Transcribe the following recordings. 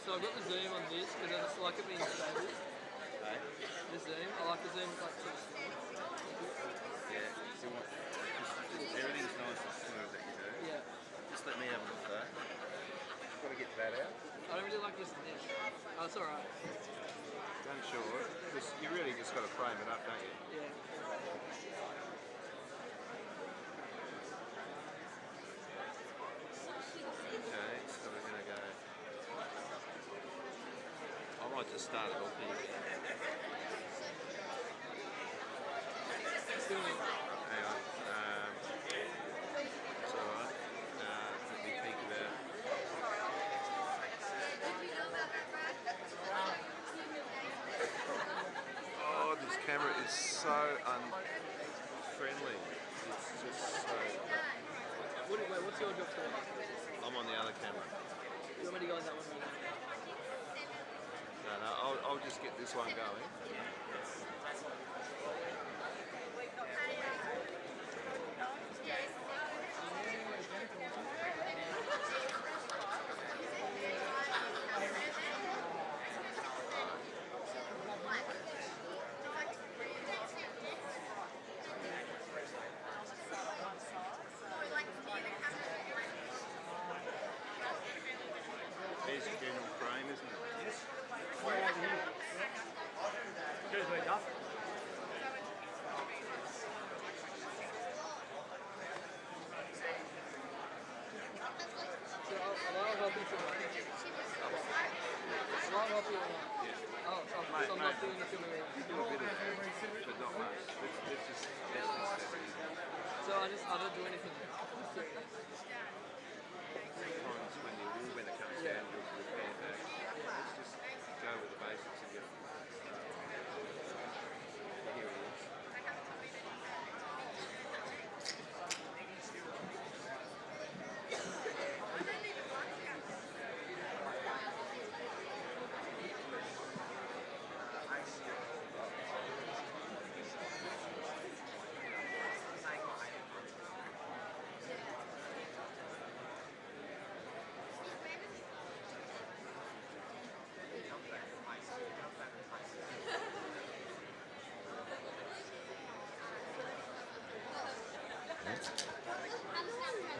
So I've got the zoom on this because I just like it being stable. Okay. The zoom, I like the zoom like sort of small. Yeah. So everything's nice and smooth that you do. Yeah. Just let me have a look though. Got to get that out. I don't really like this and this. Oh, it's alright. Don't show it. You really just got to frame it up, don't you? Yeah. Okay, so we're going to go. I might just start it off here. Still in. Hang on. It's alright. Let me think about it. Oh, this camera is so unfriendly. It's just so. Wait, what's your job today? I'm on the other camera. You want me to go on that one? No, I'll just get this one going. There's your general frame, isn't it? Yes. Excuse me, Duff. So I'll help you from I'll help you. Oh, so I'm not doing the filming. Do a bit of that, but not much. Let's just So I don't do anything. sometimes when it comes down, you'll repair back. Let's just go with the basics and get here it is.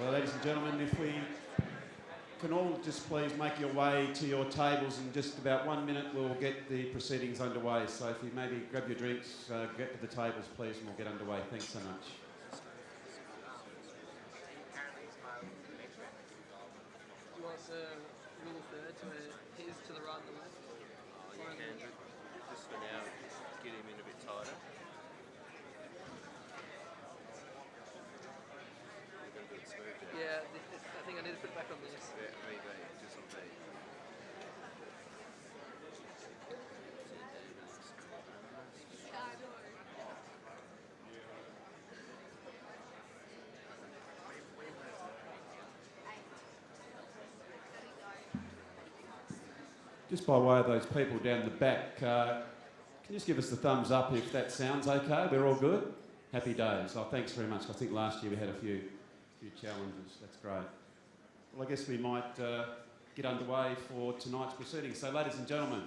Well, ladies and gentlemen, if we can all just please make your way to your tables in just about 1 minute, we'll get the proceedings underway. So if you maybe grab your drinks, get to the tables, please, and we'll get underway. Thanks so much. Do you want the rule of thirds where he's to the right and the left? Oh, you can, but just for now, get him in a bit tighter. Yeah, I think I need to put it back on this. Yeah, maybe, just on me. Just by way of those people down the back, can you just give us the thumbs up if that sounds okay? We're all good? Happy days. Oh, thanks very much. I think last year we had a few challenges. That's great. Well, I guess we might get underway for tonight's proceedings. So, ladies and gentlemen,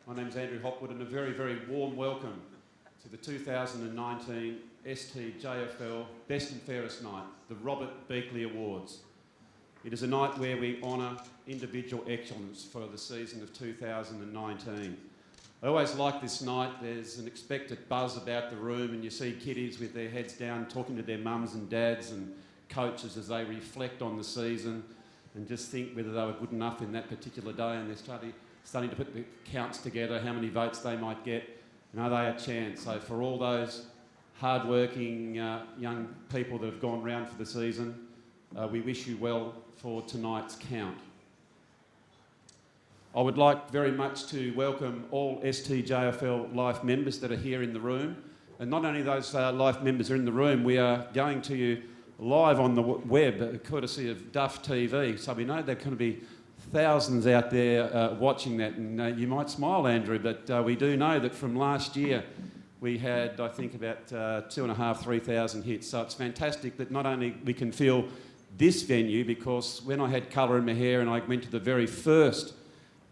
my name's Andrew Hopwood, and a very, very warm welcome to the 2019 STJFL Best and Fairest Night, the Robert Beakley Awards. It is a night where we honour individual excellence for the season of 2019. I always like this night. There's an expected buzz about the room, and you see kiddies with their heads down talking to their mums and dads and coaches as they reflect on the season and just think whether they were good enough in that particular day, and they're starting to put the counts together, how many votes they might get, and are they a chance? So for all those hard-working young people that have gone round for the season, we wish you well for tonight's count. I would like very much to welcome all STJFL Life members that are here in the room, and not only those Life members are in the room, we are going to you live on the web, courtesy of Duff TV. So we know there are going to be thousands out there watching that. And you might smile, Andrew, but we do know that from last year we had, I think, about 2,500, 3,000 hits. So it's fantastic that not only we can fill this venue, because when I had colour in my hair and I went to the very first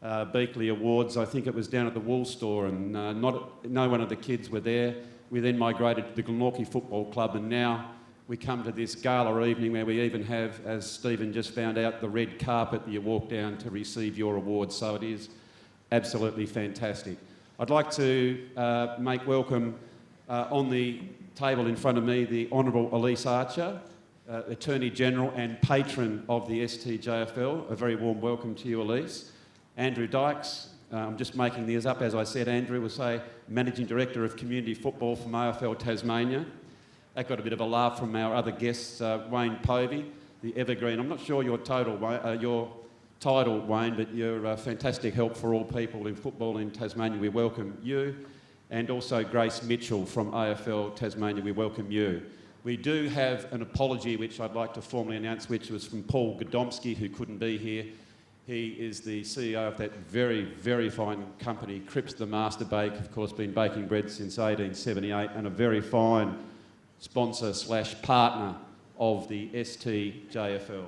Beakley Awards. I think it was down at the Wool Store, and no one of the kids were there. We then migrated to the Glenorchy Football Club, and now we come to this gala evening where we even have, as Stephen just found out, the red carpet that you walk down to receive your award. So it is absolutely fantastic. I'd like to make welcome on the table in front of me the Honourable Elise Archer, Attorney General and patron of the STJFL. A very warm welcome to you, Elise. Andrew Dykes, I'm just making these up as I said. Andrew will say Managing Director of Community Football from AFL Tasmania. That got a bit of a laugh from our other guests, Wayne Povey, the Evergreen. I'm not sure your title, Wayne, but you're a fantastic help for all people in football in Tasmania. We welcome you. And also Grace Mitchell from AFL Tasmania, we welcome you. We do have an apology which I'd like to formally announce, which was from Paul Godomsky, who couldn't be here. He is the CEO of that very, very fine company, Cripps the Master Bake, of course, been baking bread since 1878, and a very fine sponsor/partner of the STJFL.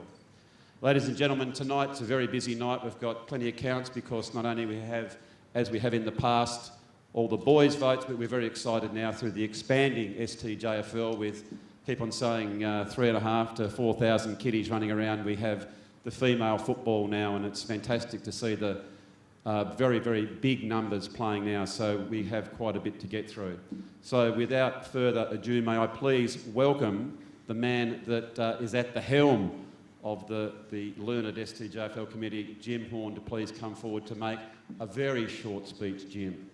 Ladies and gentlemen, tonight's a very busy night. We've got plenty of counts because not only we have, as we have in the past, all the boys' votes, but we're very excited now through the expanding STJFL with, keep on saying, 3,500 to 4,000 kiddies running around. We have the female football now, and it's fantastic to see the very, very big numbers playing now, so we have quite a bit to get through. So without further ado, may I please welcome the man that is at the helm of the learned STJFL committee, Jim Horn, to please come forward to make a very short speech. Jim.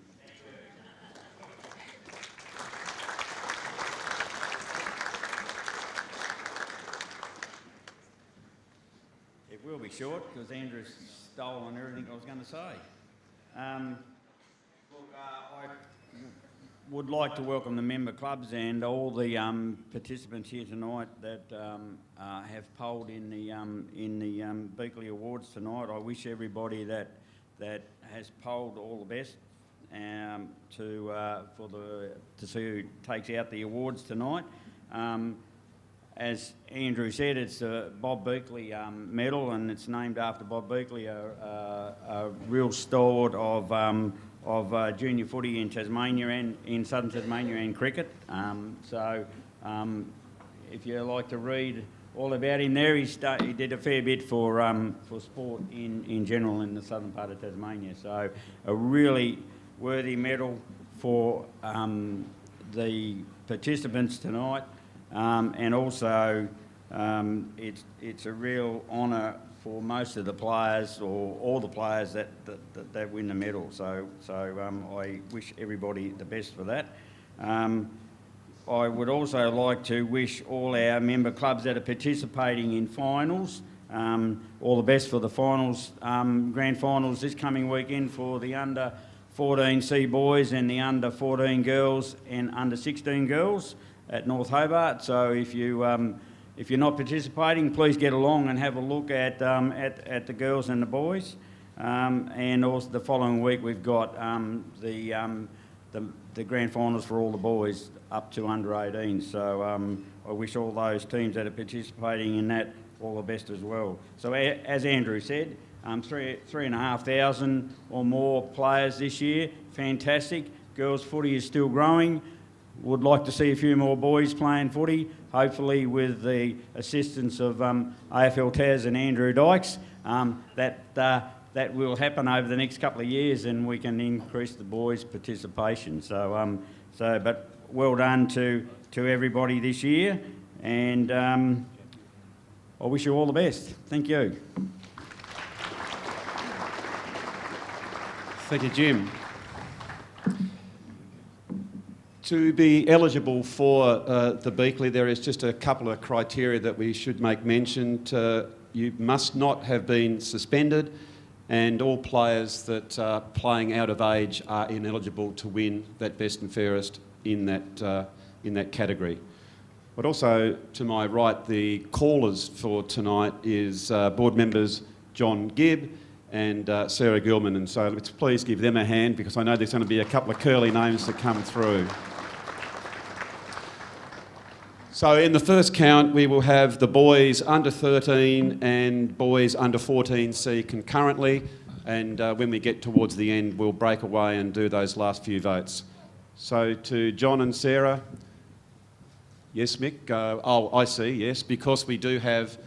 It will be short because Andrew's stolen everything I was going to say. I would like to welcome the member clubs and all the participants here tonight that have polled in the Beakley Awards tonight. I wish everybody that has polled all the best to see who takes out the awards tonight. As Andrew said, it's the Bob Beakley Medal, and it's named after Bob Beakley, a real stalwart of junior footy in Tasmania and in southern Tasmania and cricket. If you like to read all about him there, he did a fair bit for sport in general in the southern part of Tasmania. So a really worthy medal for the participants tonight. And also, it's a real honour for most of the players, or all the players that win the medal. So I wish everybody the best for that. I would also like to wish all our member clubs that are participating in finals all the best for the finals, grand finals this coming weekend for the under 14C boys and the under 14 girls and under 16 girls at North Hobart. So if you're not participating, please get along and have a look at the girls and the boys. And also the following week we've got the grand finals for all the boys up to under 18. So I wish all those teams that are participating in that all the best as well. So as Andrew said, 3,500 or more players this year. Fantastic. Girls footy is still growing. Would like to see a few more boys playing footy, hopefully with the assistance of AFL Taz and Andrew Dykes. That will happen over the next couple of years, and we can increase the boys' participation. But well done to everybody this year, and I wish you all the best. Thank you. Thank you, Jim. To be eligible for the Beakley, there is just a couple of criteria that we should make mention. You must not have been suspended, and all players that are playing out of age are ineligible to win that best and fairest in that category. But also, to my right, the callers for tonight is board members John Gibb and Sarah Gilman, and so let's please give them a hand, because I know there's going to be a couple of curly names to come through. So in the first count, we will have the boys under 13 and boys under 14C concurrently, And when we get towards the end, we'll break away and do those last few votes. So to John and Sarah, yes, Mick? I see, yes, because we do have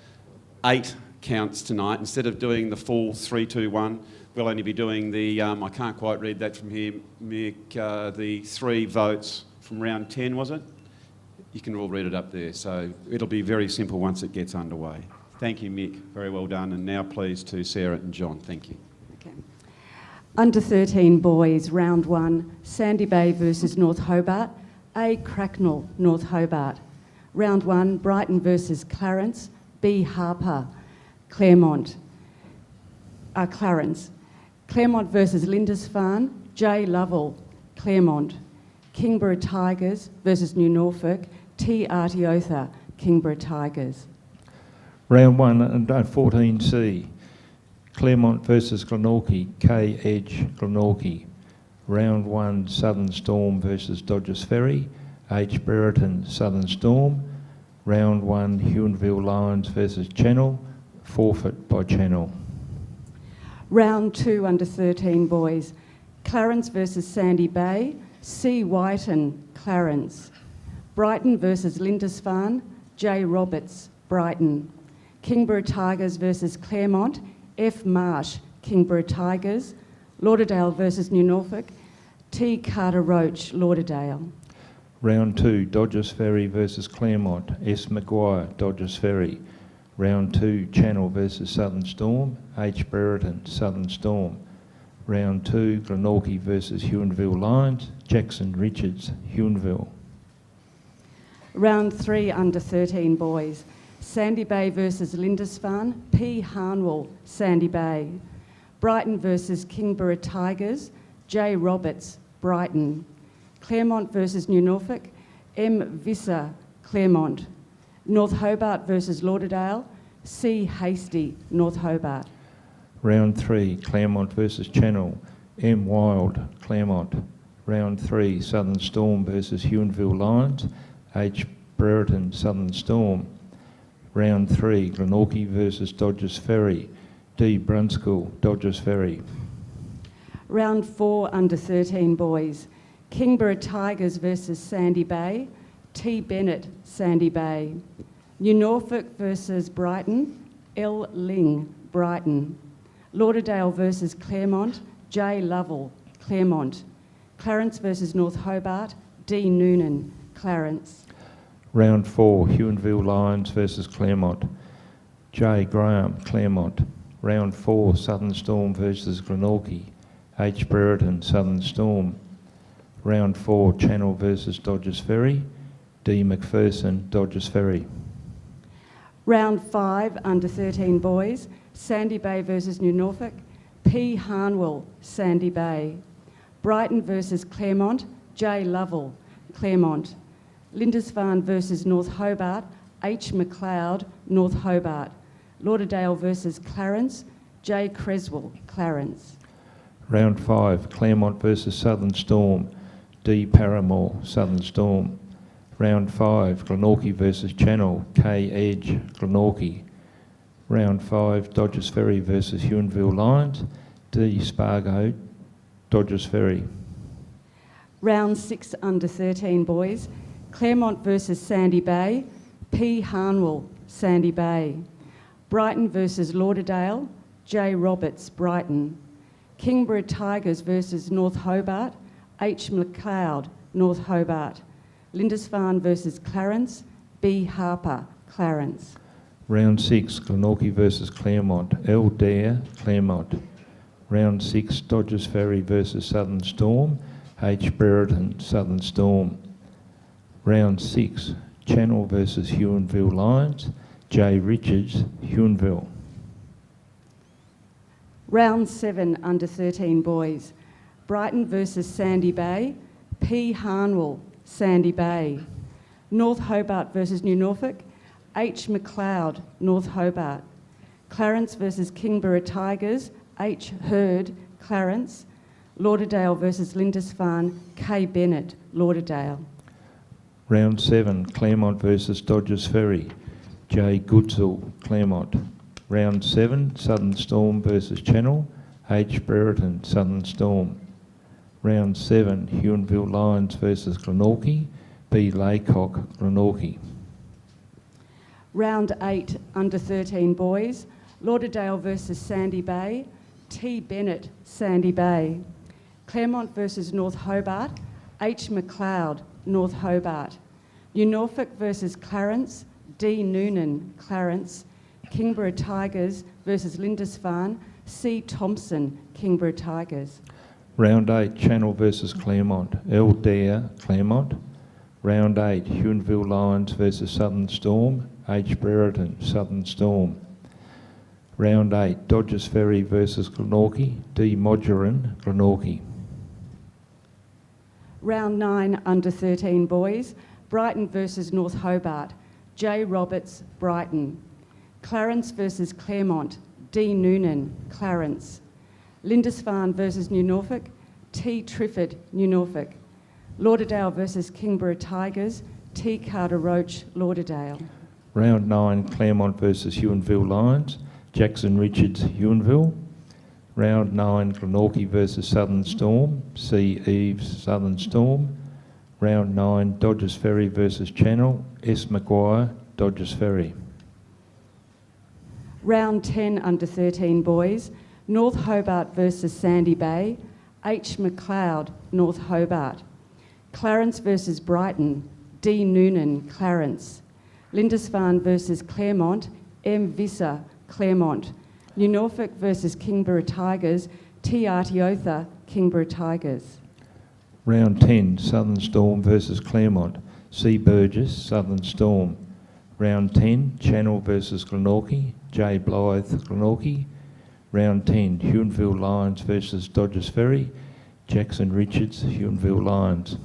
8 counts tonight. Instead of doing the full 3, 2, 1, we'll only be doing the, I can't quite read that from here, Mick, the 3 votes from round 10, was it? You can all read it up there, so it'll be very simple once it gets underway. Thank you, Mick. Very well done. And now please to Sarah and John. Thank you. Okay. Under 13 boys, round 1, Sandy Bay versus North Hobart, A. Cracknell, North Hobart. Round 1, Brighton versus Clarence, B. Harper, Clermont, Clarence. Clermont versus Lindisfarne, J. Lovell, Clermont. Kimbra Tigers versus New Norfolk, T. Artiotha, Kimbra Tigers. Round 1 under 14C, Clermont versus Glenorchy, K. Edge, Glenorchy. Round 1, Southern Storm versus Dodgers Ferry, H. Brereton, Southern Storm. Round 1, Huonville Lions versus Channel, forfeit by Channel. Round 2 under 13 boys, Clarence versus Sandy Bay, C. Whiten, Clarence. Brighton versus Lindisfarne, J. Roberts, Brighton. Kimbra Tigers versus Clermont, F. Marsh, Kimbra Tigers. Lauderdale versus New Norfolk, T. Carter Roach, Lauderdale. Round 2, Dodgers Ferry versus Clermont, S. Maguire, Dodgers Ferry. Round 2, Channel versus Southern Storm, H. Brereton, Southern Storm. Round 2, Glenorchy versus Huonville Lions, Jackson Richards, Huonville. Round 3 under 13 boys, Sandy Bay versus Lindisfarne, P. Harnwell, Sandy Bay. Brighton versus Kimbra Tigers, J. Roberts, Brighton. Clermont versus New Norfolk, M. Visser, Clermont. North Hobart versus Lauderdale, C. Hasty, North Hobart. Round 3, Clermont versus Channel, M. Wild, Clermont. Round 3, Southern Storm versus Huonville Lions, H. Brereton, Southern Storm. Round 3, Glenorchy versus Dodgers Ferry, D. Brunskill, Dodgers Ferry. Round 4 under 13 boys, Kimbra Tigers versus Sandy Bay, T. Bennett, Sandy Bay. New Norfolk versus Brighton, L. Ling, Brighton. Lauderdale versus Clermont, J. Lovell, Clermont. Clarence versus North Hobart, D. Noonan, Clarence. Round 4, Huonville Lions versus Clermont, J. Graham, Clermont. Round 4, Southern Storm versus Glenorchy, H. Brereton, Southern Storm. Round 4, Channel versus Dodgers Ferry, D. McPherson, Dodgers Ferry. Round 5 under 13 boys, Sandy Bay versus New Norfolk, P. Harnwell, Sandy Bay. Brighton versus Clermont, J. Lovell, Clermont. Lindisfarne versus North Hobart, H. McLeod, North Hobart. Lauderdale versus Clarence, J. Creswell, Clarence. Round 5, Clermont versus Southern Storm, D. Paramore, Southern Storm. Round 5, Glenorchy versus Channel, K. Edge, Glenorchy. Round 5, Dodgers Ferry versus Huonville Lions, D. Spargo, Dodgers Ferry. Round 6 under 13 boys, Clermont versus Sandy Bay, P. Harnwell, Sandy Bay. Brighton versus Lauderdale, J. Roberts, Brighton. Kimbra Tigers versus North Hobart, H. McLeod, North Hobart. Lindisfarne versus Clarence, B. Harper, Clarence. Round 6, Glenorchy versus Clermont, L. Dare, Clermont. Round 6, Dodgers Ferry versus Southern Storm, H. Brereton, Southern Storm. Round 6, Channel versus Huonville Lions, J. Richards, Huonville. Round 7 under 13 boys, Brighton versus Sandy Bay, P. Harnwell, Sandy Bay. North Hobart versus New Norfolk, H. McLeod, North Hobart. Clarence versus Kimbra Tigers, H. Hurd, Clarence. Lauderdale versus Lindisfarne, K. Bennett, Lauderdale. Round 7, Clermont versus Dodgers Ferry, J. Goodsall, Clermont. Round 7, Southern Storm versus Channel, H. Brereton, Southern Storm. Round 7, Huonville Lions versus Glenorchy, B. Laycock, Glenorchy. Round 8, under 13 boys, Lauderdale versus Sandy Bay, T. Bennett, Sandy Bay. Clermont versus North Hobart, H. McLeod, North Hobart. New Norfolk versus Clarence, D. Noonan, Clarence. Kimbra Tigers versus Lindisfarne, C. Thompson, Kimbra Tigers. Round 8, Channel versus Clermont, L. Dare, Clermont. Round 8, Huonville Lions versus Southern Storm, H. Brereton, Southern Storm. Round 8, Dodgers Ferry versus Glenorchy, D. Modurin, Glenorchy. Round 9, under 13 boys, Brighton versus North Hobart, J. Roberts, Brighton. Clarence versus Clermont, D. Noonan, Clarence. Lindisfarne versus New Norfolk, T. Trifford, New Norfolk. Lauderdale versus Kimbra Tigers, T. Carter Roach, Lauderdale. Round 9, Clermont versus Huonville Lions, Jackson Richards, Huonville. Round 9, Glenorchy versus Southern Storm, C. Eves, Southern Storm. Round 9, Dodgers Ferry versus Channel, S. Maguire, Dodgers Ferry. Round 10, under 13 boys, North Hobart versus Sandy Bay, H. McLeod, North Hobart. Clarence versus Brighton, D. Noonan, Clarence. Lindisfarne versus Clermont, M. Visser, Clermont. New Norfolk versus Kimbra Tigers, T. Artiotha, Kimbra Tigers. Round 10, Southern Storm versus Clermont, C. Burgess, Southern Storm. Round 10, Channel versus Glenorchy, J. Blythe, Glenorchy. Round 10, Huonville Lions versus Dodgers Ferry, Jackson Richards, Huonville Lions.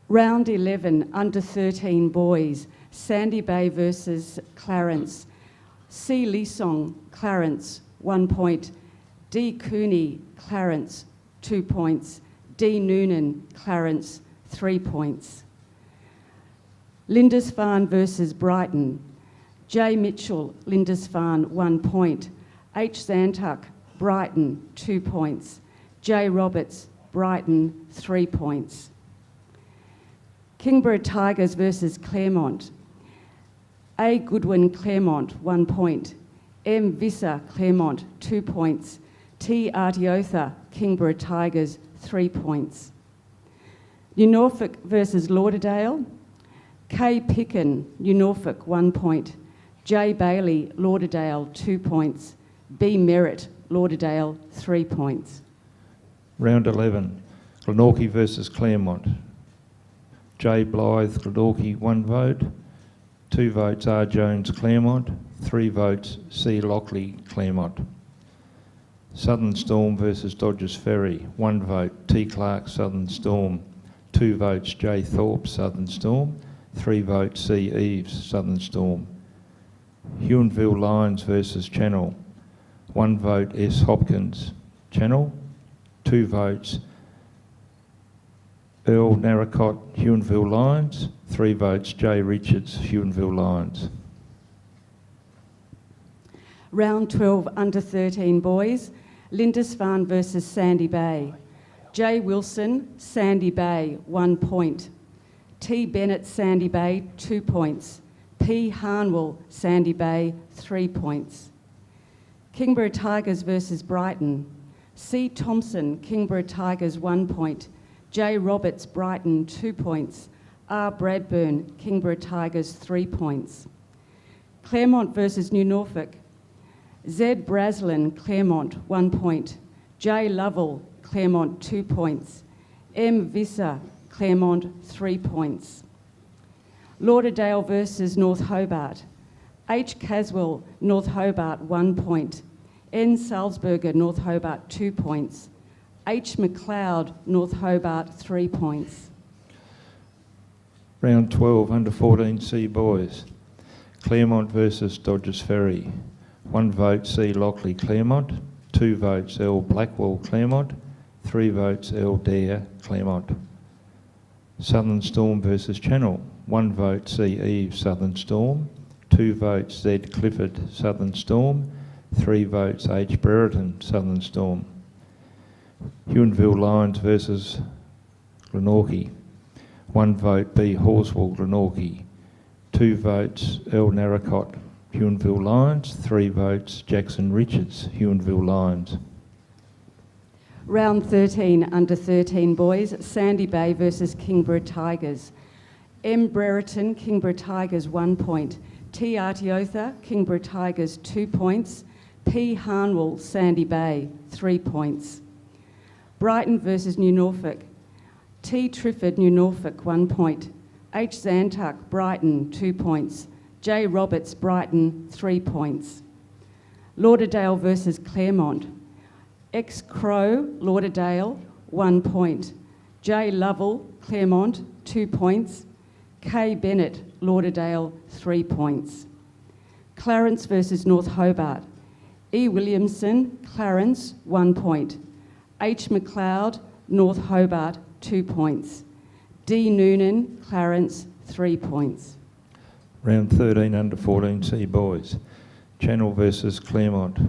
Round 11, under 13 boys, Sandy Bay versus Clarence. C. Lisong, Clarence, 1 point. D. Cooney, Clarence, 2 points. D. Noonan, Clarence, 3 points. Lindisfarne versus Brighton. J. Mitchell, Lindisfarne, 1 point. H. Zantuck, Brighton, 2 points. J. Roberts, Brighton, 3 points. Kimbra Tigers versus Clermont. A. Goodwin, Clermont, 1 point. M. Visser, Clermont, 2 points. T. Artiotha, Kimbra Tigers, 3 points. New Norfolk versus Lauderdale. K. Picken, New Norfolk, 1 point. J. Bailey, Lauderdale, 2 points. B. Merritt, Lauderdale, 3 points. Round 11, Glenorchy versus Clermont. J. Blythe, Glenorchy, 1 vote. 2 votes, R. Jones, Clermont. 3 votes, C. Lockley, Clermont. Southern Storm versus Dodgers Ferry, 1 vote, T. Clark, Southern Storm. 2 votes, J. Thorpe, Southern Storm. 3 votes, C. Eves, Southern Storm. Huonville Lions versus Channel, 1 vote, S. Hopkins, Channel. 2 votes, Earl Narracott, Huonville Lions. 3 votes, J. Richards, Huonville Lions. Round 12, under 13 boys, Lindisfarne versus Sandy Bay. J. Wilson, Sandy Bay, 1 point. T. Bennett, Sandy Bay, 2 points. P. Harnwell, Sandy Bay, 3 points. Kimbra Tigers versus Brighton. C. Thompson, Kimbra Tigers, 1 point. J. Roberts, Brighton, 2 points. R. Bradburn, Kimbra Tigers, 3 points. Clermont versus New Norfolk. Z. Braslin, Clermont, 1 point. J. Lovell, Clermont, 2 points. M. Visser, Clermont, 3 points. Lauderdale versus North Hobart. H. Caswell, North Hobart, 1 point. N. Salzburger, North Hobart, 2 points. H. McLeod, North Hobart, 3 points. Round 12, under 14C boys. Clermont versus Dodgers Ferry. 1 vote, C. Lockley, Clermont. 2 votes, L. Blackwell, Clermont. 3 votes L. Dare, Clermont. Southern Storm versus Channel, 1 vote C. Eve, Southern Storm, 2 votes Z. Clifford, Southern Storm, 3 votes H. Brereton, Southern Storm. Huonville Lions versus Glenorchy, 1 vote B. Horswell, Glenorchy, 2 votes L. Narracott, Huonville Lions, 3 votes Jackson Richards, Huonville Lions. Round 13, under 13 boys, Sandy Bay versus Kimbra Tigers. M. Brereton, Kimbra Tigers 1 point. T. Artiotha, Kimbra Tigers 2 points. P. Harnwell, Sandy Bay 3 points. Brighton versus New Norfolk. T. Trifford, New Norfolk 1 point. H. Zantuck, Brighton 2 points. J. Roberts, Brighton 3 points. Lauderdale versus Clermont. X. Crow, Lauderdale 1 point. J. Lovell, Clermont 2 points. K. Bennett, Lauderdale 3 points. Clarence versus North Hobart. E. Williamson, Clarence 1 point. H. McLeod, North Hobart 2 points. D. Noonan, Clarence 3 points. Round 13, under 14C boys. Channel versus Clermont.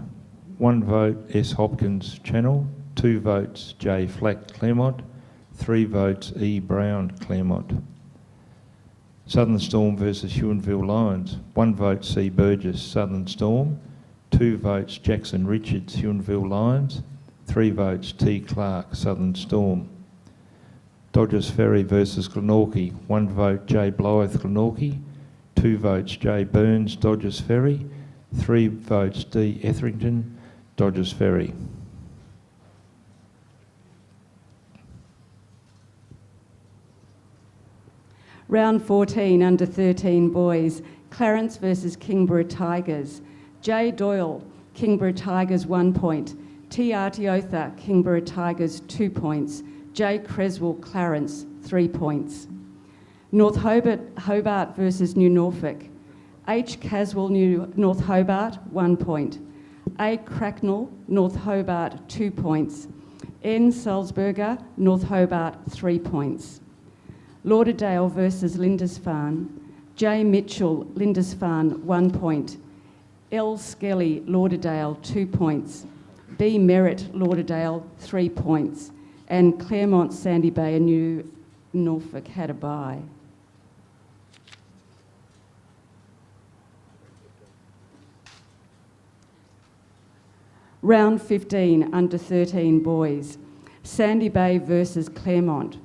1 vote S. Hopkins, Channel, 2 votes J. Flack, Clermont, 3 votes E. Brown, Clermont. Southern Storm versus Huonville Lions. 1 vote C. Burgess, Southern Storm, 2 votes Jackson Richards, Huonville Lions, 3 votes T. Clark, Southern Storm. Dodgers Ferry versus Glenorchy. 1 vote J. Blythe, Glenorchy, 2 votes J. Burns, Dodgers Ferry, 3 votes D. Etherington, Dodgers Ferry. Round 14, under 13 boys, Clarence versus Kimbra Tigers. J. Doyle, Kimbra Tigers 1 point. T. Artiotha, Kimbra Tigers 2 points. J. Creswell, Clarence 3 points. North Hobart versus New Norfolk. H. Caswell, North Hobart 1 point. A. Cracknell, North Hobart 2 points. N. Salzburger, North Hobart 3 points. Lauderdale versus Lindisfarne. J. Mitchell, Lindisfarne 1 point. L. Skelly, Lauderdale 2 points. B. Merritt, Lauderdale 3 points. And Clermont, Sandy Bay and New Norfolk had a bye. Round 15, under 13 boys. Sandy Bay versus Clermont.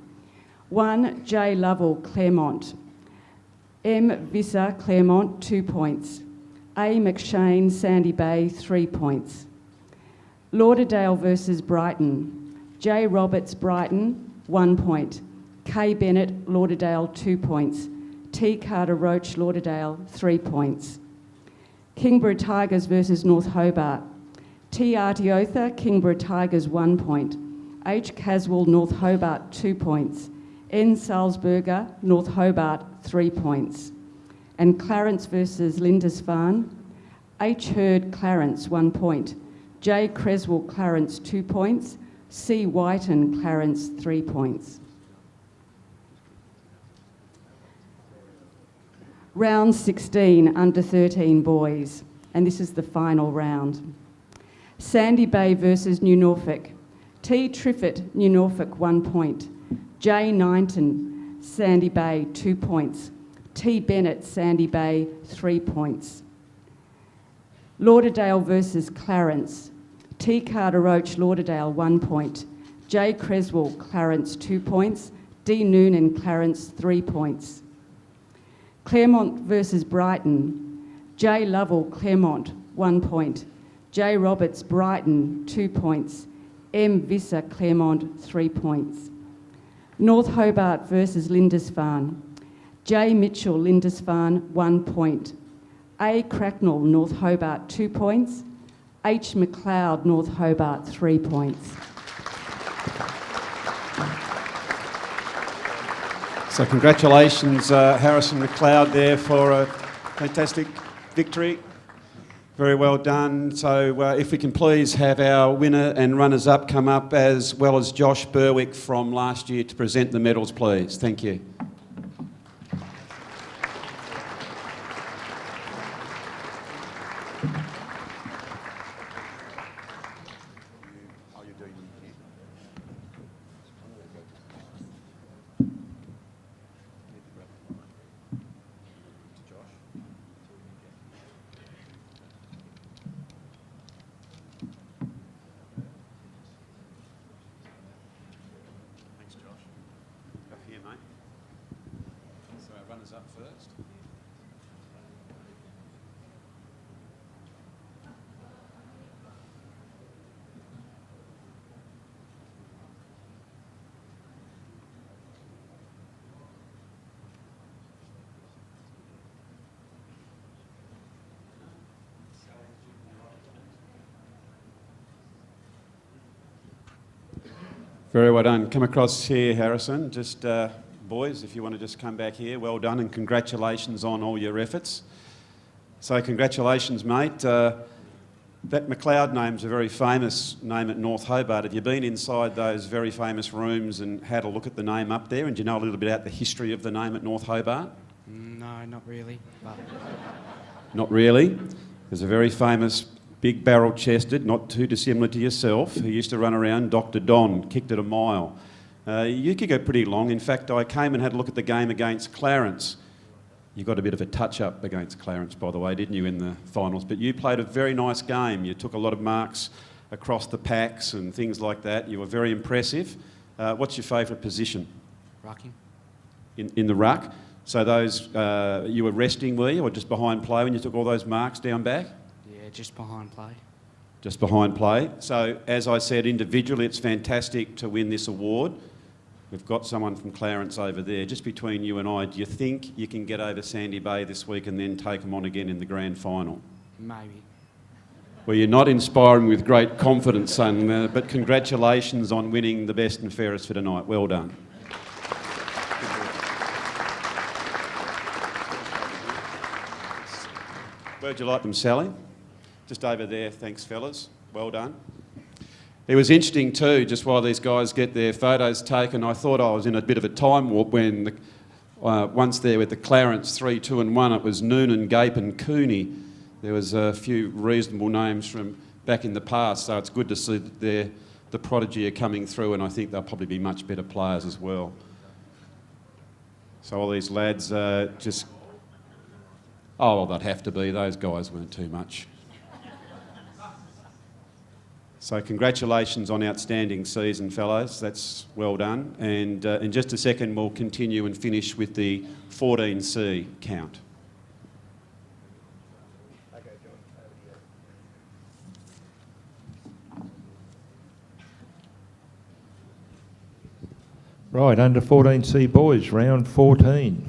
1, J. Lovell, Clermont. M. Visser, Clermont 2 points. A. McShane, Sandy Bay 3 points. Lauderdale versus Brighton. J. Roberts, Brighton 1 point. K. Bennett, Lauderdale 2 points. T. Carter Roach, Lauderdale 3 points. Kimbra Tigers versus North Hobart. T. Artiotha, Kimbra Tigers 1 point. H. Caswell, North Hobart 2 points. N. Salzburger, North Hobart 3 points. And Clarence versus Lindisfarne. H. Hurd, Clarence 1 point. J. Creswell, Clarence 2 points. C. Whiten, Clarence 3 points. Round 16, under 13 boys. And this is the final round. Sandy Bay versus New Norfolk. T. Triffett, New Norfolk 1 point. J. Knighton, Sandy Bay 2 points. T. Bennett, Sandy Bay 3 points. Lauderdale versus Clarence. T. Carter Roach, Lauderdale 1 point. J. Creswell, Clarence 2 points. D. Noonan, Clarence 3 points. Clermont versus Brighton. J. Lovell, Clermont 1 point. J. Roberts, Brighton 2 points. M. Visser, Clermont 3 points. North Hobart versus Lindisfarne. J. Mitchell, Lindisfarne 1 point. A. Cracknell, North Hobart 2 points. H. McLeod, North Hobart 3 points. So congratulations, Harrison McLeod there for a fantastic victory. Very well done. So if we can please have our winner and runners-up come up, as well as Josh Berwick from last year, to present the medals, please. Thank you. Up first. Very well done. Come across here, Harrison. Just boys, if you want to just come back here, well done and congratulations on all your efforts. So congratulations, mate. That McLeod name's a very famous name at North Hobart. Have you been inside those very famous rooms and had a look at the name up there? And do you know a little bit about the history of the name at North Hobart? No, not really. But... Not really? There's a very famous big barrel-chested, not too dissimilar to yourself, who used to run around, Dr. Don, kicked it a mile. You could go pretty long. In fact, I came and had a look at the game against Clarence. You got a bit of a touch-up against Clarence, by the way, didn't you, in the finals? But you played a very nice game. You took a lot of marks across the packs and things like that. You were very impressive. What's your favourite position? Rucking. In the ruck. So those, you were resting, were you, or just behind play when you took all those marks down back? Yeah, just behind play. Just behind play. So, as I said, individually, it's fantastic to win this award. We've got someone from Clarence over there. Just between you and I, do you think you can get over Sandy Bay this week and then take them on again in the grand final? Maybe. Well, you're not inspiring with great confidence, son, but congratulations on winning the best and fairest for tonight. Well done. Where'd you like them, Sally? Just over there, thanks, fellas. Well done. It was interesting too, just while these guys get their photos taken, I thought I was in a bit of a time warp when once there with the Clarence 3, 2 and 1, it was Noonan, Gape and Cooney. There was a few reasonable names from back in the past, so it's good to see that the prodigy are coming through, and I think they'll probably be much better players as well. So all these lads just... Oh, well, they'd have to be. Those guys weren't too much. So congratulations on outstanding season, fellows. That's well done. And in just a second, we'll continue and finish with the 14C count. Right, under 14C boys, round 14.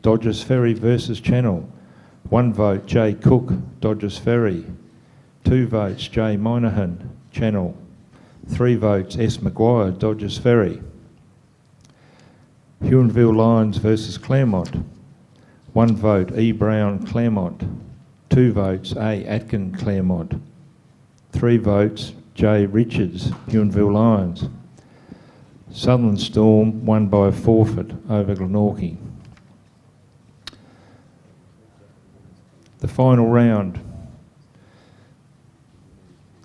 Dodgers Ferry versus Channel. 1 vote, J Cook, Dodgers Ferry. 2 votes, J Moynihan, Channel. 3 votes, S Maguire, Dodgers Ferry. Huonville Lions versus Clermont. 1 vote, E Brown, Clermont. 2 votes, A Atkin, Clermont. 3 votes, J Richards, Huonville Lions. Southern Storm won by a forfeit over Glenorchy. The final round.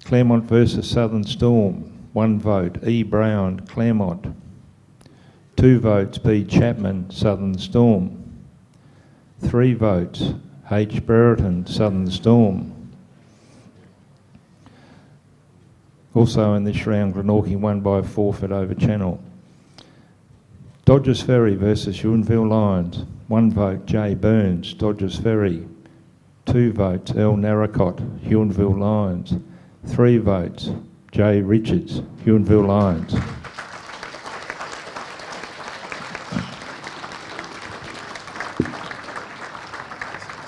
Clermont versus Southern Storm. 1 vote, E Brown, Clermont. 2 votes, B Chapman, Southern Storm. 3 votes, H Brereton, Southern Storm. Also in this round, Glenorchy won by a forfeit over Channel. Dodgers Ferry versus Huonville Lions. 1 vote, J Burns, Dodgers Ferry. 2 votes, L Narracott, Huonville Lions. 3 votes, J Richards, Huonville Lions.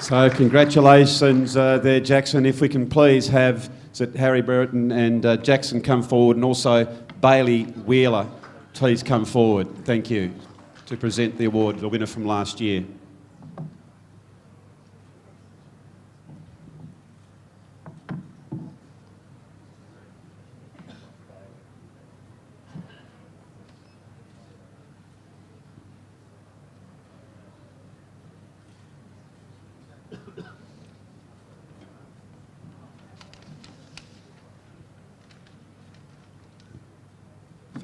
So congratulations there, Jackson. If we can please have Harry Brereton and Jackson come forward, and also Bailey Wheeler, please come forward. Thank you, to present the award, the winner from last year.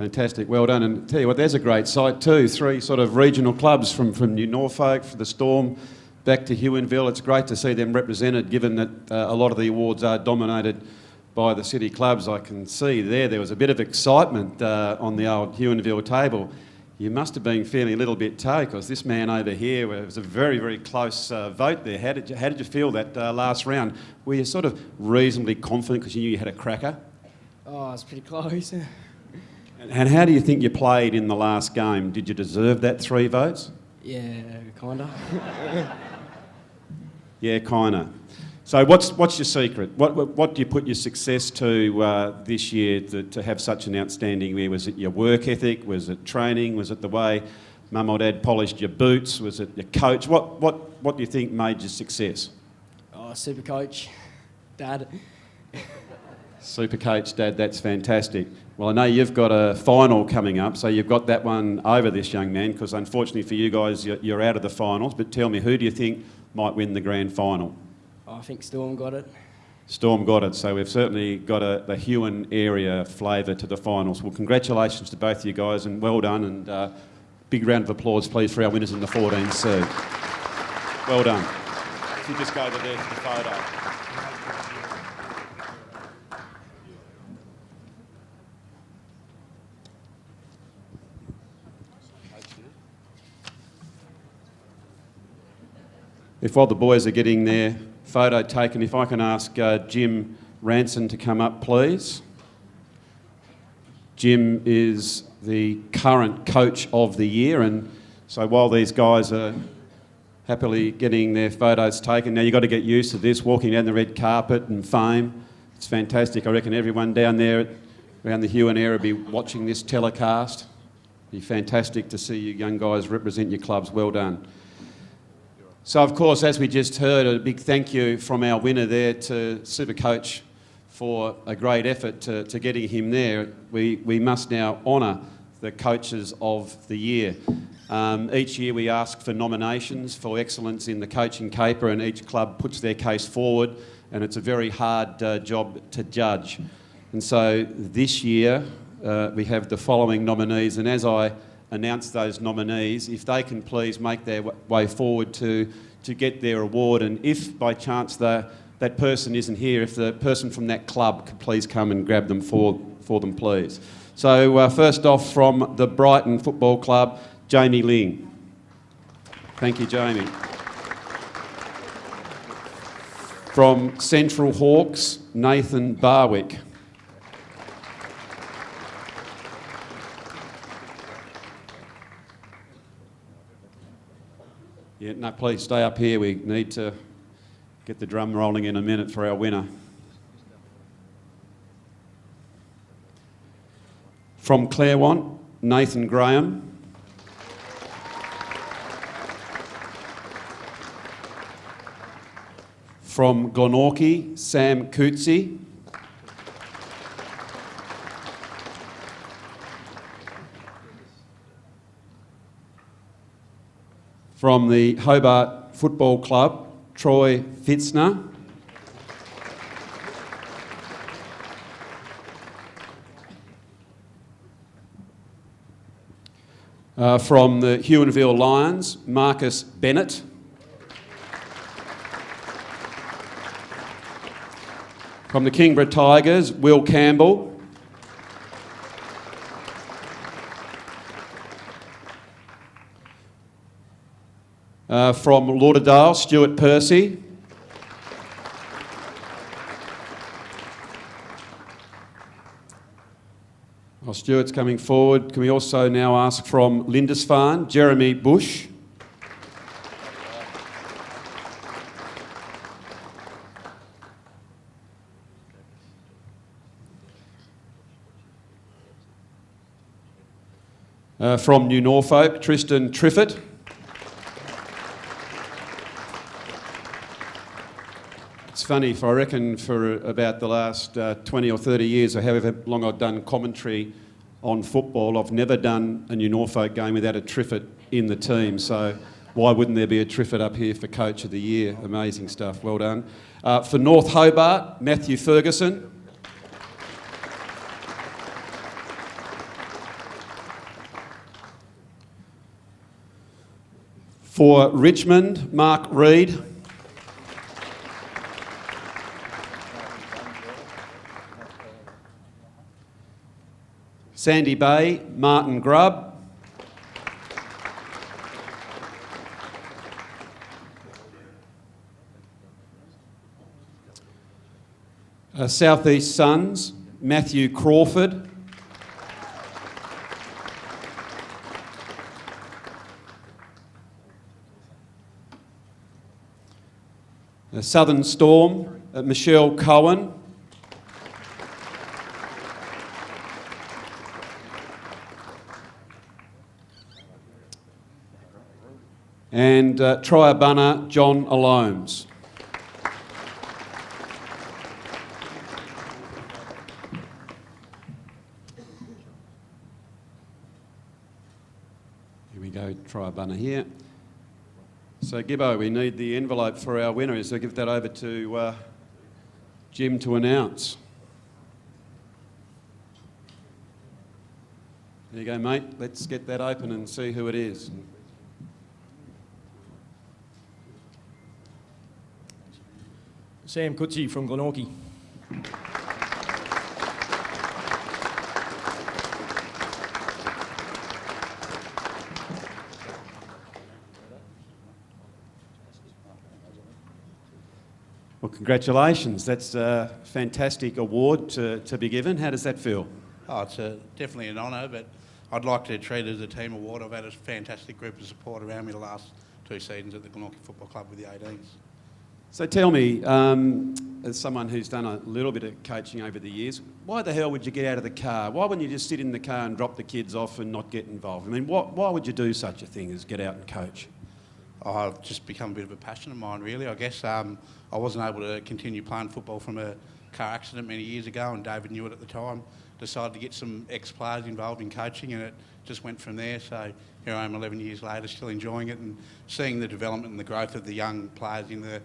Fantastic, well done. And tell you what, there's a great site too. 3 sort of regional clubs from New Norfolk, for the Storm, back to Huonville. It's great to see them represented, given that a lot of the awards are dominated by the city clubs. I can see there was a bit of excitement on the old Huonville table. You must have been feeling a little bit toe, because this man over here, it was a very, very close vote there. How did you feel that last round? Were you sort of reasonably confident because you knew you had a cracker? Oh, it's pretty close. And how do you think you played in the last game? Did you deserve that 3 votes? Yeah, kinda. Yeah, kinda. So what's your secret? What do you put your success to this year to have such an outstanding year? Was it your work ethic? Was it training? Was it the way Mum or Dad polished your boots? Was it your coach? What do you think made your success? Oh, super coach, Dad. Super coach, Dad, that's fantastic. Well, I know you've got a final coming up, so you've got that one over this young man, because unfortunately for you guys, you're out of the finals. But tell me, who do you think might win the grand final? Oh, I think Storm got it. Storm got it, so we've certainly got the Huon area flavour to the finals. Well, congratulations to both you guys, and well done, and big round of applause, please, for our winners in the 14C. Well done. If you just go over there for the photo. If while the boys are getting their photo taken, if I can ask Jim Ranson to come up, please. Jim is the current coach of the year, and so while these guys are happily getting their photos taken, now you've got to get used to this, walking down the red carpet and fame. It's fantastic. I reckon everyone down there around the Huon area will be watching this telecast. It'll be fantastic to see you young guys represent your clubs. Well done. So, of course, as we just heard, a big thank you from our winner there to Supercoach for a great effort to getting him there. We must now honour the coaches of the year. Each year we ask for nominations for excellence in the coaching caper, and each club puts their case forward, and it's a very hard job to judge. And so this year we have the following nominees, and as I announce those nominees, if they can please make their way forward to get their award, and if by chance that person isn't here, if the person from that club could please come and grab them for them, please. So first off, from the Brighton Football Club, Jamie Ling. Thank you, Jamie. From Central Hawks, Nathan Barwick. Yeah, no, please stay up here. We need to get the drum rolling in a minute for our winner. From Clermont, Nathan Graham. From Glenorchy, Sam Coetzee. From the Hobart Football Club, Troy Fitzner. From the Huonville Lions, Marcus Bennett. From the Kimbra Tigers, Will Campbell. From Lauderdale, Stuart Percy. While Stuart's coming forward, can we also now ask from Lindisfarne, Jeremy Bush. From New Norfolk, Tristan Triffett. It's funny, I reckon for about the last 20 or 30 years, or however long I've done commentary on football, I've never done a New Norfolk game without a Triffett in the team. So why wouldn't there be a Triffett up here for Coach of the Year? Amazing stuff, well done. For North Hobart, Matthew Ferguson. For Richmond, Mark Reid. Sandy Bay, Martin Grubb. South East Suns, Matthew Crawford. Southern Storm, Michelle Cohen. And Triabunna, John Alomes. Here we go, Triabunna here. So Gibbo, we need the envelope for our winner, so give that over to Jim to announce. There you go, mate. Let's get that open and see who it is. Sam Coetzee from Glenorchy. Well, congratulations. That's a fantastic award to be given. How does that feel? Oh, it's definitely an honour, but I'd like to treat it as a team award. I've had a fantastic group of support around me the last 2 seasons at the Glenorchy Football Club with the 18s. So tell me, as someone who's done a little bit of coaching over the years, why the hell would you get out of the car? Why wouldn't you just sit in the car and drop the kids off and not get involved? I mean, why would you do such a thing as get out and coach? Oh, I've just become a bit of a passion of mine, really. I guess I wasn't able to continue playing football from a car accident many years ago, and David knew it at the time. Decided to get some ex-players involved in coaching, and it just went from there. So here I am 11 years later, still enjoying it and seeing the development and the growth of the young players in the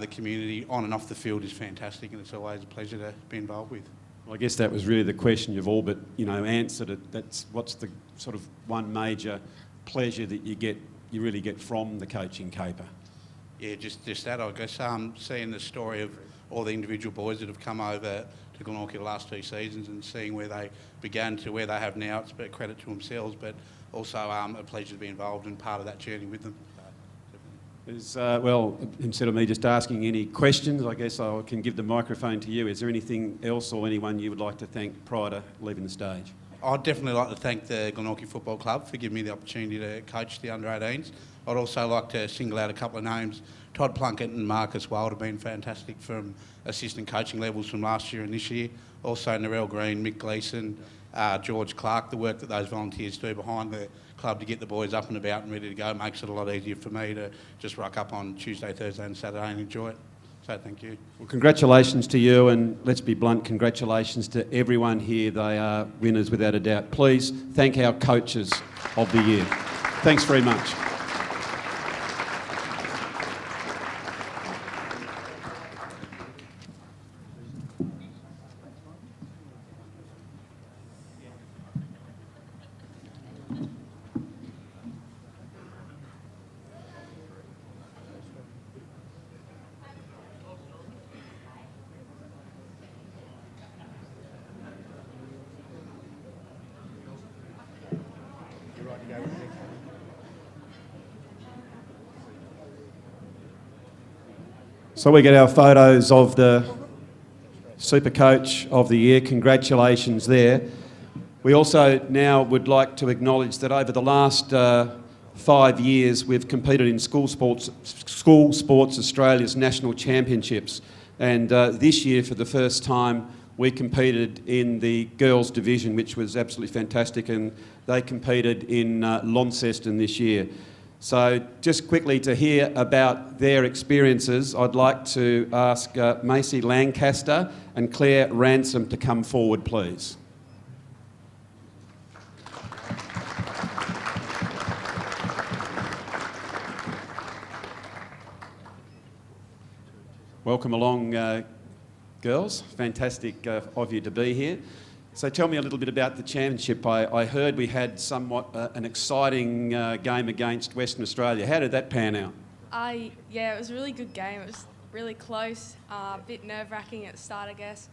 community on and off the field is fantastic, and it's always a pleasure to be involved with. Well, I guess that was really the question you've all but, answered it. That's what's the sort of one major pleasure that you really get from the coaching caper? Yeah, just that. I guess seeing the story of all the individual boys that have come over to Glenorchy the last 2 seasons and seeing where they began to where they have now, it's a credit to themselves, but also a pleasure to be involved and part of that journey with them. Well, instead of me just asking any questions, I guess I can give the microphone to you. Is there anything else or anyone you would like to thank prior to leaving the stage? I'd definitely like to thank the Glenorchy Football Club for giving me the opportunity to coach the under-18s. I'd also like to single out a couple of names. Todd Plunkett and Marcus Wild have been fantastic from assistant coaching levels from last year and this year. Also Narelle Green, Mick Gleeson, George Clark, the work that those volunteers do behind the club to get the boys up and about and ready to go makes it a lot easier for me to just rock up on Tuesday, Thursday and Saturday and enjoy it. So thank you. Well, congratulations to you, and let's be blunt, congratulations to everyone here. They are winners without a doubt. Please thank our coaches of the year. Thanks very much. So we get our photos of the Super Coach of the Year. Congratulations there. We also now would like to acknowledge that over the last 5 years we've competed in School Sports Australia's National Championships, and this year for the first time we competed in the girls division, which was absolutely fantastic, and they competed in Launceston this year. So just quickly to hear about their experiences, I'd like to ask Macy Lancaster and Claire Ransom to come forward, please. Welcome along, girls. Fantastic of you to be here. So tell me a little bit about the championship. I heard we had somewhat an exciting game against Western Australia. How did that pan out? Yeah, it was a really good game. It was really close, a bit nerve-wracking at the start, I guess.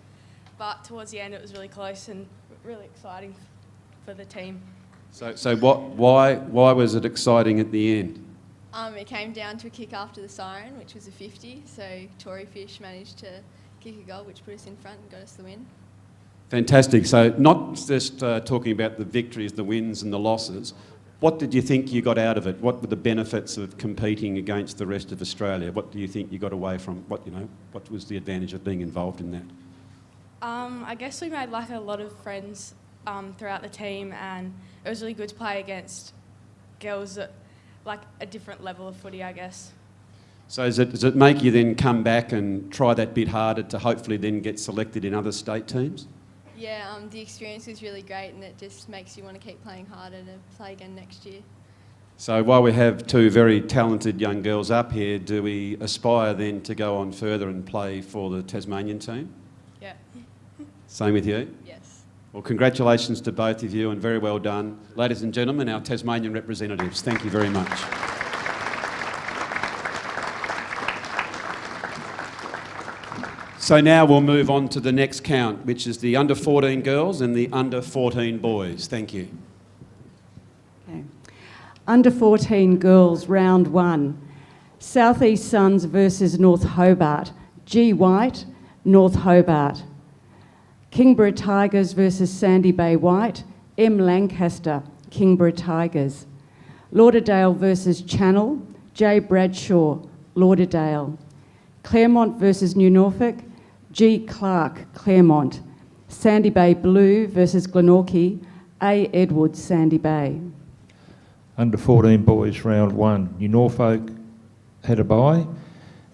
But towards the end, it was really close and really exciting for the team. So why was it exciting at the end? It came down to a kick after the siren, which was a 50. So Tory Fish managed to kick a goal, which put us in front and got us the win. Fantastic. So not just talking about the victories, the wins and the losses. What did you think you got out of it? What were the benefits of competing against the rest of Australia? What do you think you got away from? What was the advantage of being involved in that? I guess we made a lot of friends throughout the team, and it was really good to play against girls at a different level of footy, I guess. So does it make you then come back and try that bit harder to hopefully then get selected in other state teams? Yeah, the experience was really great, and it just makes you want to keep playing harder to play again next year. So while we have two very talented young girls up here, do we aspire then to go on further and play for the Tasmanian team? Yeah. Same with you? Yes. Well, congratulations to both of you and very well done. Ladies and gentlemen, our Tasmanian representatives, thank you very much. So now we'll move on to the next count, which is the under 14 girls and the under 14 boys. Thank you. Okay. Under 14 girls, round 1. South East Suns versus North Hobart. G White, North Hobart. Kimbra Tigers versus Sandy Bay White. M Lancaster, Kimbra Tigers. Lauderdale versus Channel. J Bradshaw, Lauderdale. Clermont versus New Norfolk. G Clark, Clermont. Sandy Bay Blue versus Glenorchy. A Edwards, Sandy Bay. Under 14 boys, round 1. New Norfolk had a bye.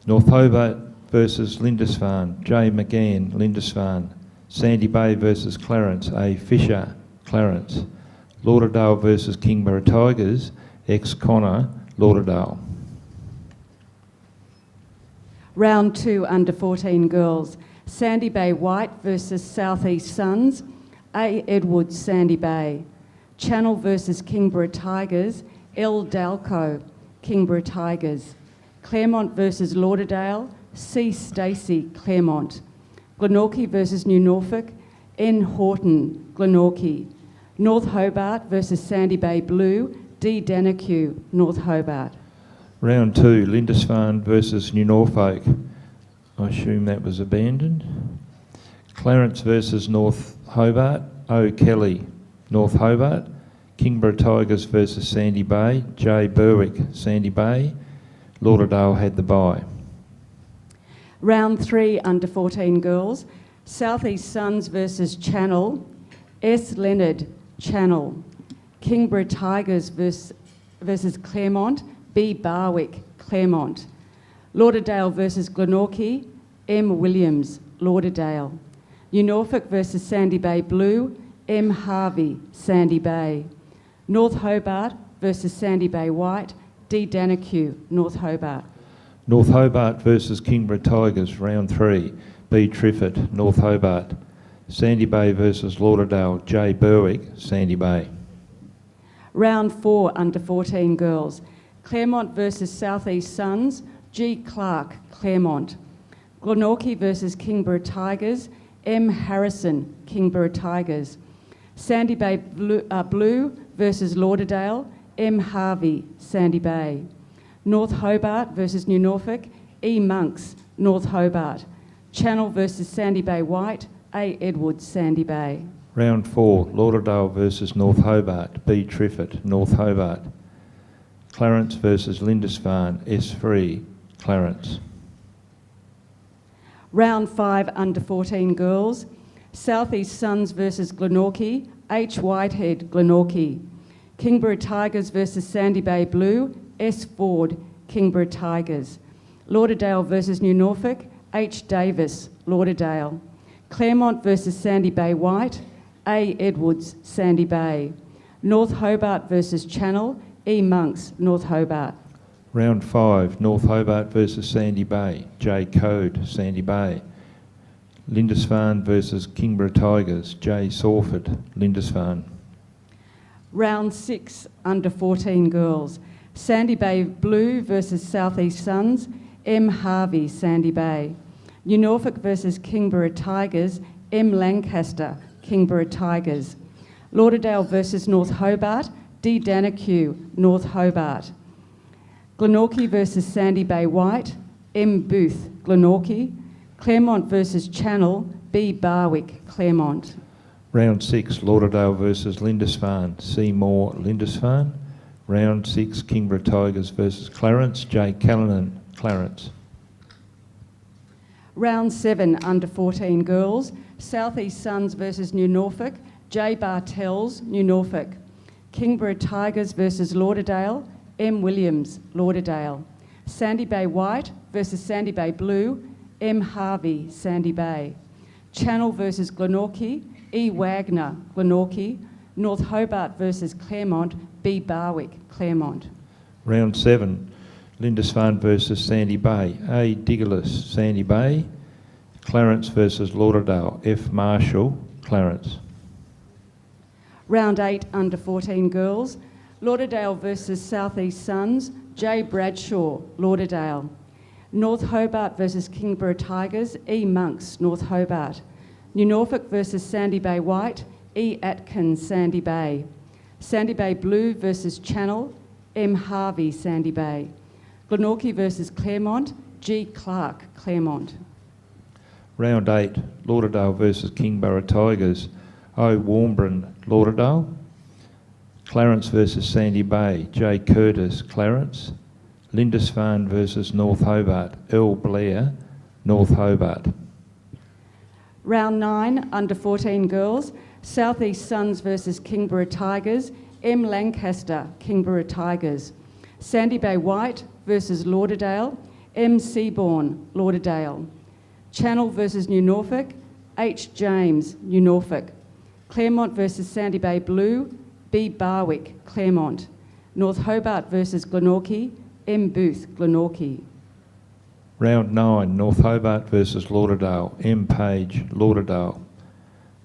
North Hobart versus Lindisfarne. J McGann, Lindisfarne. Sandy Bay versus Clarence. A Fisher, Clarence. Lauderdale versus Kimbra Tigers. X Connor, Lauderdale. Round 2, under 14 girls. Sandy Bay White versus South East Suns. A Edwards, Sandy Bay. Channel versus Kimbra Tigers. L Dalco, Kimbra Tigers. Clermont versus Lauderdale. C Stacey, Clermont. Glenorchy versus New Norfolk. N Horton, Glenorchy. North Hobart versus Sandy Bay Blue. D Danaque, North Hobart. Round 2, Lindisfarne versus New Norfolk. I assume that was abandoned. Clarence versus North Hobart. O Kelly, North Hobart. Kimbra Tigers versus Sandy Bay. J Berwick, Sandy Bay. Lauderdale had the bye. Round 3, under 14 girls. South East Suns versus Channel. S Leonard, Channel. Kimbra Tigers versus Clermont. B Barwick, Clermont. Lauderdale versus Glenorchy. M Williams, Lauderdale. New Norfolk versus Sandy Bay Blue. M Harvey, Sandy Bay. North Hobart versus Sandy Bay White. D Danaque, North Hobart. North Hobart versus Kimbra Tigers, round 3. B Triffett, North Hobart. Sandy Bay versus Lauderdale. J Berwick, Sandy Bay. Round 4, under 14 girls. Clermont versus South East Suns. G Clark, Clermont. Glenorchy versus Kimbra Tigers. M Harrison, Kimbra Tigers. Sandy Bay Blue versus Lauderdale. M Harvey, Sandy Bay. North Hobart versus New Norfolk. E Monks, North Hobart. Channel versus Sandy Bay White. A Edwards, Sandy Bay. Round 4, Lauderdale versus North Hobart. B Triffett, North Hobart. Clarence versus Lindisfarne. S Free, Clarence. Round 5, under 14 girls. South East Suns versus Glenorchy. H Whitehead, Glenorchy. Kimbra Tigers versus Sandy Bay Blue. S Ford, Kimbra Tigers. Lauderdale versus New Norfolk. H Davis, Lauderdale. Clermont versus Sandy Bay White. A Edwards, Sandy Bay. North Hobart versus Channel. E Monks, North Hobart. Round 5, North Hobart versus Sandy Bay. J Code, Sandy Bay. Lindisfarne versus Kimbra Tigers, J Sawford, Lindisfarne. Round 6, under 14 girls. Sandy Bay Blue versus South East Suns, M Harvey, Sandy Bay. New Norfolk versus Kimbra Tigers, M Lancaster, Kimbra Tigers. Lauderdale versus North Hobart, D Danaque, North Hobart. Glenorchy versus Sandy Bay White, M Booth, Glenorchy. Clermont versus Channel, B Barwick, Clermont. Round 6, Lauderdale versus Lindisfarne, C Moore, Lindisfarne. Round 6, Kimbra Tigers versus Clarence, J Callanan, Clarence. Round 7, under 14 girls. South East Suns versus New Norfolk, J Bartels, New Norfolk. Kimbra Tigers versus Lauderdale, M Williams, Lauderdale. Sandy Bay White versus Sandy Bay Blue, M Harvey, Sandy Bay. Channel versus Glenorchy, E Wagner, Glenorchy. North Hobart versus Clermont, B Barwick, Clermont. Round 7, Lindisfarne versus Sandy Bay, A Diggerless, Sandy Bay. Clarence versus Lauderdale, F Marshall, Clarence. Round 8, under 14 girls. Lauderdale versus South East Suns, J Bradshaw, Lauderdale. North Hobart versus Kimbra Tigers, E Monks, North Hobart. New Norfolk versus Sandy Bay White, E Atkins, Sandy Bay. Sandy Bay Blue versus Channel, M Harvey, Sandy Bay. Glenorchy versus Clermont, G Clark, Clermont. Round 8, Lauderdale versus Kingborough Tigers, O Warnbron, Lauderdale. Clarence versus Sandy Bay, J Curtis, Clarence. Lindisfarne versus North Hobart, L Blair, North Hobart. Round 9, under 14 girls. South East Suns versus Kimbra Tigers, M Lancaster, Kimbra Tigers. Sandy Bay White versus Lauderdale, M Seabourne, Lauderdale. Channel versus New Norfolk, H James, New Norfolk. Clermont versus Sandy Bay Blue, B Barwick, Clermont. North Hobart versus Glenorchy, M Booth, Glenorchy. Round 9, North Hobart versus Lauderdale, M Page, Lauderdale.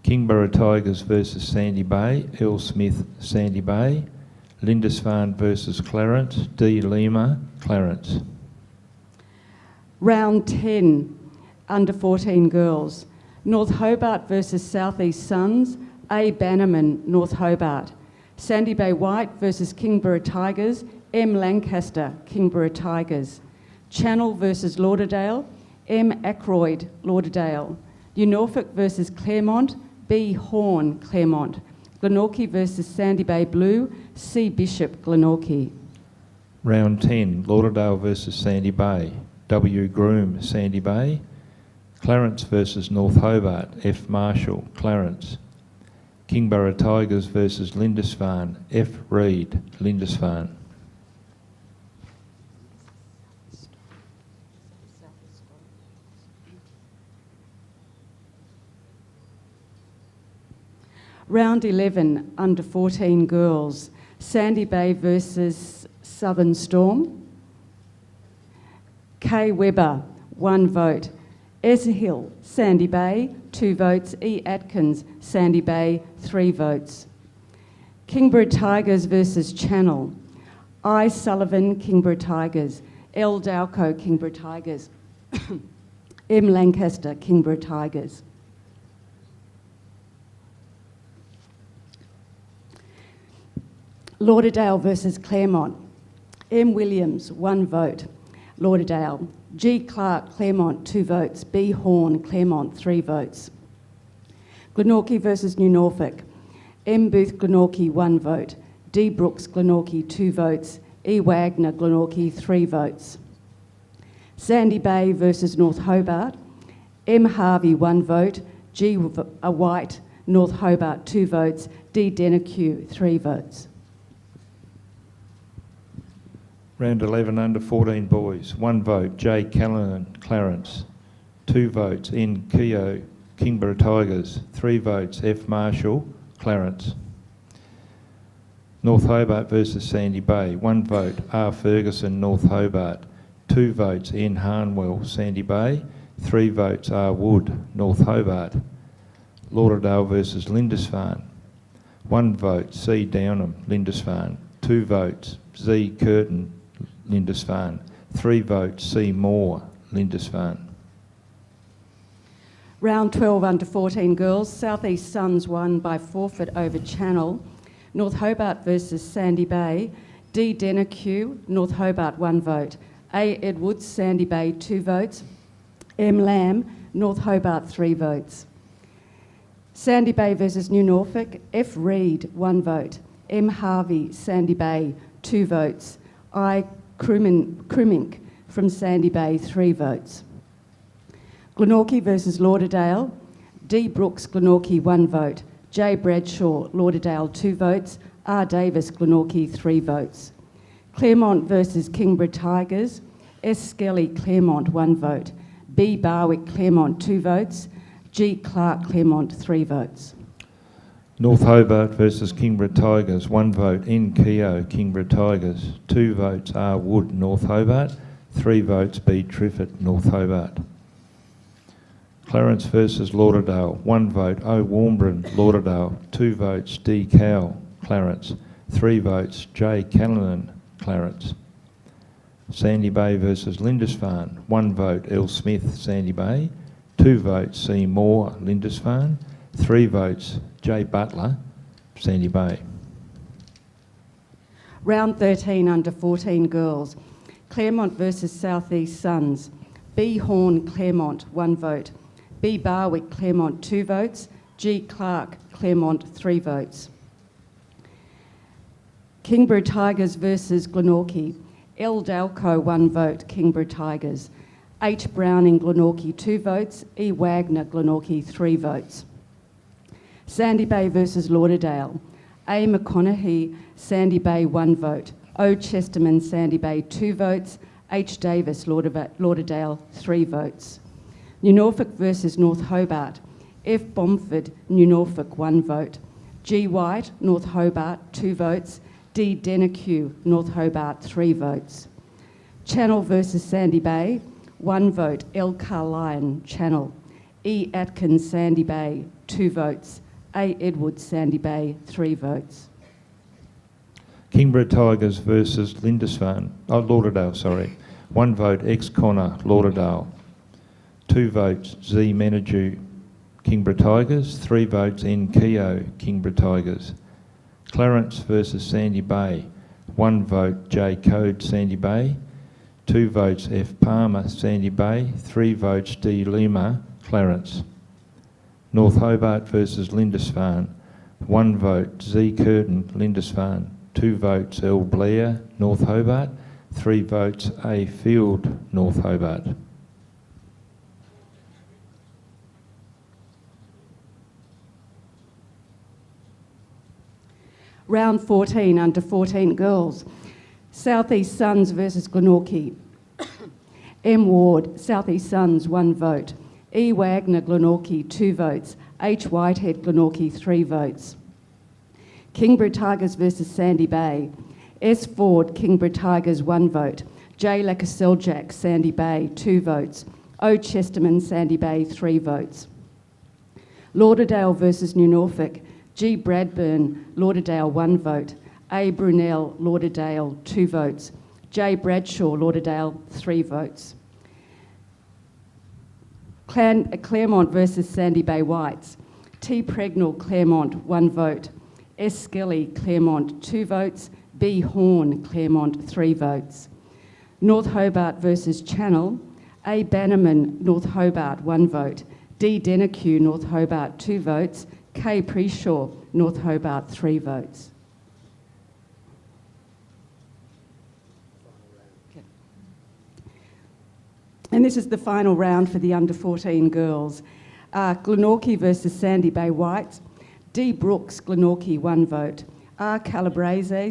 Kingborough Tigers versus Sandy Bay, L Smith, Sandy Bay. Lindisfarne versus Clarence, D Lima, Clarence. Round 10, under 14 girls. North Hobart versus South East Suns, A Bannerman, North Hobart. Sandy Bay White versus Kimbra Tigers, M Lancaster, Kimbra Tigers. Channel versus Lauderdale, M Ackroyd, Lauderdale. New Norfolk versus Clermont, B Horn, Clermont. Glenorchy versus Sandy Bay Blue, C Bishop, Glenorchy. Round 10, Lauderdale versus Sandy Bay, W Groom, Sandy Bay. Clarence versus North Hobart, F Marshall, Clarence. Kingborough Tigers versus Lindisfarne, F Reid, Lindisfarne. Round 11, under 14 girls. Sandy Bay versus Southern Storm. K Webber, 1 vote. Eshill, Sandy Bay, 2 votes. E Atkins, Sandy Bay, 3 votes. Kimbra Tigers versus Channel. I Sullivan, Kimbra Tigers. L Dowco, Kimbra Tigers. M Lancaster, Kimbra Tigers. Lauderdale versus Clermont. M Williams, 1 vote. Lauderdale. G Clark, Clermont, 2 votes. B Horn, Clermont, 3 votes. Glenorchy versus New Norfolk. M Booth, Glenorchy, 1 vote. D Brooks, Glenorchy, 2 votes. E Wagner, Glenorchy, 3 votes. Sandy Bay versus North Hobart. M Harvey, 1 vote. G White, North Hobart, 2 votes. D Danaque, 3 votes. Round 11, under 14 boys, 1 vote, J Callanan, Clarence. 2 votes, N Keogh, Kimbra Tigers. 3 votes, F Marshall, Clarence. North Hobart versus Sandy Bay, 1 vote, R Ferguson, North Hobart. 2 votes, N Harnwell, Sandy Bay. 3 votes R Wood, North Hobart. Lauderdale versus Lindisfarne. 1 vote C Downham, Lindisfarne. 2 votes Z Curtin, Lindisfarne. 3 votes C Moore, Lindisfarne. Round 12 under 14 girls, South East Suns won by forfeit over Channel. North Hobart versus Sandy Bay. D Denneque, North Hobart 1 vote. A Edwards, Sandy Bay 2 votes. M Lamb, North Hobart 3 votes. Sandy Bay versus New Norfolk. F Reid 1 vote. M Harvey, Sandy Bay 2 votes. I Crimmink from Sandy Bay 3 votes. Glenorchy versus Lauderdale. D Brooks, Glenorchy 1 vote. J Bradshaw, Lauderdale 2 votes. R Davis, Glenorchy 3 votes. Clermont versus Kimbra Tigers. S Skelly, Clermont 1 vote. B Barwick, Clermont 2 votes. G Clark, Clermont 3 votes. North Hobart versus Kimbra Tigers, 1 vote N Keogh, Kimbra Tigers. 2 votes R Wood, North Hobart. 3 votes B Triffett, North Hobart. Clarence versus Lauderdale, 1 vote O Warmbrin, Lauderdale. 2 votes D Cowell, Clarence. 3 votes J Callanan, Clarence. Sandy Bay versus Lindisfarne, 1 vote L Smith, Sandy Bay. 2 votes C Moore, Lindisfarne. 3 votes J Butler, Sandy Bay. Round 13 under 14 girls, Clermont versus South East Suns. B Horn, Clermont 1 vote. B Barwick, Clermont 2 votes. G Clark, Clermont 3 votes. Kimbra Tigers versus Glenorchy. L Dalco 1 vote, Kimbra Tigers. H Browning, Glenorchy 2 votes. E Wagner, Glenorchy 3 votes. Sandy Bay versus Lauderdale. A McConaughey, Sandy Bay 1 vote. O Chesterman, Sandy Bay 2 votes. H Davis, Lauderdale 3 votes. New Norfolk versus North Hobart. F Bomford, New Norfolk 1 vote. G White, North Hobart 2 votes. D Denneque, North Hobart 3 votes. Channel versus Sandy Bay, 1 vote L Carlyon, Channel. E Atkins, Sandy Bay 2 votes. A Edwards, Sandy Bay 3 votes. Kimbra Tigers versus Lauderdale, sorry. 1 vote X Connor, Lauderdale. 2 votes Z Menadue, Kimbra Tigers. 3 votes N Keogh, Kimbra Tigers. Clarence versus Sandy Bay. 1 vote J Code, Sandy Bay. 2 votes F Palmer, Sandy Bay. 3 votes D Lima, Clarence. North Hobart versus Lindisfarne. 1 vote Z Curtin, Lindisfarne. 2 votes L Blair, North Hobart. 3 votes A Field, North Hobart. Round 14 under 14 girls. South East Suns versus Glenorchy. M Ward, South East Suns 1 vote. E Wagner, Glenorchy 2 votes. H Whitehead, Glenorchy 3 votes. Kimbra Tigers versus Sandy Bay. S Ford, Kimbra Tigers 1 vote. J Lacaseljak, Sandy Bay 2 votes. O Chesterman, Sandy Bay 3 votes. Lauderdale versus New Norfolk. G Bradburn, Lauderdale 1 vote. A Brunel, Lauderdale 2 votes. J Bradshaw, Lauderdale 3 votes. Clermont versus Sandy Bay Whites. T Pregnell, Clermont 1 vote. S Skelly, Clermont 2 votes. B Horn, Clermont 3 votes. North Hobart versus Channel. A Bannerman, North Hobart 1 vote. D Denneque, North Hobart 2 votes. K Preshaw, North Hobart 3 votes. Okay. And this is the final round for the under 14 girls. Glenorchy versus Sandy Bay Whites. D Brooks, Glenorchy 1 vote. R Calabrese,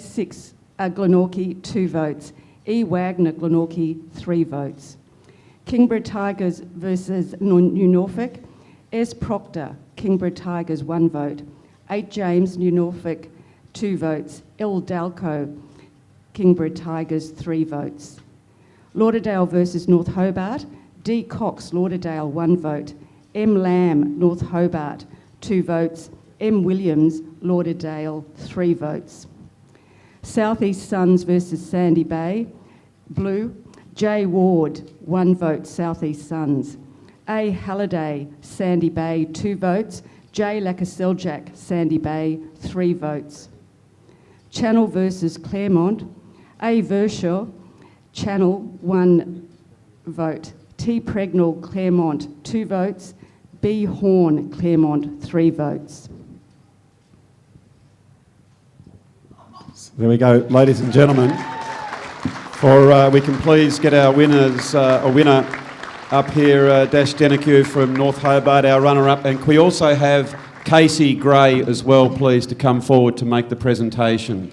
Glenorchy 2 votes. E Wagner, Glenorchy 3 votes. Kimbra Tigers versus New Norfolk. S Proctor, Kimbra Tigers 1 vote. 8 James, New Norfolk 2 votes. L Dalco, Kimbra Tigers 3 votes. Lauderdale versus North Hobart. D. Cox, Lauderdale, 1 vote. M. Lamb, North Hobart, 2 votes. M. Williams, Lauderdale, 3 votes. South East Suns versus Sandy Bay, blue. J. Ward, 1 vote, South East Suns. A. Halliday, Sandy Bay, 2 votes. J. Lacaseljak, Sandy Bay, 3 votes. Channel versus Clermont, A. Verschaw, Channel, 1 vote. T. Pregnall, Clermont, 2 votes. B. Horn, Clermont, 3 votes. There we go, ladies and gentlemen. We can please get our winners, a winner up here, Dash Dennekew from North Hobart, our runner-up. And can we also have Casey Gray as well, please, to come forward to make the presentation.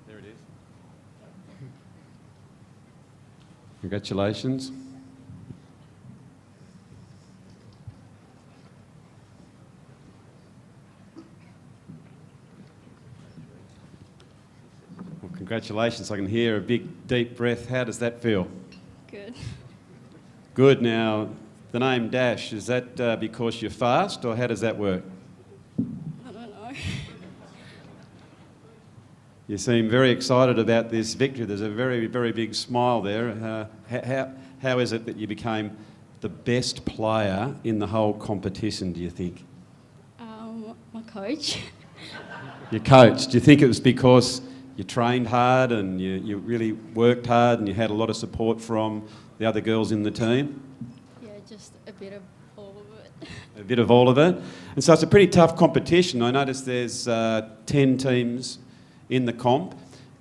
There it is. Congratulations. Well, congratulations. I can hear a big, deep breath. How does that feel? Good. Good. Now, the name Dash, is that because you're fast, or how does that work? I don't know. You seem very excited about this victory. There's a very, very big smile there. How is it that you became the best player in the whole competition, do you think? My coach. Your coach. Do you think it was because you trained hard and you really worked hard and you had a lot of support from the other girls in the team? Yeah, just a bit of all of it. A bit of all of it. And so it's a pretty tough competition. I notice there's 10 teams in the comp.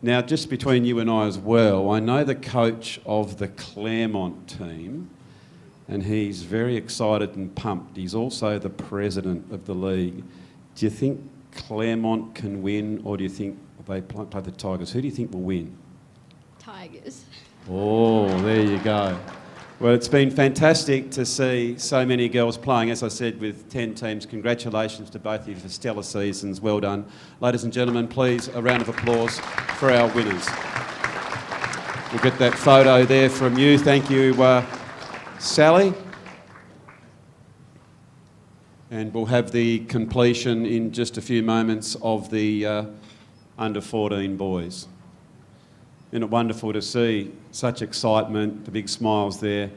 Now, just between you and I as well, I know the coach of the Clermont team, and he's very excited and pumped. He's also the president of the league. Do you think Clermont can win, or do you think they play the Tigers? Who do you think will win? Tigers. Oh, there you go. Well, it's been fantastic to see so many girls playing, as I said, with 10 teams. Congratulations to both of you for stellar seasons. Well done. Ladies and gentlemen, please, a round of applause for our winners. We'll get that photo there from you. Thank you, Sally. And we'll have the completion in just a few moments of the under-14 boys. Isn't it wonderful to see such excitement, the big smiles there,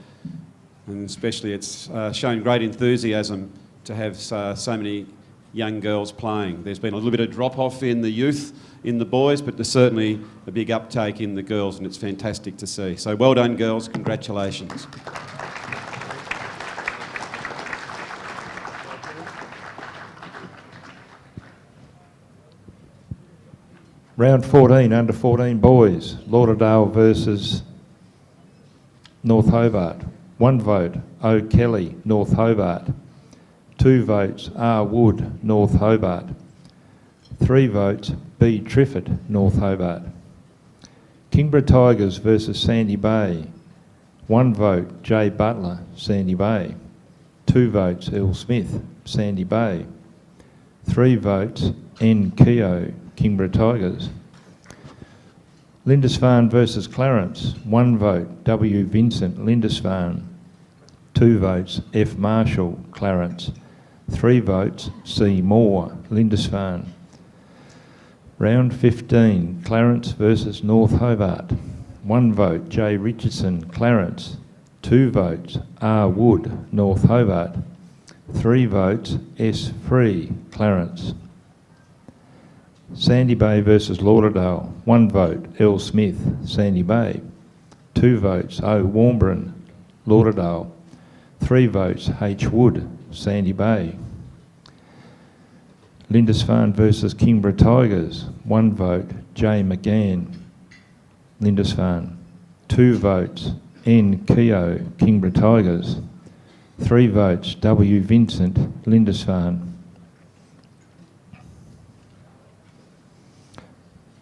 and especially it's shown great enthusiasm to have so many young girls playing. There's been a little bit of drop-off in the youth, in the boys, but there's certainly a big uptake in the girls, and it's fantastic to see. So well done, girls. Congratulations. Round 14, under 14 boys, Lauderdale versus North Hobart. 1 vote, O. Kelly, North Hobart. 2 votes, R. Wood, North Hobart. 3 votes, B. Triffett, North Hobart. Kimbra Tigers versus Sandy Bay. 1 vote, J. Butler, Sandy Bay. 2 votes, L. Smith, Sandy Bay. 3 votes, N. Keogh, Kimbra Tigers. Lindisfarne versus Clarence. 1 vote, W. Vincent, Lindisfarne. 2 votes, F. Marshall, Clarence. 3 votes, C. Moore, Lindisfarne. Round 15, Clarence versus North Hobart. 1 vote, J. Richardson, Clarence. 2 votes, R. Wood, North Hobart. 3 votes, S. Free, Clarence. Sandy Bay versus Lauderdale. 1 vote, L. Smith, Sandy Bay. 2 votes, O. Warmburn, Lauderdale. 3 votes, H. Wood, Sandy Bay. Lindisfarne versus Kimbra Tigers. 1 vote, J. McGann, Lindisfarne. 2 votes, N. Keogh, Kimbra Tigers. 3 votes, W. Vincent, Lindisfarne.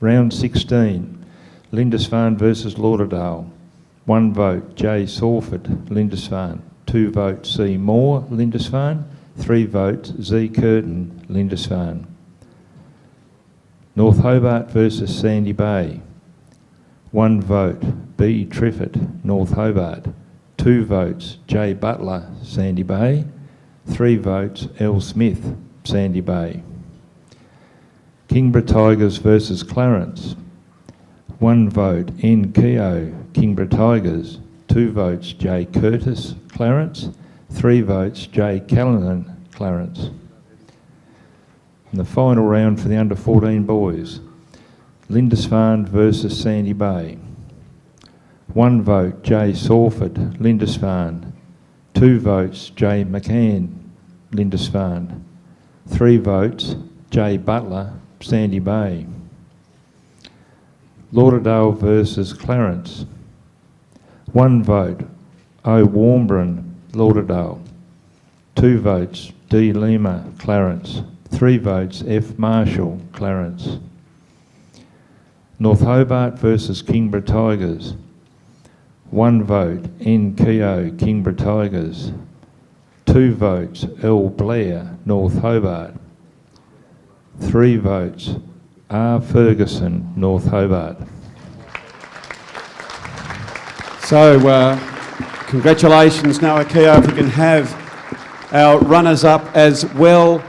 Round 16, Lindisfarne versus Lauderdale. 1 vote, J. Sawford, Lindisfarne. 2 votes, C. Moore, Lindisfarne. 3 votes, Z. Curtin, Lindisfarne. North Hobart versus Sandy Bay. 1 vote, B. Triffett, North Hobart. 2 votes, J. Butler, Sandy Bay. 3 votes, L. Smith, Sandy Bay. Kimbra Tigers versus Clarence. 1 vote, N. Keogh, Kimbra Tigers. 2 votes, J. Curtis, Clarence. 3 votes, J. Callanan, Clarence. And the final round for the under-14 boys. Lindisfarne versus Sandy Bay. 1 vote, J. Sawford, Lindisfarne. 2 votes, J. McCann, Lindisfarne. 3 votes, J. Butler, Sandy Bay. Lauderdale versus Clarence. 1 vote, O. Warmbrun, Lauderdale. 2 votes, D. Lima, Clarence. 3 votes, F. Marshall, Clarence. North Hobart versus Kimbra Tigers. 1 vote, N. Keogh, Kimbra Tigers. 2 votes, L. Blair, North Hobart. 3 votes, R. Ferguson, North Hobart. So, congratulations, Noah Keogh. If we can have our runners-up as well,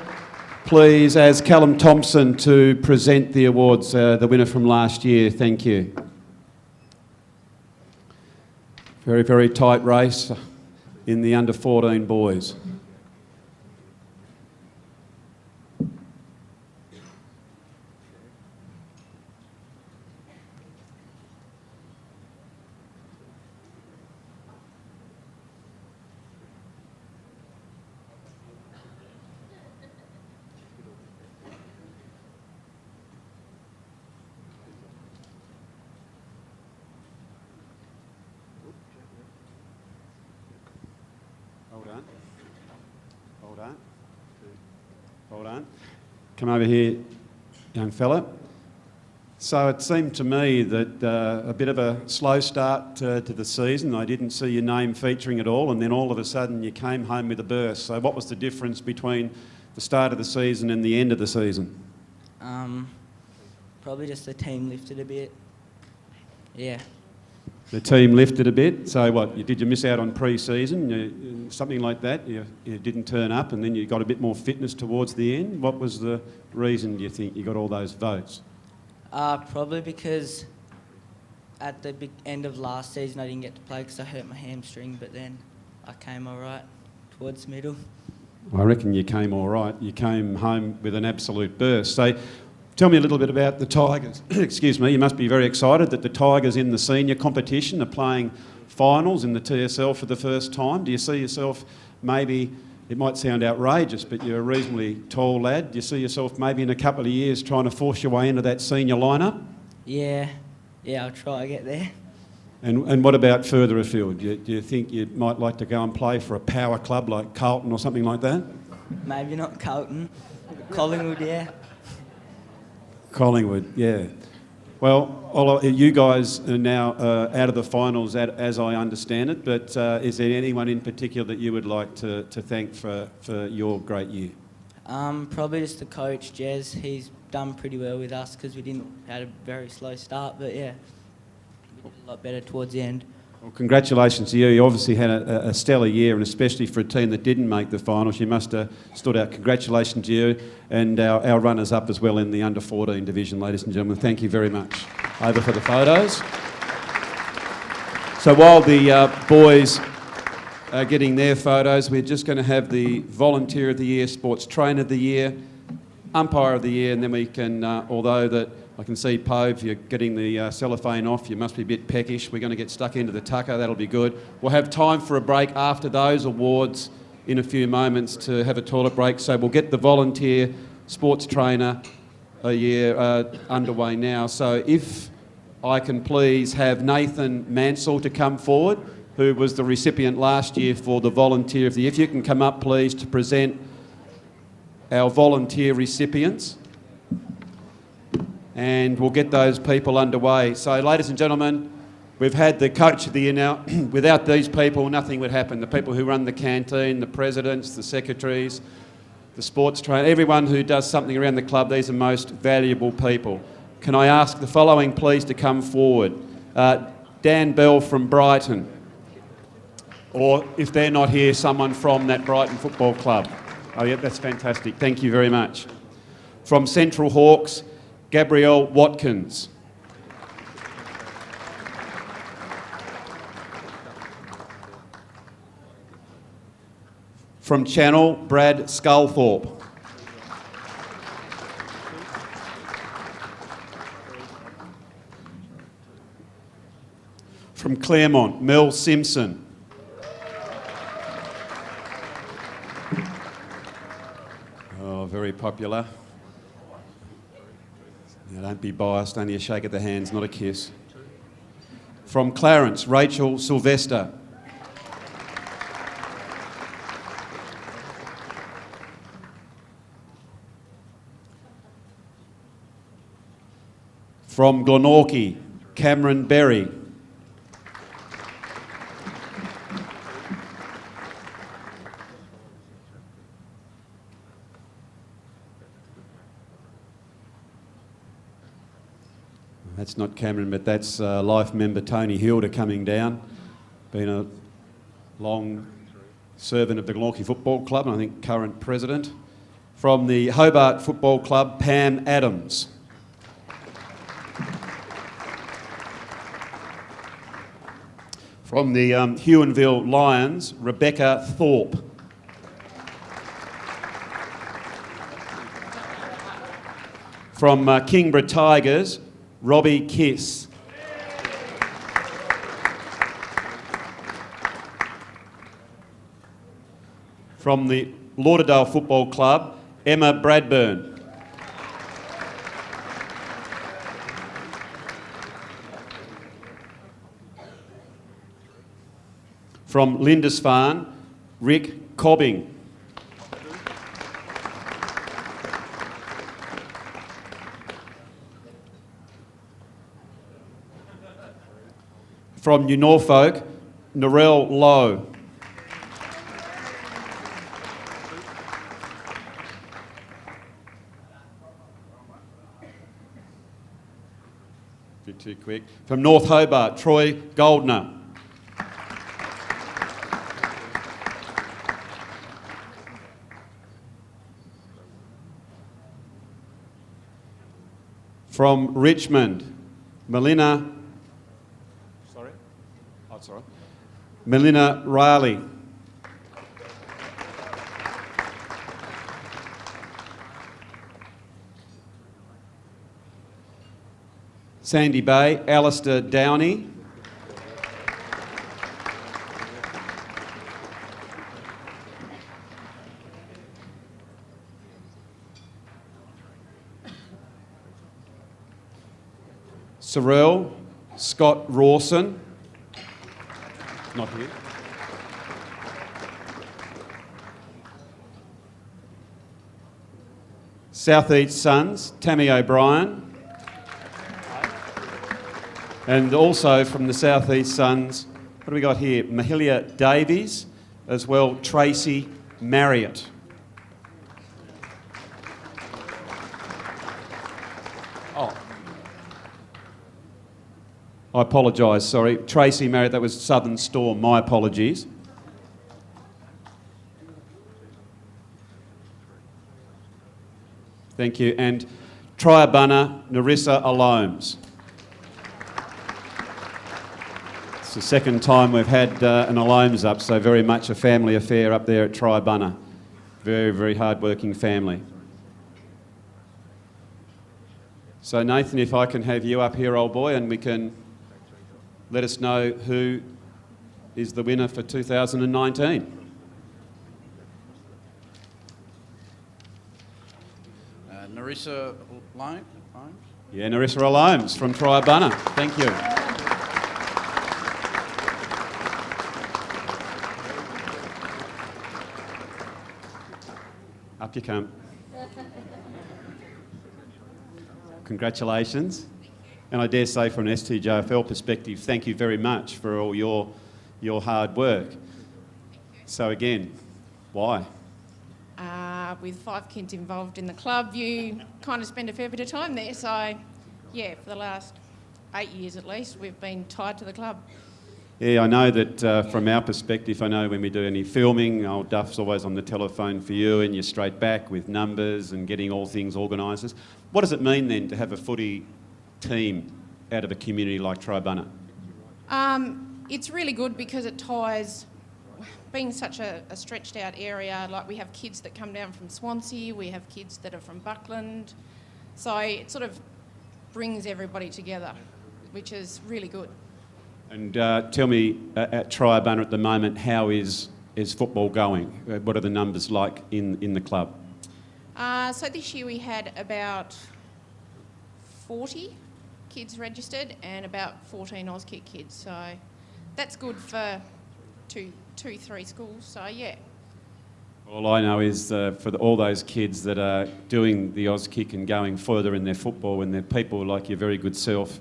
please, as Callum Thompson to present the awards, the winner from last year. Thank you. Very, very tight race in the under-14 boys. Hold on. Come over here, young fella. So it seemed to me that a bit of a slow start to the season. I didn't see your name featuring at all, and then all of a sudden you came home with a burst. So what was the difference between the start of the season and the end of the season? Probably just the team lifted a bit. Yeah. The team lifted a bit. So what? Did you miss out on pre-season? Something like that? You didn't turn up, and then you got a bit more fitness towards the end. What was the reason, do you think, you got all those votes? Probably because at the big end of last season I didn't get to play because I hurt my hamstring, but then I came all right towards the middle. I reckon you came all right. You came home with an absolute burst. So tell me a little bit about the Tigers. Excuse me, you must be very excited that the Tigers in the senior competition are playing finals in the TSL for the first time. Do you see yourself maybe, it might sound outrageous, but you're a reasonably tall lad. Do you see yourself maybe in a couple of years trying to force your way into that senior lineup? Yeah, I'll try to get there. And what about further afield? Do you think you might like to go and play for a power club like Carlton or something like that? Maybe not Carlton. Collingwood, yeah. Collingwood, yeah. Well, you guys are now out of the finals, as I understand it, but is there anyone in particular that you would like to thank for your great year? Probably just the coach, Jez. He's done pretty well with us because we had a very slow start, but yeah, we did a lot better towards the end. Well, congratulations to you. You obviously had a stellar year, and especially for a team that didn't make the finals, you must have stood out. Congratulations to you and our runners-up as well in the under-14 division, ladies and gentlemen. Thank you very much. Over for the photos. So while the boys are getting their photos, we're just going to have the Volunteer of the Year, Sports Trainer of the Year, Umpire of the Year, and then we can, although that I can see, Pove, you're getting the cellophane off. You must be a bit peckish. We're going to get stuck into the tucker. That'll be good. We'll have time for a break after those awards in a few moments to have a toilet break. So we'll get the Volunteer Sports Trainer a year underway now. So if I can please have Nathan Mansell to come forward, who was the recipient last year for the Volunteer of the Year. If you can come up, please, to present our volunteer recipients. and we'll get those people underway. So, ladies and gentlemen, we've had the Coach of the Year now. Without these people, nothing would happen. The people who run the canteen, the presidents, the secretaries, the sports trainer, everyone who does something around the club, these are most valuable people. Can I ask the following please to come forward? Dan Bell from Brighton. Or if they're not here, someone from that Brighton Football Club. Oh yeah, that's fantastic. Thank you very much. From Central Hawks, Gabrielle Watkins. From Channel, Brad Sculthorpe. From Clermont, Mel Simpson. Oh, very popular. Now, don't be biased, only a shake of the hands, not a kiss. From Clarence, Rachel Sylvester. From Glenorchy, Cameron Berry. That's not Cameron, but that's life member Tony Hilda coming down. Been a long servant of the Glenorchy Football Club, and I think current president. From the Hobart Football Club, Pam Adams. From the Huonville Lions, Rebecca Thorpe. From Kimbra Tigers, Robbie Kiss. From the Lauderdale Football Club, Emma Bradburn. From Lindisfarne, Rick Cobbing. From New Norfolk, Narelle Lowe. Bit too quick. From North Hobart, Troy Goldner. From Richmond, Melina. Sorry? Oh, it's all right. Melina Riley. Sandy Bay, Alistair Downey. Sorrel, Scott Rawson. Not here. South East Suns, Tammy O'Brien. And also from the South East Suns, what do we got here? Mahalia Davies, as well Tracy Marriott. Oh. I apologise, sorry. Tracy Marriott, that was Southern Storm, my apologies. Thank you. And Triabunna Narissa Alomes. It's the second time we've had an Alomes up, so very much a family affair up there at Triabunna. Very, very hard-working family. So Nathan, if I can have you up here, old boy, and we can let us know who is the winner for 2019. Narissa Lomes? Yeah, Narissa Alomes from Triabunna. Thank you. Up you come. congratulations. And I dare say from an STJFL perspective, thank you very much for all your hard work. So again, why? With 5 kids involved in the club, you kind of spend a fair bit of time there. So, yeah, for the last 8 years at least, we've been tied to the club. Yeah, I know that from our perspective, I know when we do any filming, old Duff's always on the telephone for you and you're straight back with numbers and getting all things organised. What does it mean then to have a footy team out of a community like Tribunna? It's really good because it ties, being such a stretched out area, like we have kids that come down from Swansea, we have kids that are from Buckland, so it sort of brings everybody together, which is really good. And tell me, at Tribunna at the moment, how is football going? What are the numbers like in the club? So this year we had about 40 kids registered and about 14 Auskick kids, so that's good for two, 3 schools, so yeah. All I know is for all those kids that are doing the Auskick and going further in their football, and they're people like your very good self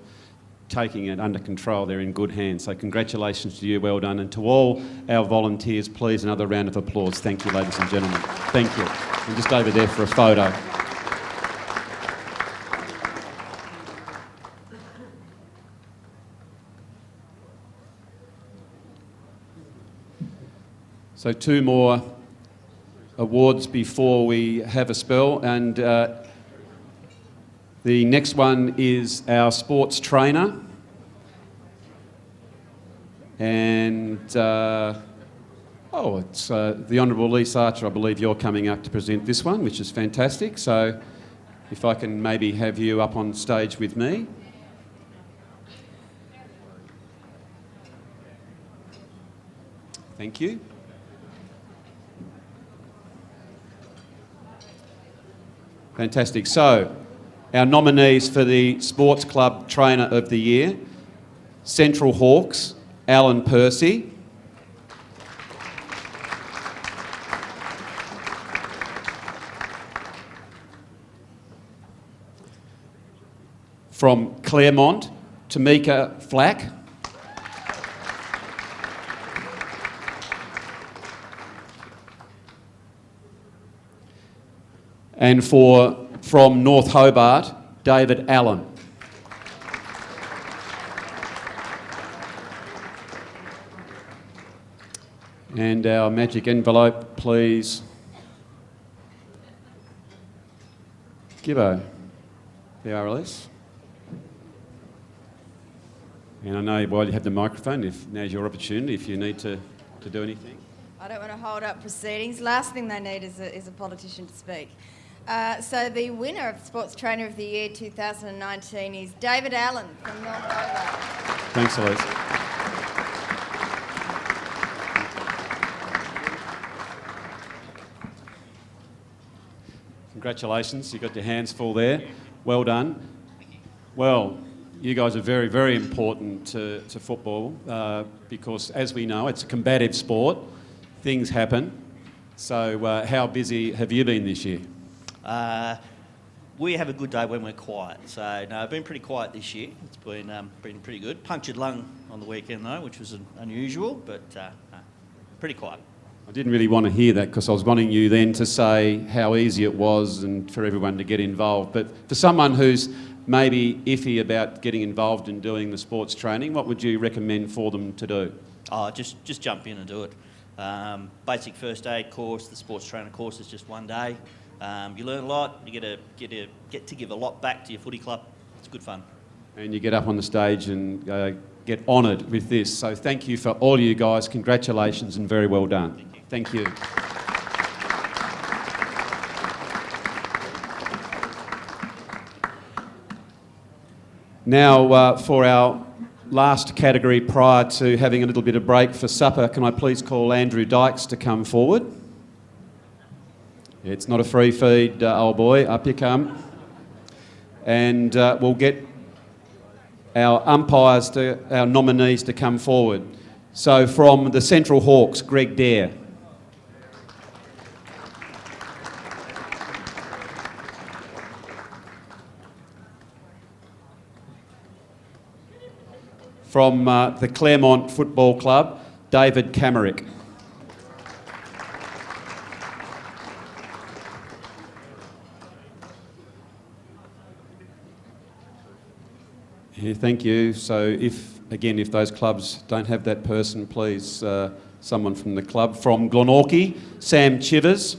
taking it under control, they're in good hands. So congratulations to you, well done. And to all our volunteers, please, another round of applause. Thank you, ladies and gentlemen. Thank you. And just over there for a photo. So 2 more awards before we have a spell, and the next one is our sports trainer, and it's the Honourable Lisa Archer. I believe you're coming up to present this one, which is fantastic. So if I can maybe have you up on stage with me. Thank you. Fantastic. So, our nominees for the Sports Club Trainer of the Year: Central Hawks, Alan Percy; from Clermont, Tamika Flack; and from North Hobart, David Allen. And our magic envelope, please. Gibbo, the RLS. And I know while you have the microphone, now's your opportunity if you need to do anything. I don't want to hold up proceedings. Last thing they need is a politician to speak. So the winner of Sports Trainer of the Year 2019 is David Allen from North Hobart. Thanks, Elise. Congratulations, you got your hands full there. Well done. Well, you guys are very, very important to football because, as we know, it's a combative sport. Things happen. So how busy have you been this year? We have a good day when we're quiet. So, no, I've been pretty quiet this year. It's been pretty good. Punctured lung on the weekend, though, which was unusual, but pretty quiet. I didn't really want to hear that because I was wanting you then to say how easy it was and for everyone to get involved. But for someone who's maybe iffy about getting involved in doing the sports training, what would you recommend for them to do? Oh, just jump in and do it. Basic first aid course, the sports trainer course is just 1 day. You learn a lot. You get to give a lot back to your footy club. It's good fun. And you get up on the stage and get honoured with this. So thank you for all you guys. Congratulations and very well done. Thank you. Now for our last category prior to having a little bit of break for supper, can I please call Andrew Dykes to come forward? It's not a free feed, old boy. Up you come. And we'll get our umpires, our nominees to come forward. So from the Central Hawks, Greg Dare. from the Clermont Football Club, David Camerick. Yeah, thank you. So if those clubs don't have that person, please, someone from the club. From Glenorchy, Sam Chivers.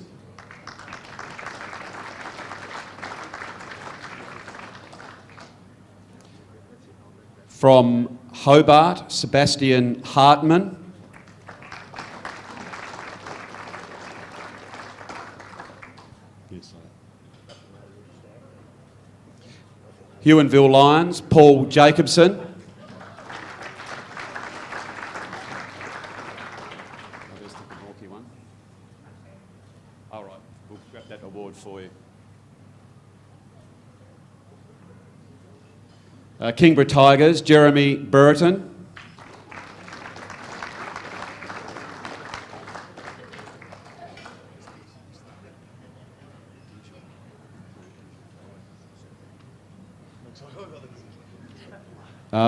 From Hobart, Sebastian Hartman. Huonville Lions, Paul Jacobson. All right, we'll grab that award for you. Kimbra Tigers, Jeremy Burton.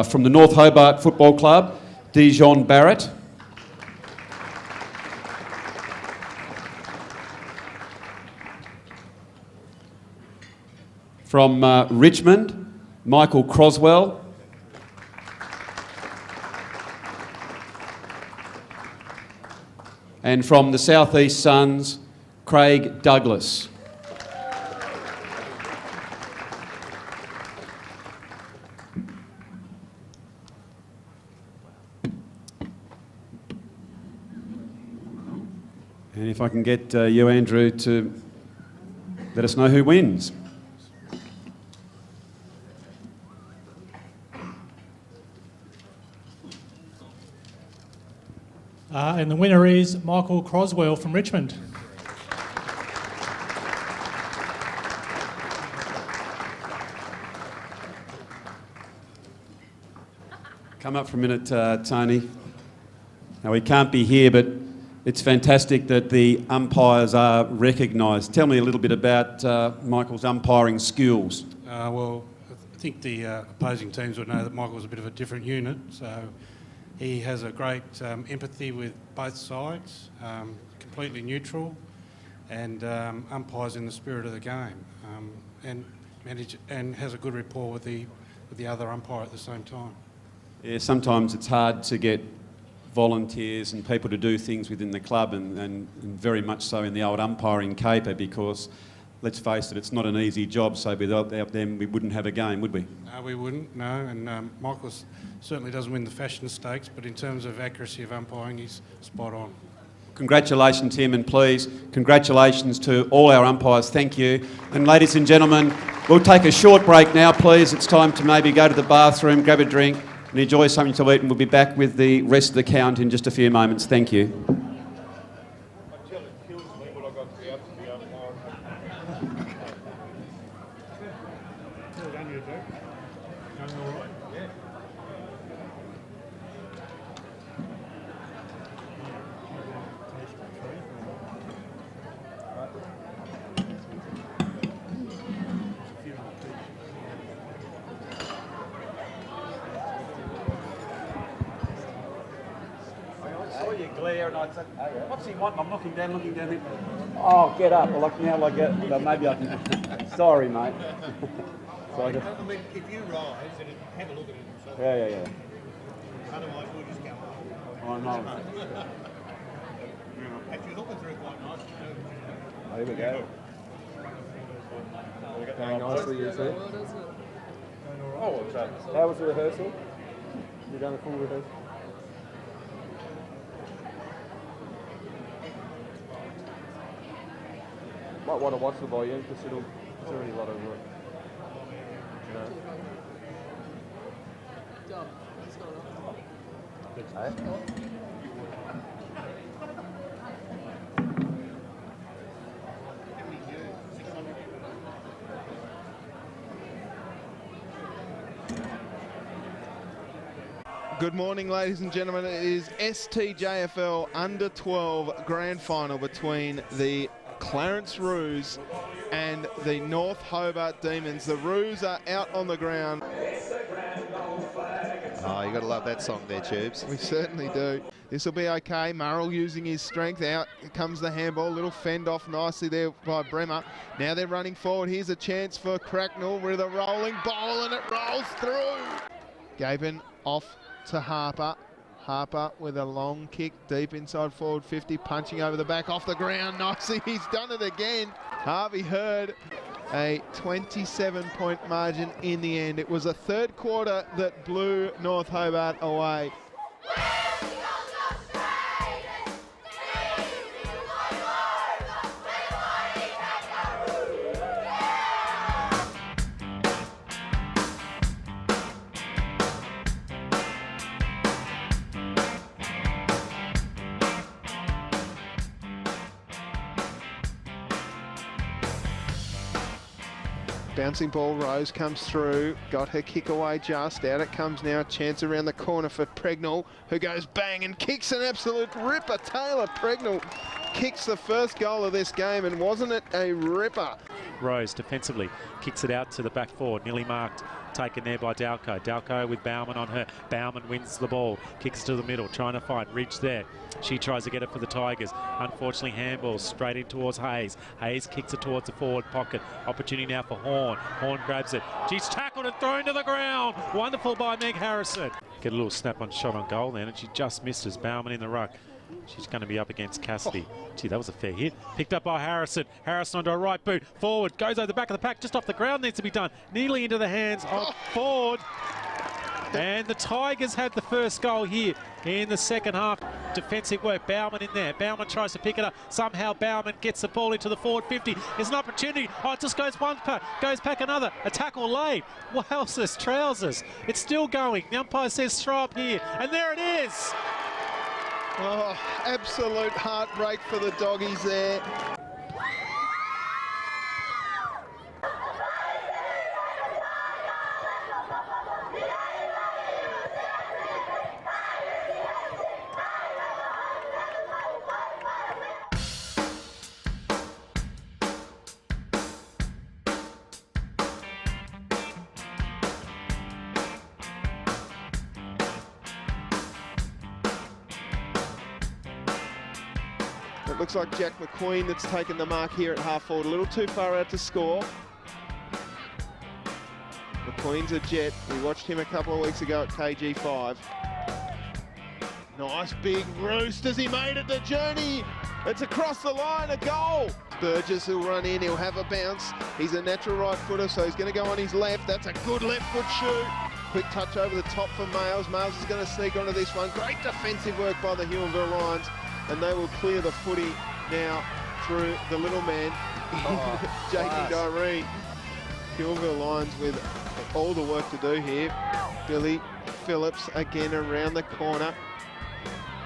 From the North Hobart Football Club, Dijon Barrett. From Richmond, Michael Croswell. And from the South East Suns, Craig Douglas. And if I can get you, Andrew, to let us know who wins. And the winner is Michael Croswell from Richmond. Come up for a minute, Tony. Now, we can't be here, but it's fantastic that the umpires are recognised. Tell me a little bit about Michael's umpiring skills. Well, I think the opposing teams would know that Michael's a bit of a different unit, so he has a great empathy with both sides, completely neutral, and umpires in the spirit of the game, and has a good rapport with the other umpire at the same time. Yeah, sometimes it's hard to get volunteers and people to do things within the club, and very much so in the old umpiring caper, because let's face it, it's not an easy job, so without them we wouldn't have a game, would we? No, we wouldn't, no, and Michael certainly doesn't win the fashion stakes, but in terms of accuracy of umpiring, he's spot on. Congratulations, Tim, and please, congratulations to all our umpires. Thank you. And ladies and gentlemen, we'll take a short break now, please. It's time to maybe go to the bathroom, grab a drink, and enjoy something to eat, and we'll be back with the rest of the count in just a few moments. Thank you. What's he want? I'm looking down here. Oh, get up. Well, maybe I can. Sorry, mate. So I mean, if you rise and have a look at it. Yeah. Otherwise, we'll just go on. Oh, no. Actually, looking through quite nice. Oh, here we go. Going nicely, you see. Oh, how was the rehearsal? You done a full rehearsal? Might want to watch the volume because it's already a lot of work. Good morning, ladies and gentlemen. It is STJFL Under 12 Grand Final between the Clarence Roos and the North Hobart Demons. The Roos are out on the ground. Oh, you got to love that song there, Tubes. We certainly do. This will be okay. Murrell using his strength. Out comes the handball. Little fend off nicely there by Bremer. Now they're running forward. Here's a chance for Cracknell with a rolling ball, and it rolls through. Gaben off to Harper. Harper with a long kick deep inside forward 50, punching over the back off the ground nicely. He's done it again. Harvey Hurd, a 27-point margin in the end. It was a third quarter that blew North Hobart away. Bouncing ball, Rose comes through, got her kick away just, out it comes now, chance around the corner for Pregnell, who goes bang and kicks an absolute ripper. Taylor Pregnell kicks the first goal of this game, and wasn't it a ripper? Rose defensively kicks it out to the back forward, nearly marked, taken there by Dalco. Dalco with Bauman on her. Bauman wins the ball, kicks to the middle, trying to find Ridge there. She tries to get it for the Tigers. Unfortunately, handball straight in towards Hayes. Hayes kicks it towards the forward pocket. Opportunity now for Horn. Horn grabs it. She's tackled and thrown to the ground. Wonderful by Meg Harrison. Get a little snap-on shot on goal then, and she just misses. Bauman in the ruck. She's going to be up against Cassidy. Gee, that was a fair hit. Picked up by Harrison. Harrison onto a right boot. Forward. Goes over the back of the pack. Just off the ground needs to be done. Nearly into the hands of Ford. And the Tigers had the first goal here in the second half. Defensive work. Bauman in there. Bauman tries to pick it up. Somehow Bauman gets the ball into the forward 50. There's an opportunity. Oh, it just goes one pack. Goes back another. A tackle late. Wowzers, trousers. It's still going. The umpire says throw up here. And there it is. Oh, absolute heartbreak for the doggies there. It looks like Jack McQueen that's taken the mark here at half forward. A little too far out to score. McQueen's a jet. We watched him a couple of weeks ago at KG5. Nice big roost as he made it the journey. It's across the line, a goal. Burgess will run in, he'll have a bounce. He's a natural right footer, so he's going to go on his left. That's a good left foot shoot. Quick touch over the top for Males. Males is going to sneak onto this one. Great defensive work by the Huonville Lions. And they will clear the footy now through the little man, Jakey Dyreen. Huonville Lions with all the work to do here. Billy Phillips again around the corner.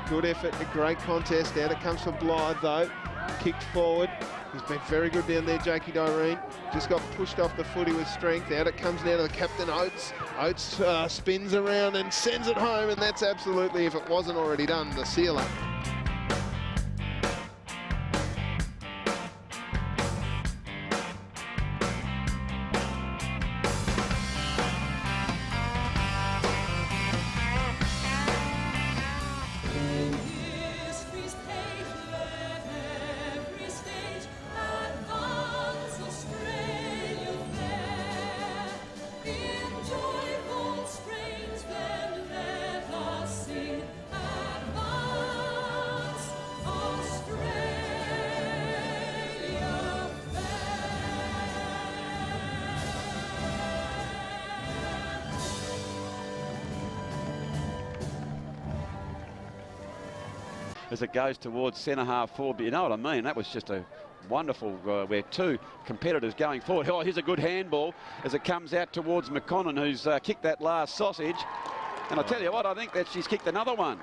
Good effort, a great contest. Out it comes for Blythe though. Kicked forward. He's been very good down there, Jakey Dyreen. Just got pushed off the footy with strength. Out it comes now to the captain, Oates. Oates spins around and sends it home, and that's absolutely, if it wasn't already done, the sealer. As it goes towards centre half forward, but you know what I mean, that was just a wonderful where two competitors going forward. Oh, here's a good handball as it comes out towards McConnon, who's kicked that last sausage, and I tell you what, I think that she's kicked another one.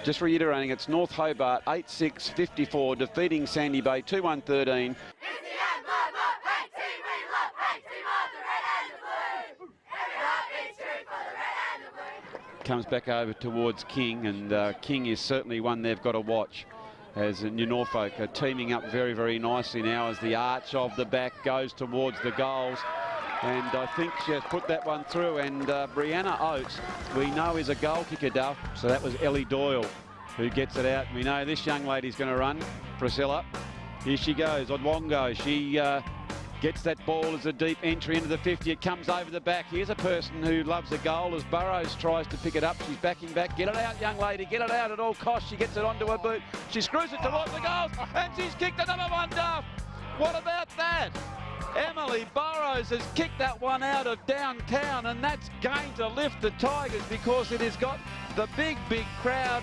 Just reiterating, it's North Hobart 8-6-54 defeating Sandy Bay 2-1-13. Comes back over towards King, and King is certainly one they've got to watch, as New Norfolk are teaming up very, very nicely now as the arch of the back goes towards the goals. And I think she has put that one through. And Brianna Oates, we know, is a goal kicker, Duff. So that was Ellie Doyle who gets it out. We know this young lady's going to run, Priscilla. Here she goes, Odwongo. She gets that ball as a deep entry into the 50. It comes over the back. Here's a person who loves a goal as Burrows tries to pick it up. She's backing back. Get it out, young lady. Get it out at all costs. She gets it onto her boot. She screws it towards the goals, and she's kicked another one, Duff. What about that? Emily Burrows has kicked that one out of downtown, and that's going to lift the Tigers because it has got the big crowd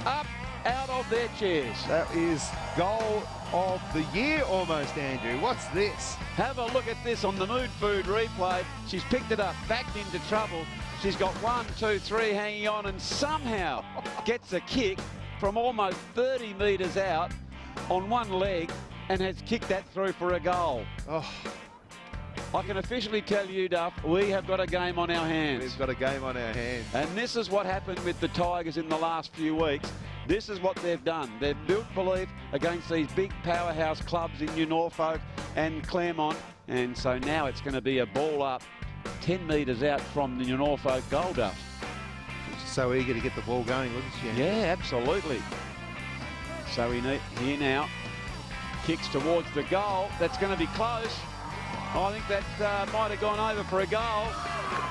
up out of their chairs. That is goal of the year almost, Andrew. What's this? Have a look at this on the Mood Food replay. She's picked it up, backed into trouble. She's got 1, 2, 3 hanging on and somehow gets a kick from almost 30 metres out on one leg and has kicked that through for a goal. Oh. I can officially tell you, Duff, we have got a game on our hands. We've got a game on our hands. And this is what happened with the Tigers in the last few weeks. This is what they've done. They've built belief against these big powerhouse clubs in New Norfolk and Clermont. And so now it's going to be a ball up 10 metres out from the New Norfolk goal, Duff. She's so eager to get the ball going, wasn't she? Yeah, absolutely. So here now, kicks towards the goal. That's going to be close. I think that might have gone over for a goal.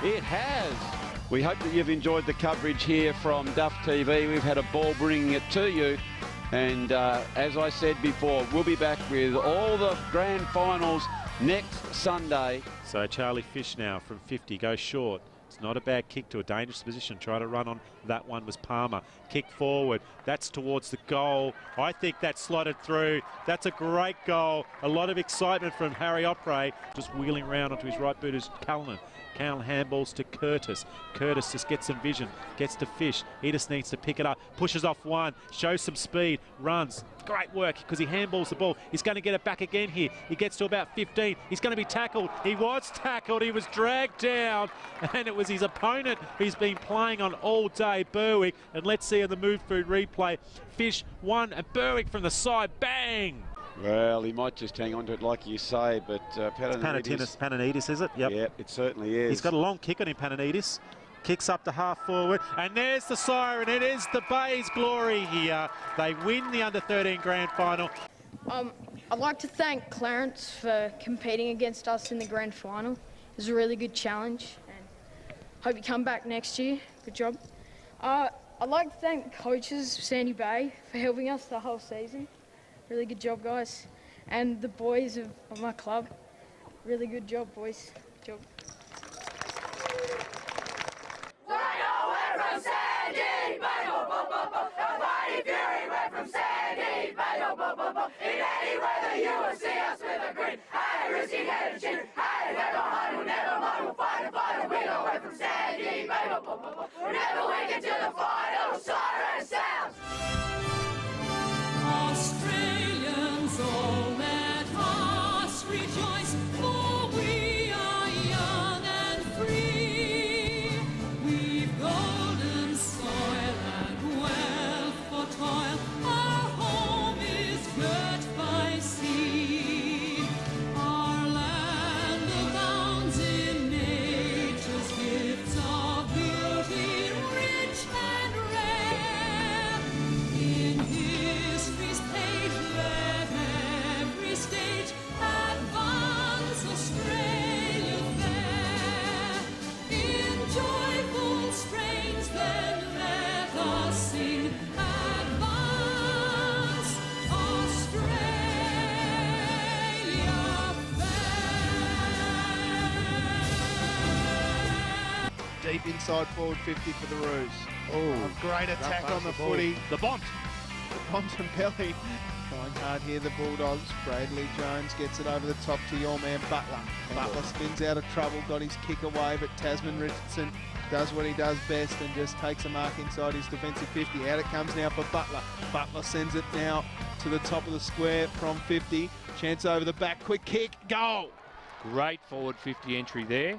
It has. We hope that you've enjoyed the coverage here from Duff TV. We've had a ball bringing it to you. And as I said before, we'll be back with all the grand finals next Sunday. So Charlie Fish now from 50 goes short. It's not a bad kick to a dangerous position. Try to run on that one was Palmer. Kick forward. That's towards the goal. I think that's slotted through. That's a great goal. A lot of excitement from Harry Opre. Just wheeling around onto his right boot is Callanan. Callanan handballs to Curtis. Curtis just gets some vision. Gets to Fish. He just needs to pick it up. Pushes off one. Shows some speed. Runs. Great work because he handballs the ball. He's going to get it back again here. He gets to about 15. He's going to be tackled. He was tackled. He was dragged down. And it was his opponent who's been playing on all day, Berwick. And let's see in the Mood Food replay. Fish won and Berwick from the side. Bang! Well, he might just hang on to it like you say, but Pananidis, is it? Yep. Yeah, it certainly is. He's got a long kick on him, Pananidis. Kicks up to half forward, and there's the siren. It is the Bay's glory here. They win the under-13 grand final. I'd like to thank Clarence for competing against us in the grand final. It was a really good challenge, and hope you come back next year. Good job. I'd like to thank the coaches, Sandy Bay, for helping us the whole season. Really good job, guys. And the boys of my club. Really good job, boys. Good job. In any weather you will see us with a grin. Hey, risking head and chin. Hey, never mind, we'll never mind. We'll fight and fight and win away from Sandy, baby. We'll never wake until the final siren sounds. Australians, all let us rejoice, for we are young and free. We've golden soil and wealth for toil. Our home is girt by sea. Our land abounds in nature's gifts of beauty, rich and rare. In history's page, let every stage advance Australia fair. In joyful strains, then let us sing, advance Australia fair. Deep inside forward 50 for the Roos. Oh, great attack on the footy. The Bont. The Bont and Belly. Trying hard here, the Bulldogs. Bradley Jones gets it over the top to your man Butler. Butler spins out of trouble, got his kick away, but Tasman Richardson does what he does best and just takes a mark inside his defensive 50. Out it comes now for Butler. Butler sends it now to the top of the square from 50. Chance over the back, quick kick, goal! Great forward 50 entry there.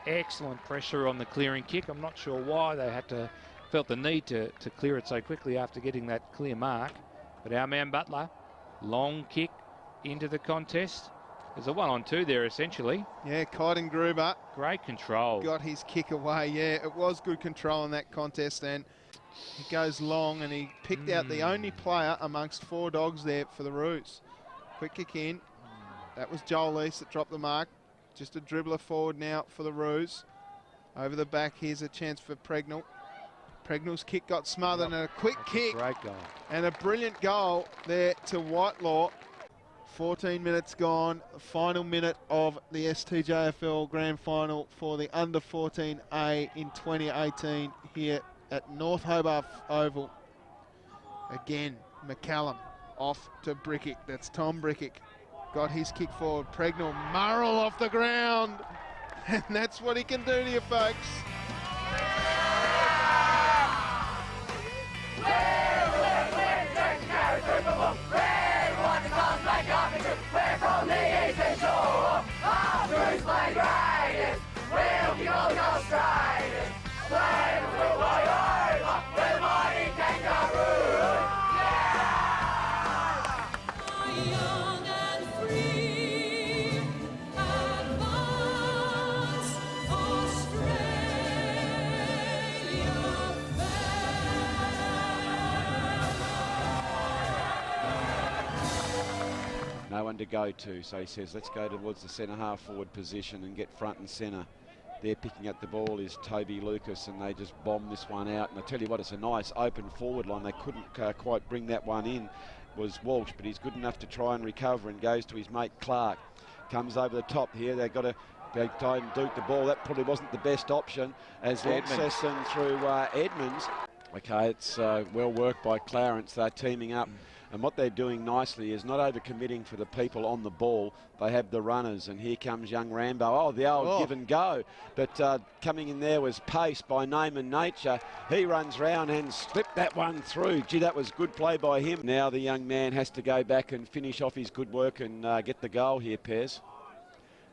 Excellent pressure on the clearing kick. I'm not sure why they felt the need to clear it so quickly after getting that clear mark. But our man Butler, long kick into the contest. There's a 1-on-2 there, essentially. Yeah, Gruber. Great control. Got his kick away, yeah. It was good control in that contest, and he goes long, and he picked out the only player amongst 4 dogs there for the Roos. Quick kick in. That was Joel East that dropped the mark. Just a dribbler forward now for the Roos. Over the back, here's a chance for Pregnell. Pregnell's kick got smothered, and a quick kick. Great goal. And a brilliant goal there to Whitelaw. 14 minutes gone, the final minute of the STJFL Grand Final for the Under-14A in 2018 here at North Hobart Oval. Again, McCallum off to Brickick. That's Tom Brickick. Got his kick forward. Pregnell, Murrell off the ground. And that's what he can do to you, folks. We're from the eastern shore, our Bruce my greatest, we'll be all go straight. Play will fly over with the mighty kangaroo. Young and free, advance, Australia No one to go to, so he says, let's go towards the centre half forward position and get front and centre. There picking up the ball is Toby Lucas, and they just bomb this one out. And I tell you what, it's a nice open forward line. They couldn't quite bring that one in, was Walsh, but he's good enough to try and recover and goes to his mate Clark. Comes over the top here. They've got to try and duke the ball. That probably wasn't the best option as Launceston through Edmonds. Okay, it's well worked by Clarence. They're teaming up. And what they're doing nicely is not over-committing for the people on the ball. They have the runners, and here comes young Rambo. Oh, the old give and go. But coming in there was Pace by name and nature. He runs round and slipped that one through. Gee, that was good play by him. Now the young man has to go back and finish off his good work and get the goal here, Pez.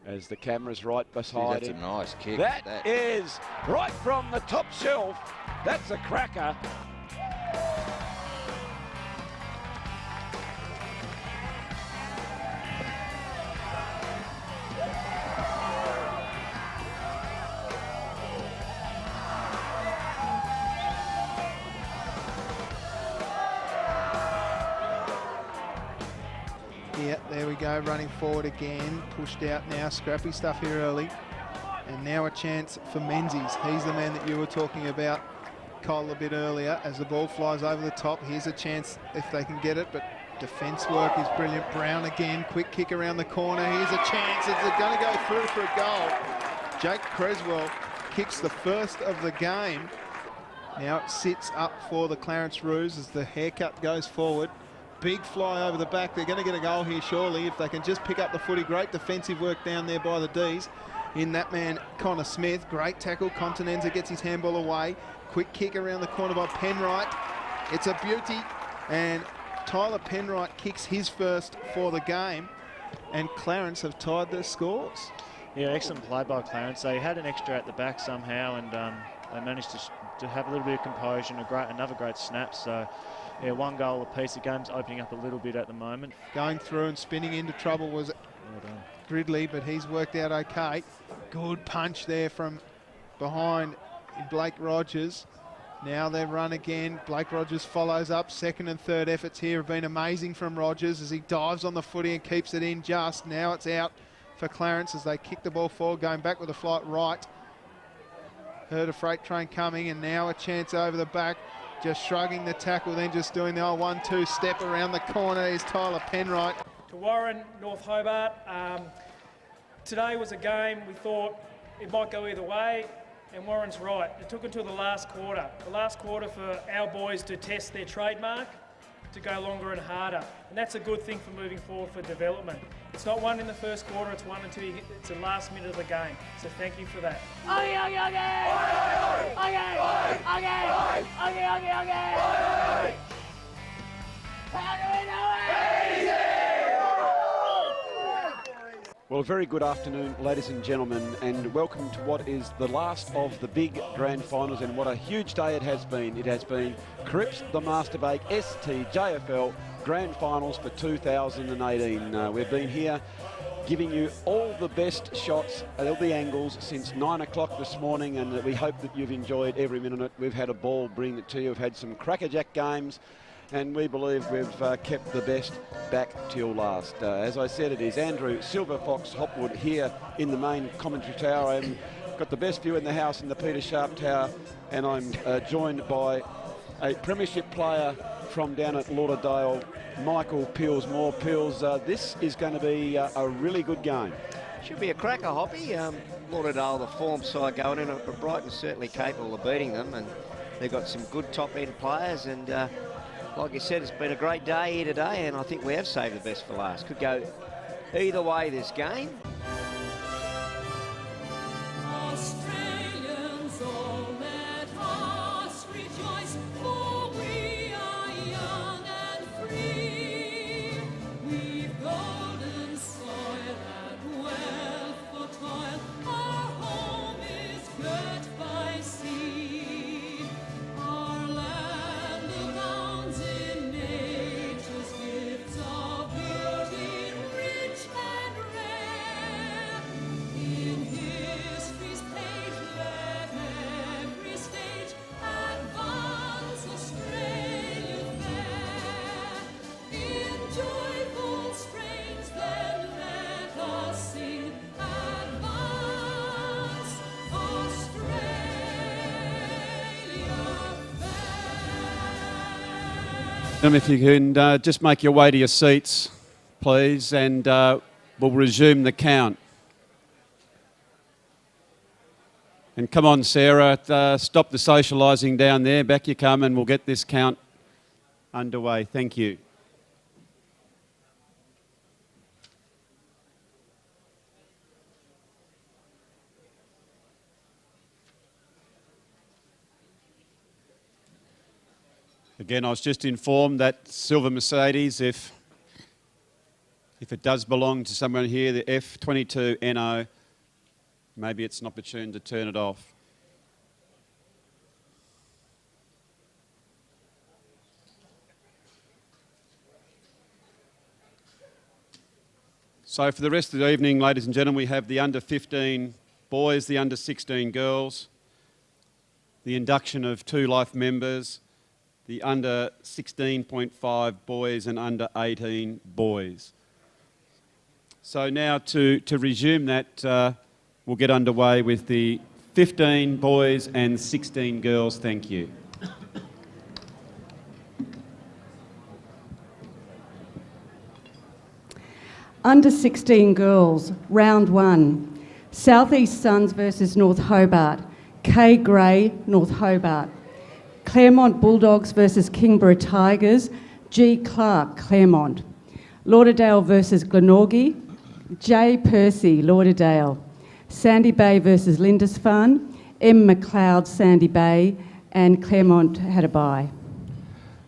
As the camera's right beside him. That's a nice kick. That is right from the top shelf. That's a cracker. Yeah, there we go, running forward again, pushed out now, scrappy stuff here early. And now a chance for Menzies. He's the man that you were talking about, Cole, a bit earlier. As the ball flies over the top, here's a chance if they can get it, but defence work is brilliant. Brown again, quick kick around the corner. Here's a chance, it's going to go through for a goal. Jake Creswell kicks the first of the game. Now it sits up for the Clarence Roos as the haircut goes forward. Big fly over the back. They're going to get a goal here, surely, if they can just pick up the footy. Great defensive work down there by the Ds. In that man, Connor Smith. Great tackle. Continenza gets his handball away. Quick kick around the corner by Penwright. It's a beauty. And Tyler Penwright kicks his first for the game. And Clarence have tied their scores. Yeah, excellent play by Clarence. They had an extra at the back somehow, and they managed to have a little bit of composure and another great snap. So, yeah, 1 goal apiece. The game's opening up a little bit at the moment. Going through and spinning into trouble was Gridley, but he's worked out okay. Good punch there from behind Blake Rogers. Now they run again. Blake Rogers follows up. Second and third efforts here have been amazing from Rogers as he dives on the footy and keeps it in just. Now it's out for Clarence as they kick the ball forward, going back with a flight right. Heard a freight train coming, and now a chance over the back. Just shrugging the tackle, then just doing the old 1-2 step around the corner is Tyler Penwright. To Warren, North Hobart. Today was a game we thought it might go either way, and Warren's right. It took until the last quarter. The last quarter for our boys to test their trademark, to go longer and harder. And that's a good thing for moving forward for development. It's not one in the first quarter, it's one until it's the last minute of the game. So thank you for that. Well, a very good afternoon, ladies and gentlemen, and welcome to what is the last of the big grand finals, and what a huge day it has been. It has been Cripps the Masterbake STJFL Grand Finals for 2018. We've been here giving you all the best shots at all the angles since 9 o'clock this morning, and we hope that you've enjoyed every minute of it. We've had a ball bring it to you. We've had some crackerjack games, and we believe we've kept the best back till last. As I said, it is Andrew Silver Fox Hopwood here in the main commentary tower. I've got the best view in the house in the Peter Sharp Tower, and I'm joined by a premiership player from down at Lauderdale, Michael Peels-Moore. Peels, this is going to be a really good game. Should be a cracker, Hoppy. Lauderdale, the form side going in, but Brighton's certainly capable of beating them, and they've got some good top-end players, and like you said, it's been a great day here today, and I think we have saved the best for last. Could go either way this game. Australians, all let us rejoice, for we are young and free. We've golden soil and wealth for toil. Our home is girt by sea. Our land abounds in nature's gifts of beauty, rich and rare. In history's page, let every stage advance Australia fair. In joyful strains, then let us sing, advance Australia If you can just make your way to your seats, please, and we'll resume the count. And come on, Sarah, stop the socialising down there. Back you come, and we'll get this count underway. Thank you. Again, I was just informed that silver Mercedes, if it does belong to someone here, the F22NO, maybe it's an opportunity to turn it off. So for the rest of the evening, ladies and gentlemen, we have the under 15 boys, the under 16 girls, the induction of 2 life members, the under 16.5 boys and under 18 boys. So now to resume that, we'll get underway with the 15 boys and 16 girls. Thank you. Under 16 girls, round 1. South East Suns versus North Hobart. K Gray, North Hobart. Clermont Bulldogs versus Kimbra Tigers. G Clark, Clermont. Lauderdale versus Glenorchy. J Percy, Lauderdale. Sandy Bay versus Lindisfarne. M McLeod, Sandy Bay. And Clermont had a bye.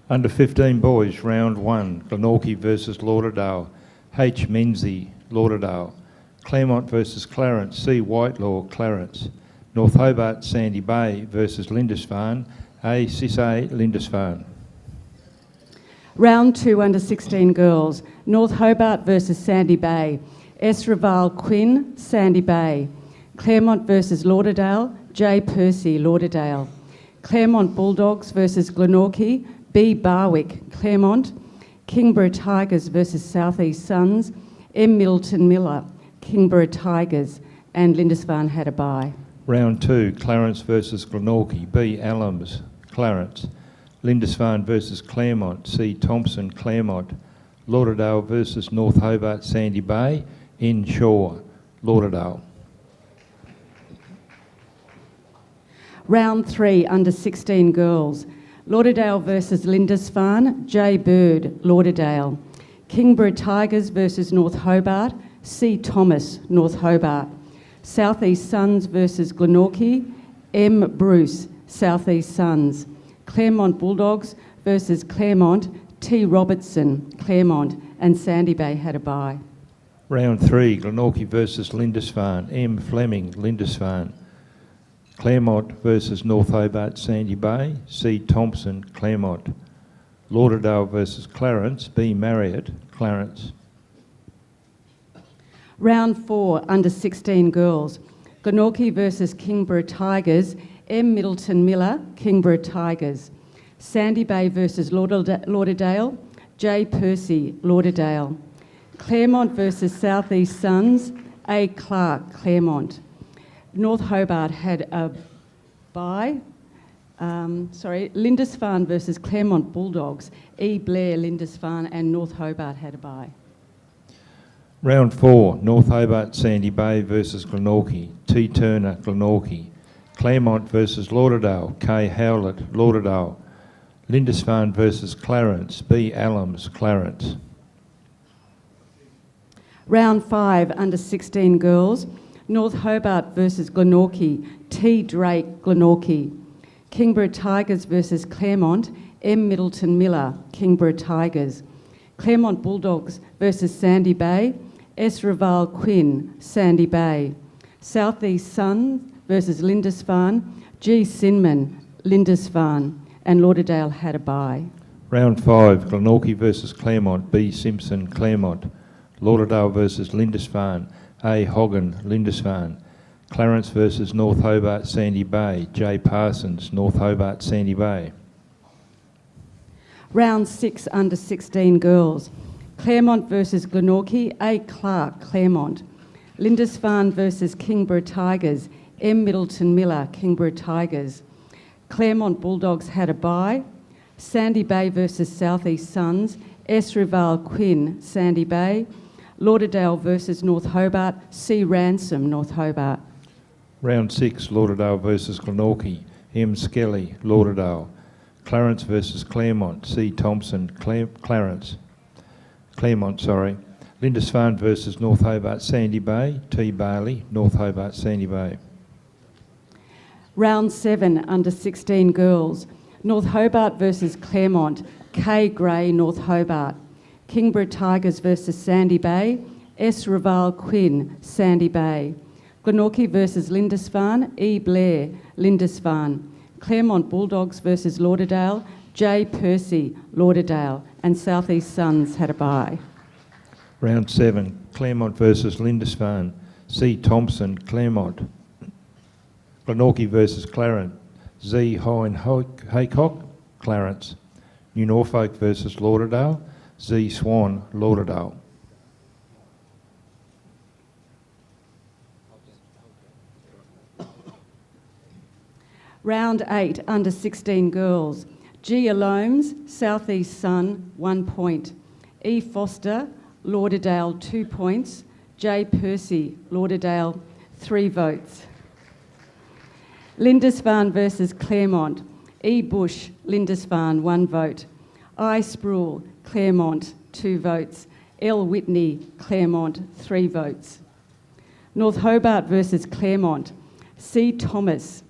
Under 15 boys, round 1. Glenorchy versus Lauderdale. H Menzies, Lauderdale. Clermont versus Clarence. C Whitelaw, Clarence. North Hobart, Sandy Bay versus Lindisfarne. A Sissay, Lindisfarne. Round 2 under 16 girls. North Hobart versus Sandy Bay. S Raval Quinn, Sandy Bay. Clermont versus Lauderdale. J Percy, Lauderdale. Clermont Bulldogs versus Glenorchy. B Barwick, Clermont. Kimbra Tigers versus South East Suns. M Milton Miller, Kimbra Tigers. And Lindisfarne had a bye. Round 2, Clarence versus Glenorchy. B Allams, Clarence. Lindisfarne versus Clermont. C Thompson, Clermont. Lauderdale versus North Hobart, Sandy Bay. N Shaw, Lauderdale. Round 3 under 16 girls. Lauderdale versus Lindisfarne. J Bird, Lauderdale. Kimbra Tigers versus North Hobart. C Thomas, North Hobart. South East Suns versus Glenorchy. M Bruce, South East Suns. Clermont Bulldogs versus Clermont. T Robertson, Clermont. And Sandy Bay had a bye. Round 3, Glenorchy versus Lindisfarne. M Fleming, Lindisfarne. Clermont versus North Hobart, Sandy Bay. C Thompson, Clermont. Lauderdale versus Clarence. B Marriott, Clarence. Round 4, under 16 girls. Glenorchy versus Kimbra Tigers, M. Middleton Miller, Kimbra Tigers. Sandy Bay versus Lauderdale, J. Percy, Lauderdale. Clermont versus South East Suns, A. Clark, Clermont. North Hobart had a bye. Lindisfarne versus Clermont Bulldogs, E. Blair, Lindisfarne, and North Hobart had a bye. Round 4, North Hobart Sandy Bay versus Glenorchy, T. Turner, Glenorchy. Clermont versus Lauderdale, K. Howlett, Lauderdale. Lindisfarne versus Clarence, B. Allams, Clarence. Round 5, under 16 girls. North Hobart versus Glenorchy, T. Drake, Glenorchy. Kimbra Tigers versus Clermont, M. Middleton Miller, Kimbra Tigers. Clermont Bulldogs versus Sandy Bay, S. Raval Quinn, Sandy Bay. South East Sun versus Lindisfarne, G. Sinman, Lindisfarne, and Lauderdale had a bye. Round 5, Glenorchy versus Clermont, B. Simpson, Clermont. Lauderdale versus Lindisfarne, A. Hogan, Lindisfarne. Clarence versus North Hobart Sandy Bay, J. Parsons, North Hobart Sandy Bay. Round 6, under 16 girls. Clermont versus Glenorchy, A. Clark, Clermont. Lindisfarne versus Kimbra Tigers, M. Middleton Miller, Kimbra Tigers. Clermont Bulldogs had a bye. Sandy Bay versus South East Suns, S. Raval Quinn, Sandy Bay. Lauderdale versus North Hobart, C. Ransom, North Hobart. Round 6, Lauderdale versus Glenorchy, M. Skelly, Lauderdale. Clarence versus Clermont, C. Thompson, Clermont. Lindisfarne versus North Hobart Sandy Bay, T. Bailey, North Hobart Sandy Bay. Round 7, under 16 girls. North Hobart versus Clermont, K. Gray, North Hobart. Kimbra Tigers versus Sandy Bay, S. Raval Quinn, Sandy Bay. Glenorchy versus Lindisfarne, E. Blair, Lindisfarne. Clermont Bulldogs versus Lauderdale, J. Percy, Lauderdale, and South East Suns had a bye. Round 7, Clermont versus Lindisfarne, C. Thompson, Clermont. Glenorchy versus Clarence, Z. Hine Haycock, Clarence. New Norfolk versus Lauderdale, Z. Swan, Lauderdale. Round 8, under 16 girls. G. Alomes, South East Sun, 1 point. E. Foster, Lauderdale, 2 points. J. Percy, Lauderdale, 3 votes. Lindisfarne versus Clermont, E. Bush, Lindisfarne, 1 vote. I. Sproul, Clermont, 2 votes. L. Whitney, Clermont, 3 votes. North Hobart versus Clermont, C. Thomas,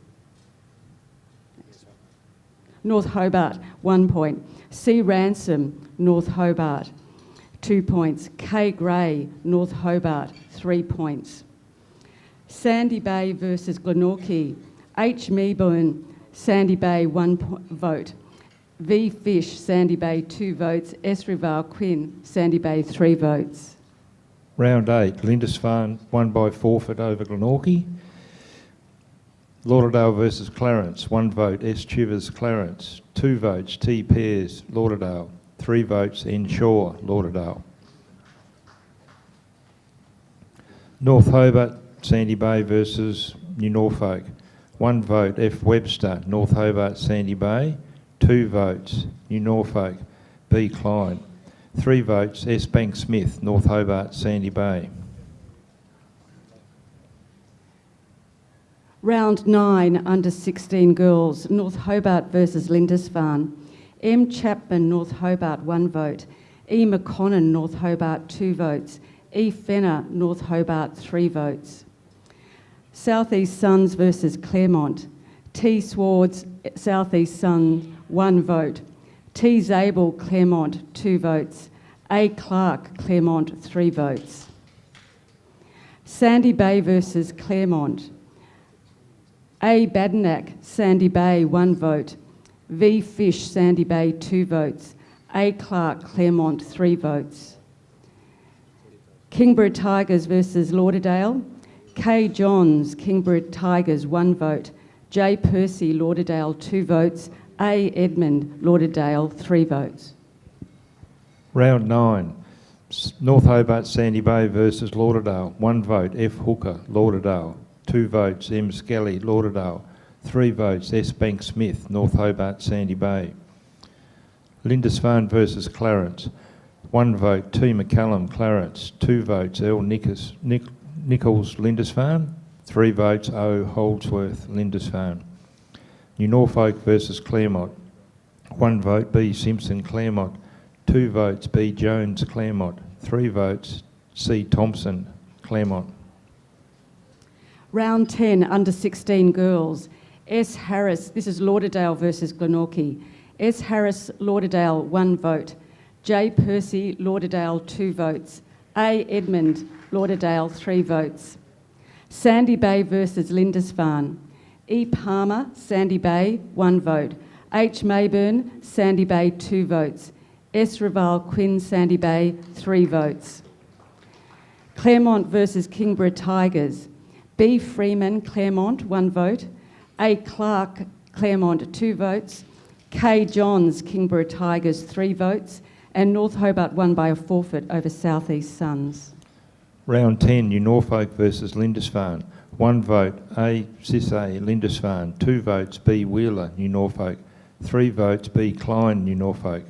North Hobart, 1 point. C. Ransom, North Hobart, 2 points. K. Gray, North Hobart, 3 points. Sandy Bay versus Glenorchy, H. Meeburn, Sandy Bay, 1 vote. V. Fish, Sandy Bay, 2 votes. S. Raval Quinn, Sandy Bay, 3 votes. Round 8, Lindisfarne won by forfeit over Glenorchy. Lauderdale versus Clarence, 1 vote, S. Chivers, Clarence. 2 votes, T. Pears, Lauderdale. 3 votes, N. Shaw, Lauderdale. North Hobart, Sandy Bay versus New Norfolk. 1 vote, F. Webster, North Hobart, Sandy Bay. 2 votes, New Norfolk, B. Klein. 3 votes, S. Bank Smith, North Hobart, Sandy Bay. Round 9, under 16 girls. North Hobart versus Lindisfarne. M. Chapman, North Hobart, 1 vote. E. McConnon, North Hobart, 2 votes. E. Fenner, North Hobart, 3 votes. South East Suns versus Clermont. T. Swartz, South East Suns, 1 vote. T. Zabel, Clermont, 2 votes. A. Clark, Clermont, 3 votes. Sandy Bay versus Clermont. A. Badanac, Sandy Bay, 1 vote. V. Fish, Sandy Bay, 2 votes. A. Clark, Clermont, 3 votes. Kimbra Tigers versus Lauderdale. K. Johns, Kimbra Tigers, 1 vote. J. Percy, Lauderdale, 2 votes. A. Edmund, Lauderdale, 3 votes. Round 9. North Hobart Sandy Bay versus Lauderdale. 1 vote. F. Hooker, Lauderdale. 2 votes. M. Skelly, Lauderdale. 3 votes. S. Bank Smith, North Hobart Sandy Bay. Lindisfarne versus Clarence. 1 vote. T. McCallum, Clarence. 2 votes. L. Nichols, Lindisfarne. 3 votes. O. Holdsworth, Lindisfarne. New Norfolk versus Clermont. 1 vote. B. Simpson, Clermont. 2 votes. B. Jones, Clermont. 3 votes. C. Thompson, Clermont. Round 10, under 16 girls. S. Harris, this is Lauderdale versus Glenorchy. S. Harris, Lauderdale, 1 vote. J. Percy, Lauderdale, 2 votes. A. Edmund, Lauderdale, 3 votes. Sandy Bay versus Lindisfarne. E. Palmer, Sandy Bay, 1 vote. H. Mayburn, Sandy Bay, 2 votes. S. Raval Quinn, Sandy Bay, 3 votes. Clermont versus Kimbra Tigers. B. Freeman, Clermont, 1 vote. A. Clark, Clermont, 2 votes. K. Johns, Kimbra Tigers, 3 votes. And North Hobart won by a forfeit over South East Suns. Round 10, New Norfolk versus Lindisfarne. 1 vote. A. Sisse, Lindisfarne. 2 votes. B. Wheeler, New Norfolk. 3 votes. B. Klein, New Norfolk.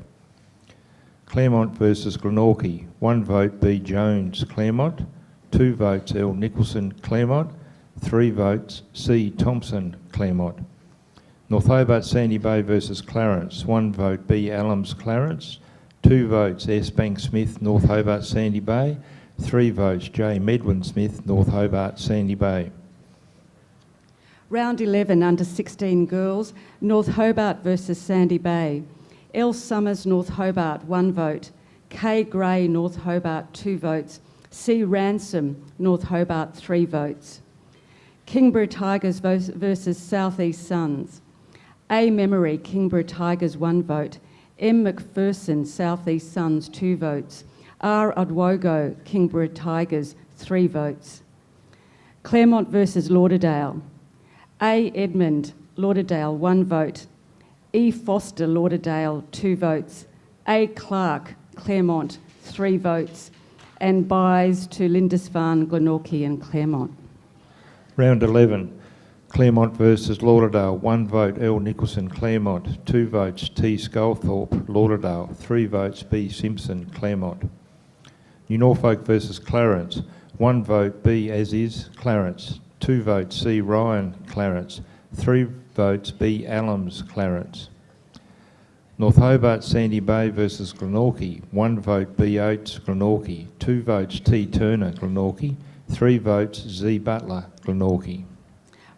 Clermont versus Glenorchy. 1 vote. B. Jones, Clermont. 2 votes. L. Nicholson, Clermont. 3 votes. C. Thompson, Clermont. North Hobart Sandy Bay versus Clarence. 1 vote. B. Allams, Clarence. 2 votes. S. Bank Smith, North Hobart Sandy Bay. 3 votes. J. Medwin Smith, North Hobart Sandy Bay. Round 11, under 16 girls. North Hobart versus Sandy Bay. L. Summers, North Hobart, 1 vote. K. Gray, North Hobart, 2 votes. C. Ransom, North Hobart, 3 votes. Kimbra Tigers versus South East Suns. A. Memory, Kimbra Tigers, 1 vote. M. McPherson, South East Suns, 2 votes. R. Odwogo, Kimbra Tigers, 3 votes. Clermont versus Lauderdale. A. Edmund, Lauderdale, 1 vote. E. Foster, Lauderdale, 2 votes. A. Clark, Clermont, 3 votes. And byes to Lindisfarne, Glenorchy and Clermont. Round 11, Clermont versus Lauderdale. 1 vote. L. Nicholson, Clermont. 2 votes. T. Sculthorpe, Lauderdale. 3 votes. B. Simpson, Clermont. New Norfolk versus Clarence. 1 vote. B. As is, Clarence. 2 votes. C. Ryan, Clarence. 3 votes. B. Allams, Clarence. North Hobart Sandy Bay versus Glenorchy. 1 vote. B. Oates, Glenorchy. 2 votes. T. Turner, Glenorchy. 3 votes. Z. Butler, Glenorchy.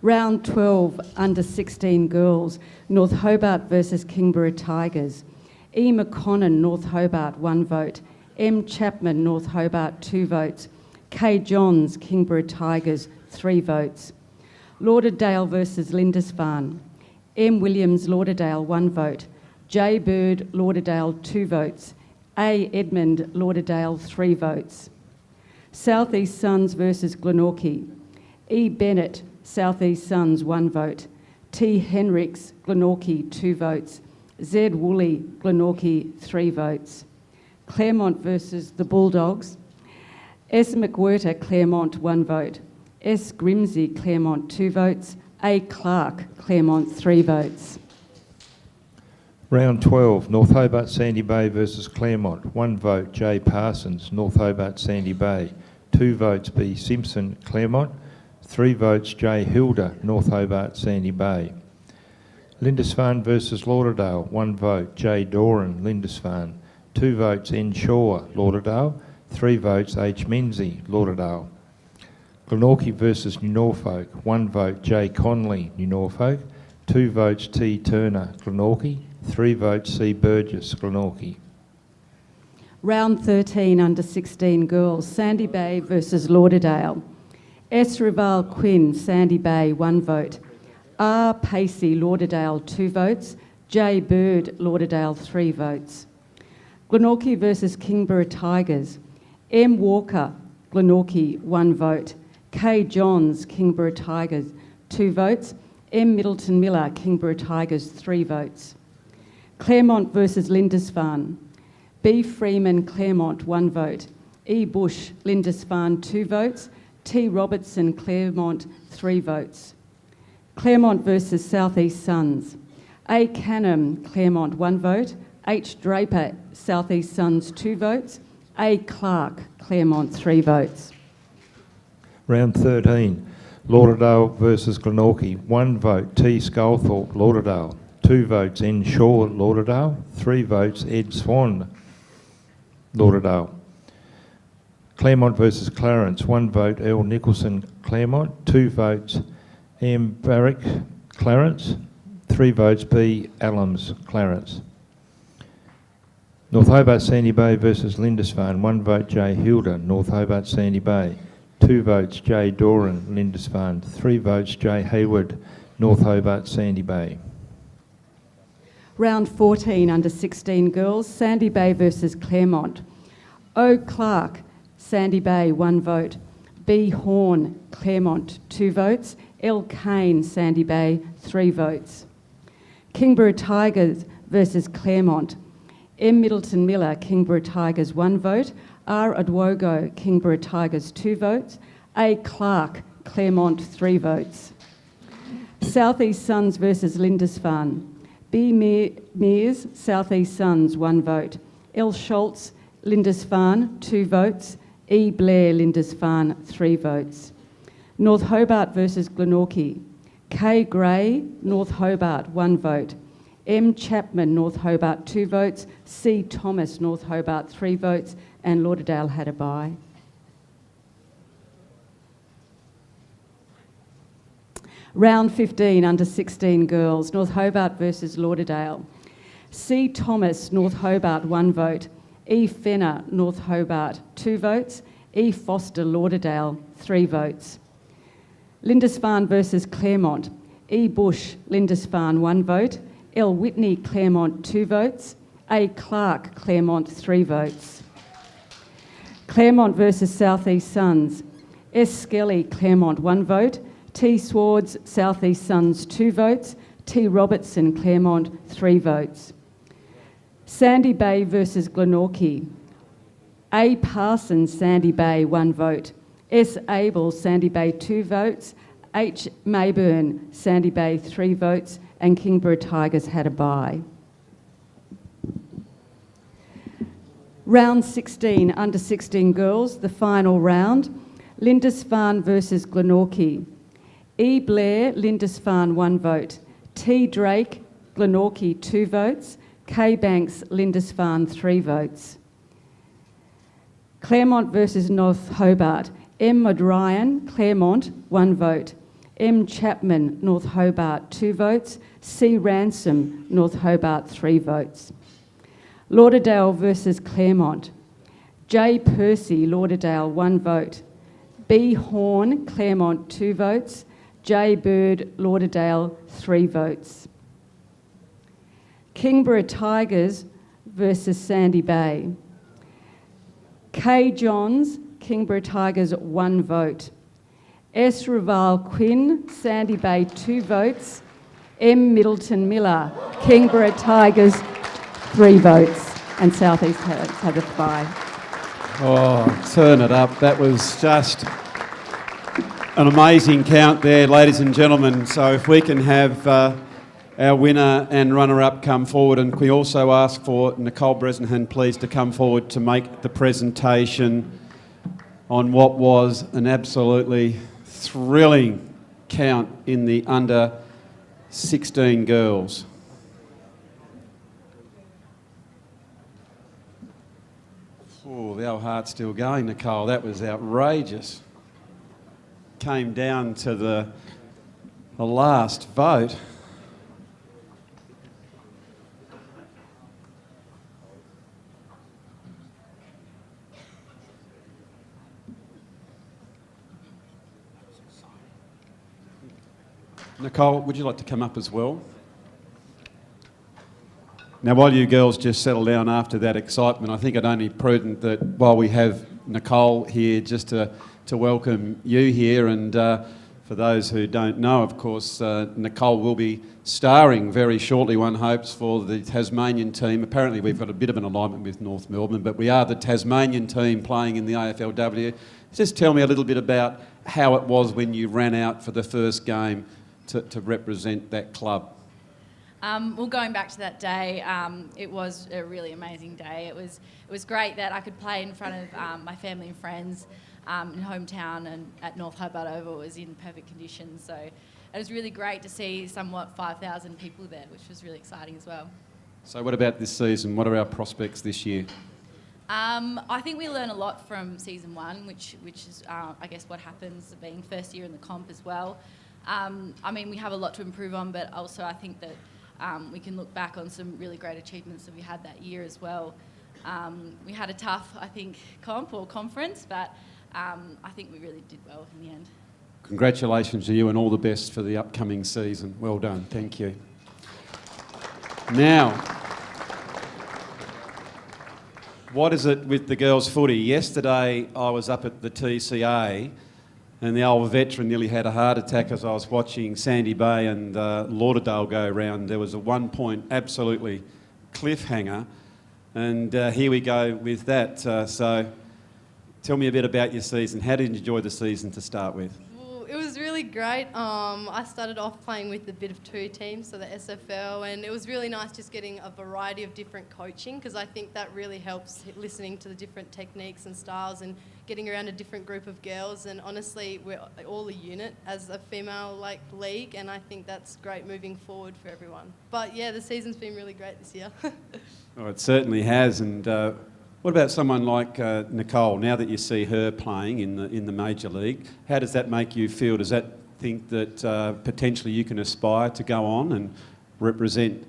Round 12, under 16 girls. North Hobart versus Kimbra Tigers. E. McConnon, North Hobart, 1 vote. M. Chapman, North Hobart, 2 votes. K. Johns, Kimbra Tigers, 3 votes. Lauderdale versus Lindisfarne. M. Williams, Lauderdale, 1 vote. J. Bird, Lauderdale, 2 votes. A. Edmund, Lauderdale, 3 votes. South East Suns versus Glenorchy. E. Bennett, South East Suns, 1 vote. T. Henricks, Glenorchy, 2 votes. Z. Woolley, Glenorchy, 3 votes. Clermont versus the Bulldogs. S. McWhirter, Clermont, 1 vote. S. Grimsey, Clermont, 2 votes. A. Clark, Clermont, 3 votes. Round 12, North Hobart Sandy Bay versus Clermont. 1 vote. J. Parsons, North Hobart Sandy Bay. 2 votes. B. Simpson, Clermont. 3 votes. J. Hilda, North Hobart Sandy Bay. Lindisfarne versus Lauderdale. 1 vote. J. Doran, Lindisfarne. 2 votes. N. Shaw, Lauderdale. 3 votes. H. Menzies, Lauderdale. Glenorchy versus New Norfolk. 1 vote. J. Conley, New Norfolk. 2 votes. T. Turner, Glenorchy. 3 votes. C. Burgess, Glenorchy. Round 13, under 16 girls. Sandy Bay versus Lauderdale. S. Raval Quinn, Sandy Bay, 1 vote. R. Pacey, Lauderdale, 2 votes. J. Bird, Lauderdale, 3 votes. Glenorchy versus Kimbra Tigers. M. Walker, Glenorchy, 1 vote. K. Johns, Kimbra Tigers, 2 votes. M. Middleton Miller, Kimbra Tigers, 3 votes. Clermont versus Lindisfarne. B. Freeman, Clermont, 1 vote. E. Bush, Lindisfarne, 2 votes. T. Robertson, Clermont, 3 votes. Clermont versus South East Suns. A. Canham, Clermont, 1 vote. H. Draper, South East Suns, 2 votes. A. Clark, Clermont, 3 votes. Round 13, Lauderdale versus Glenorchy, 1 vote. T. Sculthorpe, Lauderdale, 2 votes. N. Shaw, Lauderdale, 3 votes. Ed Swan, Lauderdale. Clermont versus Clarence, 1 vote. L. Nicholson, Clermont, 2 votes. M. Barrick, Clarence, 3 votes. B. Allams, Clarence. North Hobart Sandy Bay versus Lindisfarne, 1 vote. J. Hilda, North Hobart Sandy Bay, 2 votes. J. Doran, Lindisfarne, 3 votes. J. Hayward, North Hobart Sandy Bay. Round 14, under 16 girls, Sandy Bay versus Clermont. O. Clark, Sandy Bay, 1 vote. B. Horn, Clermont, 2 votes. L. Kane, Sandy Bay, 3 votes. Kimbra Tigers versus Clermont. M. Middleton Miller, Kimbra Tigers, 1 vote. R. Adwogo, Kimbra Tigers, 2 votes. A. Clark, Clermont, 3 votes. South East Suns versus Lindisfarne. B. Mears, South East Suns, 1 vote. L. Schultz, Lindisfarne, 2 votes. E. Blair, Lindisfarne, 3 votes. North Hobart versus Glenorchy. K. Gray, North Hobart, 1 vote. M. Chapman, North Hobart, 2 votes. C. Thomas, North Hobart, 3 votes. And Lauderdale had a bye. Round 15, under 16 girls, North Hobart versus Lauderdale. C. Thomas, North Hobart, 1 vote. E. Fenner, North Hobart, 2 votes. E. Foster, Lauderdale, 3 votes. Lindisfarne versus Clermont. E. Bush, Lindisfarne, 1 vote. L. Whitney, Clermont, 2 votes. A. Clark, Clermont, 3 votes. Clermont versus South East Suns. S. Skelly, Clermont, 1 vote. T. Swards, South East Suns, 2 votes. T. Robertson, Clermont, 3 votes. Sandy Bay versus Glenorchy. A. Parsons, Sandy Bay, 1 vote. S. Abel, Sandy Bay, 2 votes. H. Mayburn, Sandy Bay, 3 votes. And Kimbra Tigers had a bye. Round 16, under 16 girls, the final round. Lindisfarne versus Glenorchy. E. Blair, Lindisfarne, 1 vote. T. Drake, Glenorchy, 2 votes. K. Banks, Lindisfarne, 3 votes. Clermont versus North Hobart. M. O'Brien, Clermont, 1 vote. M. Chapman, North Hobart, 2 votes. C. Ransom, North Hobart, 3 votes. Lauderdale versus Clermont. J. Percy, Lauderdale, 1 vote. B. Horn, Clermont, 2 votes. J. Bird, Lauderdale, 3 votes. Kimbra Tigers versus Sandy Bay. K. Johns, Kimbra Tigers, 1 vote. S. Raval Quinn, Sandy Bay, 2 votes. M. Middleton Miller, Kimbra Tigers, 3 votes. And South East had a bye. Oh, turn it up. That was just an amazing count there, ladies and gentlemen. So if we can have our winner and runner-up come forward, and we also ask for Nicole Bresnahan, please, to come forward to make the presentation on what was an absolutely thrilling count in the under 16 girls. Oh, the old heart's still going, Nicole. That was outrageous. Came down to the last vote. Nicole, would you like to come up as well? Now, while you girls just settle down after that excitement, I think it only prudent that while we have Nicole here just to welcome you here. And for those who don't know, of course, Nicole will be starring very shortly, one hopes, for the Tasmanian team. Apparently we've got a bit of an alignment with North Melbourne, but we are the Tasmanian team playing in the AFLW. Just tell me a little bit about how it was when you ran out for the first game to represent that club. Well, going back to that day, it was a really amazing day. It was great that I could play in front of my family and friends in hometown, and at North Hobart Oval was in perfect conditions. So it was really great to see somewhat 5,000 people there, which was really exciting as well. So what about this season? What are our prospects this year? I think we learn a lot from season one, which is, I guess, what happens being first year in the comp as well. I mean, we have a lot to improve on, but also I think that we can look back on some really great achievements that we had that year as well. We had a tough, I think, comp or conference, but I think we really did well in the end. Congratulations to you and all the best for the upcoming season. Well done, thank you. Now, what is it with the girls' footy? Yesterday I was up at the TCA and the old veteran nearly had a heart attack as I was watching Sandy Bay and Lauderdale go round. There was a 1 point absolutely cliffhanger, and here we go with that. So tell me a bit about your season. How did you enjoy the season to start with? Well, it was really great. I started off playing with the bit of two teams, so the SFL, and it was really nice just getting a variety of different coaching, because I think that really helps listening to the different techniques and styles and getting around a different group of girls. And honestly, we're all a unit as a female league, and I think that's great moving forward for everyone. But yeah, the season's been really great this year. Oh, it certainly has. And what about someone like Nicole? Now that you see her playing in the major league, how does that make you feel? Does that think that potentially you can aspire to go on and represent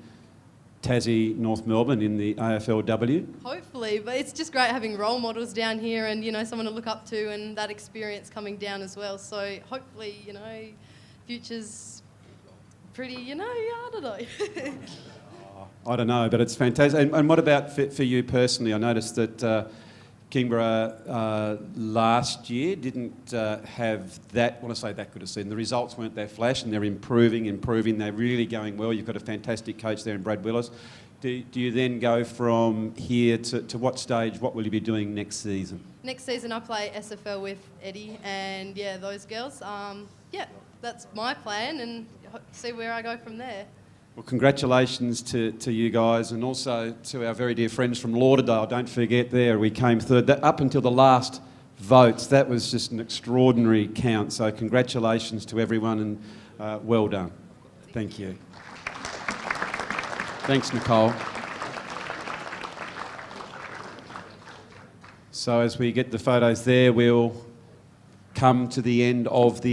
Tassie, North Melbourne in the AFLW? Hopefully, but it's just great having role models down here and, someone to look up to, and that experience coming down as well. So hopefully, future's pretty, I don't know. I don't know, but it's fantastic. And what about for you personally? I noticed that Kimbra last year didn't have that, when I say that good a season, the results weren't that flash, and they're improving, they're really going well. You've got a fantastic coach there in Brad Willis. Do you then go from here to what stage? What will you be doing next season? Next season I play SFL with Eddie and, those girls. That's my plan, and see where I go from there. Well, congratulations to you guys, and also to our very dear friends from Lauderdale. Don't forget there, we came third. Up until the last votes, that was just an extraordinary count. So congratulations to everyone, and well done. Thank you. Thanks, Nicole. So as we get the photos there, we'll come to the end of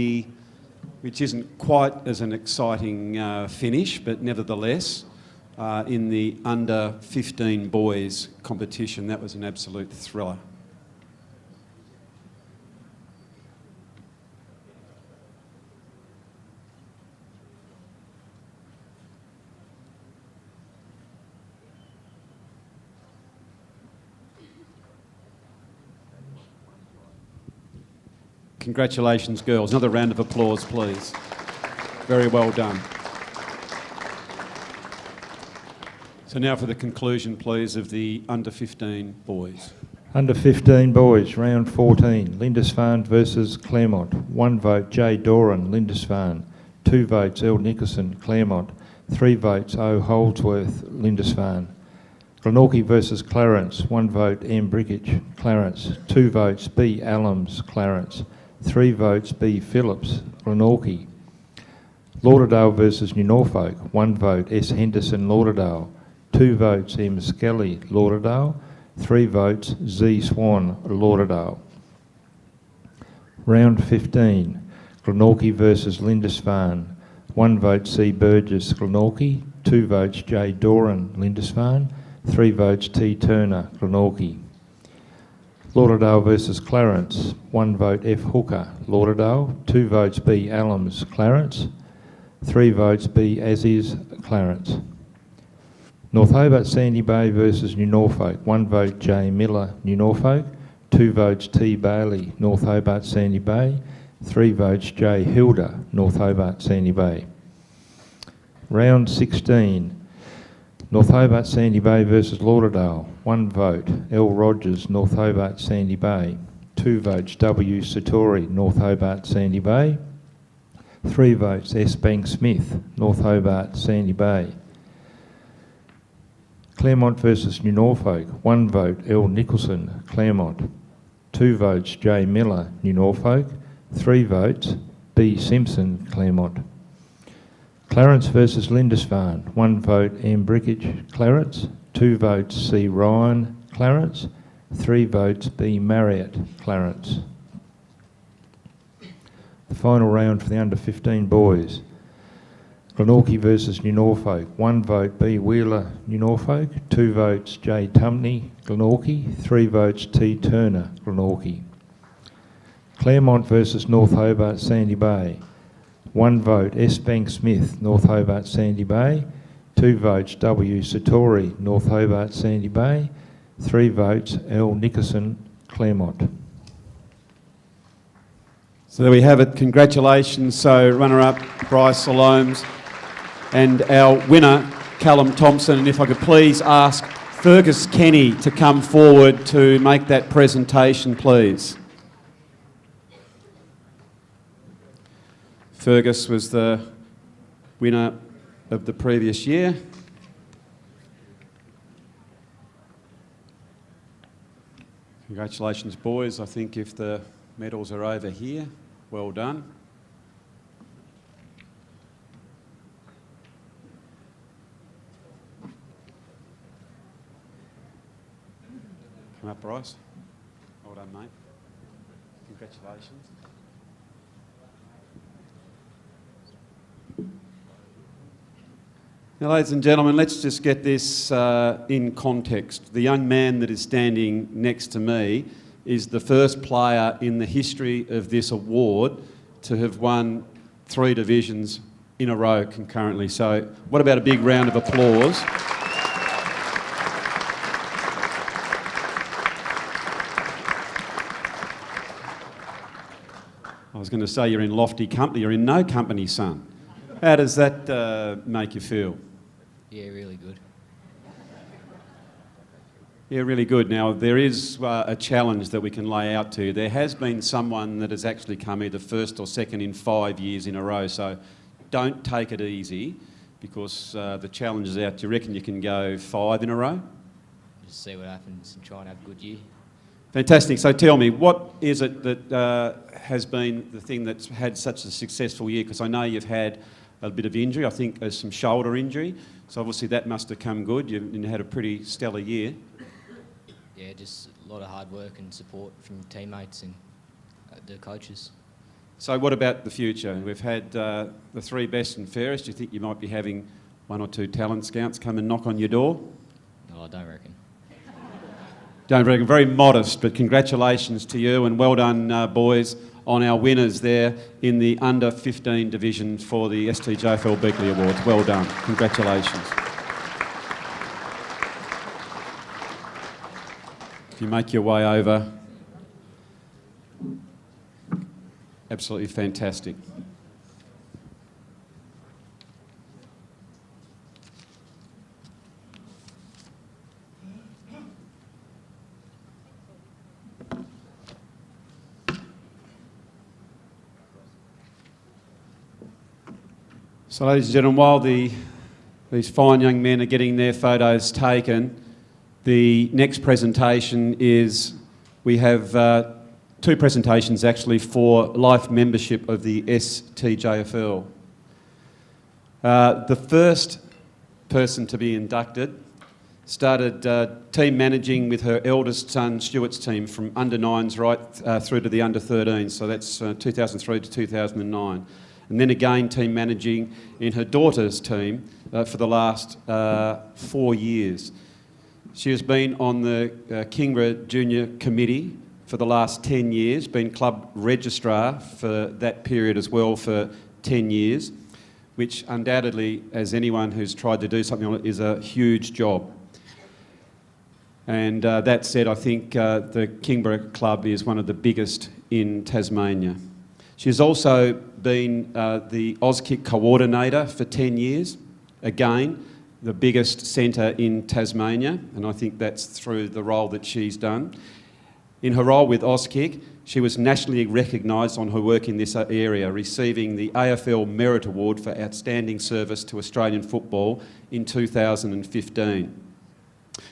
which isn't quite as an exciting finish, but nevertheless, in the under 15 boys competition, that was an absolute thriller. Congratulations, girls. Another round of applause, please. Very well done. So now for the conclusion, please, of the under 15 boys. Under 15 boys, round 14, Lindisfarne versus Clermont. 1 vote, Jay Doran, Lindisfarne. 2 votes, El Nicholson, Clermont. 3 votes, O Holdsworth, Lindisfarne. Glenorchy versus Clarence. 1 vote, M Brickage, Clarence. 2 votes, B Allams, Clarence. 3 votes, B Phillips, Glenorchy. Lauderdale versus New Norfolk. 1 vote, S Henderson, Lauderdale. 2 votes, M Skelly, Lauderdale. 3 votes, Z Swan, Lauderdale. Round 15, Glenorchy versus Lindisfarne. 1 vote, C Burgess, Glenorchy. 2 votes, J Doran, Lindisfarne. 3 votes, T Turner, Glenorchy. Lauderdale versus Clarence. 1 vote, F Hooker, Lauderdale. 2 votes, B Allams, Clarence. 3 votes, B Aziz, Clarence. North Hobart Sandy Bay versus New Norfolk. 1 vote, J Miller, New Norfolk. 2 votes T. Bailey, North Hobart, Sandy Bay. 3 votes J. Hilda, North Hobart, Sandy Bay. Round 16. North Hobart, Sandy Bay versus Lauderdale. 1 vote L. Rogers, North Hobart, Sandy Bay. 2 votes W. Satori, North Hobart, Sandy Bay. 3 votes S. Bank Smith, North Hobart, Sandy Bay. Clermont versus New Norfolk. 1 vote L. Nicholson, Clermont. 2 votes J. Miller, New Norfolk. 3 votes B. Simpson, Clermont. Clarence versus Lindisfarne. 1 vote M. Brickage, Clarence. 2 votes C. Ryan, Clarence. 3 votes B. Marriott, Clarence. The final round for the under-15 boys. Glenorchy versus New Norfolk. 1 vote B. Wheeler, New Norfolk. 2 votes J. Tumney, Glenorchy. 3 votes T. Turner, Glenorchy. Clermont versus North Hobart, Sandy Bay. 1 vote S. Bank Smith, North Hobart, Sandy Bay. 2 votes W. Satori, North Hobart, Sandy Bay. 3 votes L. Nicholson, Clermont. So there we have it. Congratulations. So runner-up Bryce Salomes and our winner Callum Thompson. And if I could please ask Fergus Kenny to come forward to make that presentation, please. Fergus was the winner of the previous year. Congratulations, boys. I think if the medals are over here, well done. Come up, Bryce. Well done, mate. Congratulations. Now, ladies and gentlemen, let's just get this in context. The young man that is standing next to me is the first player in the history of this award to have won 3 divisions in a row concurrently. So what about a big round of applause? I was going to say you're in lofty company. You're in no company, son. How does that make you feel? Yeah, really good. Yeah, really good. Now, there is a challenge that we can lay out to you. There has been someone that has actually come either first or second in 5 years in a row, so don't take it easy because the challenge is out. Do you reckon you can go 5 in a row? Just see what happens and try and have a good year. Fantastic. So tell me, what is it that has been the thing that's had such a successful year? Because I know you've had a bit of injury. I think there's some shoulder injury. So obviously that must have come good. You had a pretty stellar year. Yeah, just a lot of hard work and support from teammates and the coaches. So what about the future? We've had the 3 best and fairest. Do you think you might be having 1 or 2 talent scouts come and knock on your door? No, I don't reckon. Don't reckon. Very modest, but congratulations to you and well done, boys, on our winners there in the under-15 division for the STJFL Beakley Awards. Well done. Congratulations. If you make your way over, absolutely fantastic. So, ladies and gentlemen, while these fine young men are getting their photos taken, the next presentation is, we have 2 presentations actually for life membership of the STJFL. The first person to be inducted started team managing with her eldest son Stuart's team from under 9s right through to the under 13s, so that's 2003 to 2009. And then again team managing in her daughter's team for the last 4 years. She has been on the Kimbra Junior Committee for the last 10 years, been club registrar for that period as well for 10 years, which undoubtedly, as anyone who's tried to do something on it, is a huge job. And that said, I think the Kimbra club is one of the biggest in Tasmania. She's also been the Auskick coordinator for 10 years. Again, the biggest centre in Tasmania, and I think that's through the role that she's done. In her role with Auskick, she was nationally recognised on her work in this area, receiving the AFL Merit Award for Outstanding Service to Australian Football in 2015.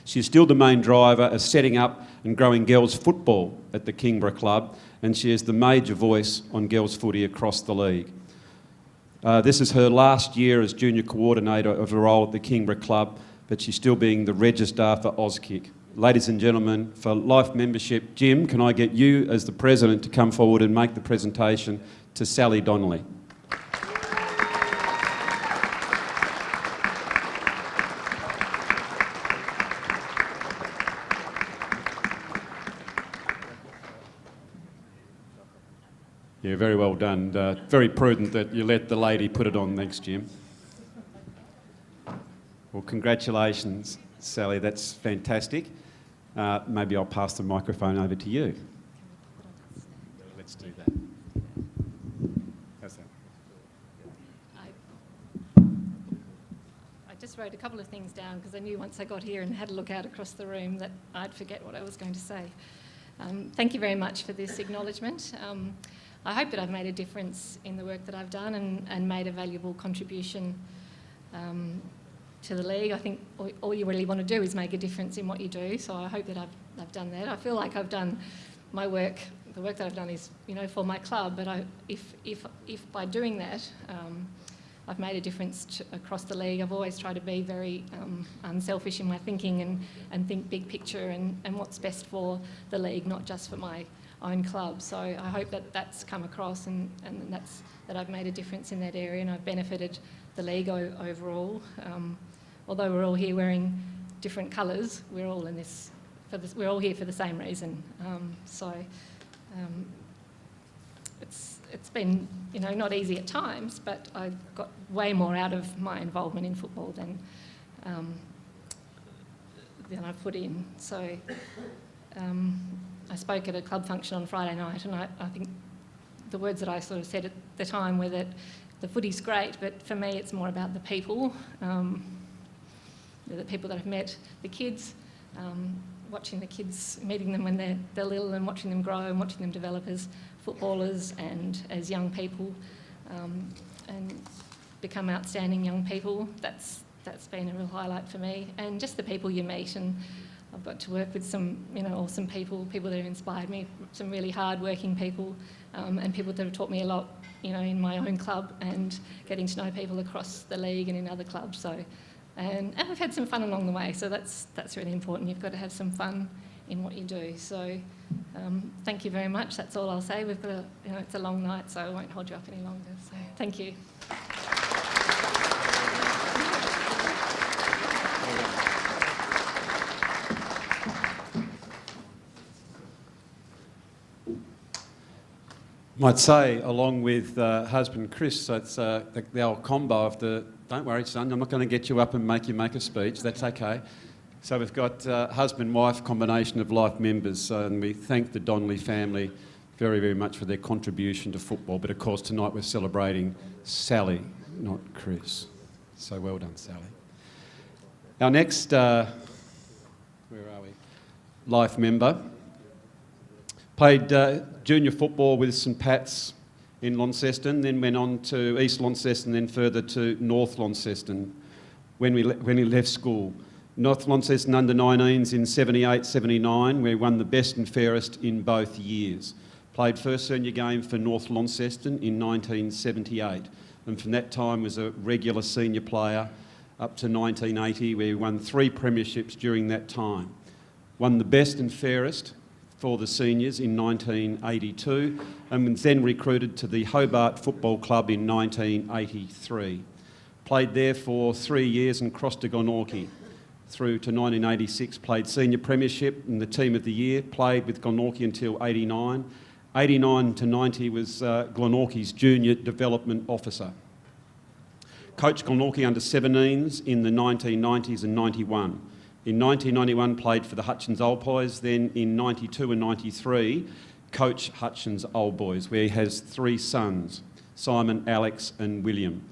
She's still the main driver of setting up and growing girls football at the Kimbra club, and she is the major voice on girls footy across the league. This is her last year as junior coordinator of her role at the Kimbra club, but she's still being the registrar for Auskick. Ladies and gentlemen, for life membership, Jim, can I get you as the president to come forward and make the presentation to Sally Donnelly? Yeah, very well done. Very prudent that you let the lady put it on. Thanks, Jim. Well, congratulations, Sally. That's fantastic. Maybe I'll pass the microphone over to you. Let's do that. How's that? I just wrote a couple of things down because I knew once I got here and had a look out across the room that I'd forget what I was going to say. Thank you very much for this acknowledgement. I hope that I've made a difference in the work that I've done and made a valuable contribution to the league. I think all you really want to do is make a difference in what you do, so I hope that I've done that. I feel like I've done my work. The work that I've done is, for my club, but if by doing that I've made a difference across the league. I've always tried to be very unselfish in my thinking and think big picture and what's best for the league, not just for my own club. So I hope that that's come across and that I've made a difference in that area and I've benefited the league overall. Although we're all here wearing different colours, we're all in this. We're all here for the same reason. It's been not easy at times, but I've got way more out of my involvement in football than I've put in. So I spoke at a club function on Friday night, and I think the words that I sort of said at the time were that the footy's great, but for me it's more about the people, the people that I've met, the kids, watching the kids, meeting them when they're little and watching them grow and watching them develop as footballers and as young people and become outstanding young people. That's been a real highlight for me. And just the people you meet, and I've got to work with some awesome people that have inspired me, some really hard-working people and people that have taught me a lot in my own club and getting to know people across the league and in other clubs. So, and we've had some fun along the way, so that's really important. You've got to have some fun in what you do. So thank you very much. That's all I'll say. We've got it's a long night, so I won't hold you up any longer. So thank you. Might say, along with husband Chris, it's the old combo of the, don't worry son, I'm not going to get you up and make a speech, that's okay. So we've got husband-wife combination of life members, and we thank the Donnelly family very, very much for their contribution to football. But of course tonight we're celebrating Sally, not Chris. So well done, Sally. Our next, where are we? Life member. Played junior football with St Pat's in Launceston, then went on to East Launceston, then further to North Launceston when he left school. North Launceston under-19s in 78-79, where he won the best and fairest in both years. Played first senior game for North Launceston in 1978, and from that time was a regular senior player up to 1980, where he won 3 premierships during that time. Won the best and fairest for the seniors in 1982 and was then recruited to the Hobart Football Club in 1983. Played there for 3 years and crossed to Glenorchy. Through to 1986, played senior premiership in the team of the year, played with Glenorchy until 89. 89 to 90 was Glenorchy's junior development officer. Coached Glenorchy under 17s in the 1990s and 91. In 1991, played for the Hutchins Old Boys. Then in 92 and 93, coached Hutchins Old Boys, where he has 3 sons, Simon, Alex and William.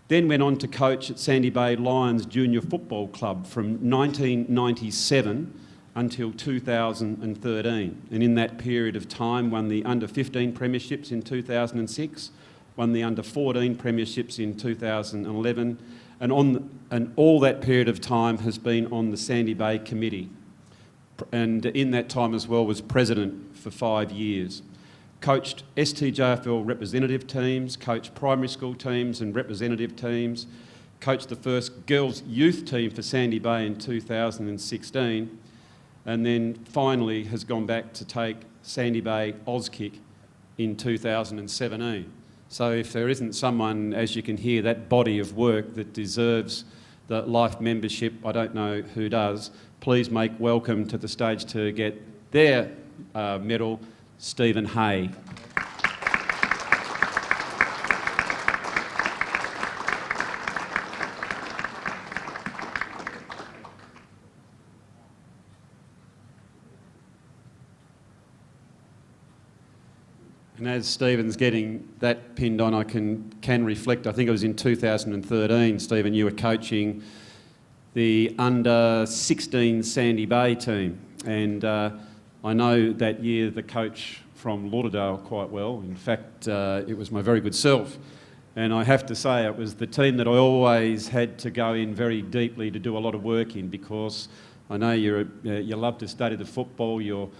Then went on to coach at Sandy Bay Lions Junior Football Club from 1997 until 2013. And in that period of time, won the under-15 premierships in 2006, won the under-14 premierships in 2011, and all that period of time has been on the Sandy Bay Committee. And in that time as well was president for 5 years. Coached STJFL representative teams, coached primary school teams and representative teams, coached the first girls' youth team for Sandy Bay in 2016, and then finally has gone back to take Sandy Bay Auskick in 2017. So if there isn't someone, as you can hear, that body of work that deserves the life membership, I don't know who does, please make welcome to the stage to get their medal, Stephen Hay. And as Stephen's getting that pinned on, I can reflect, I think it was in 2013, Stephen, you were coaching the under-16 Sandy Bay team. And I know that year the coach from Lauderdale quite well. In fact, it was my very good self. And I have to say it was the team that I always had to go in very deeply to do a lot of work in, because I know you love to study the football, you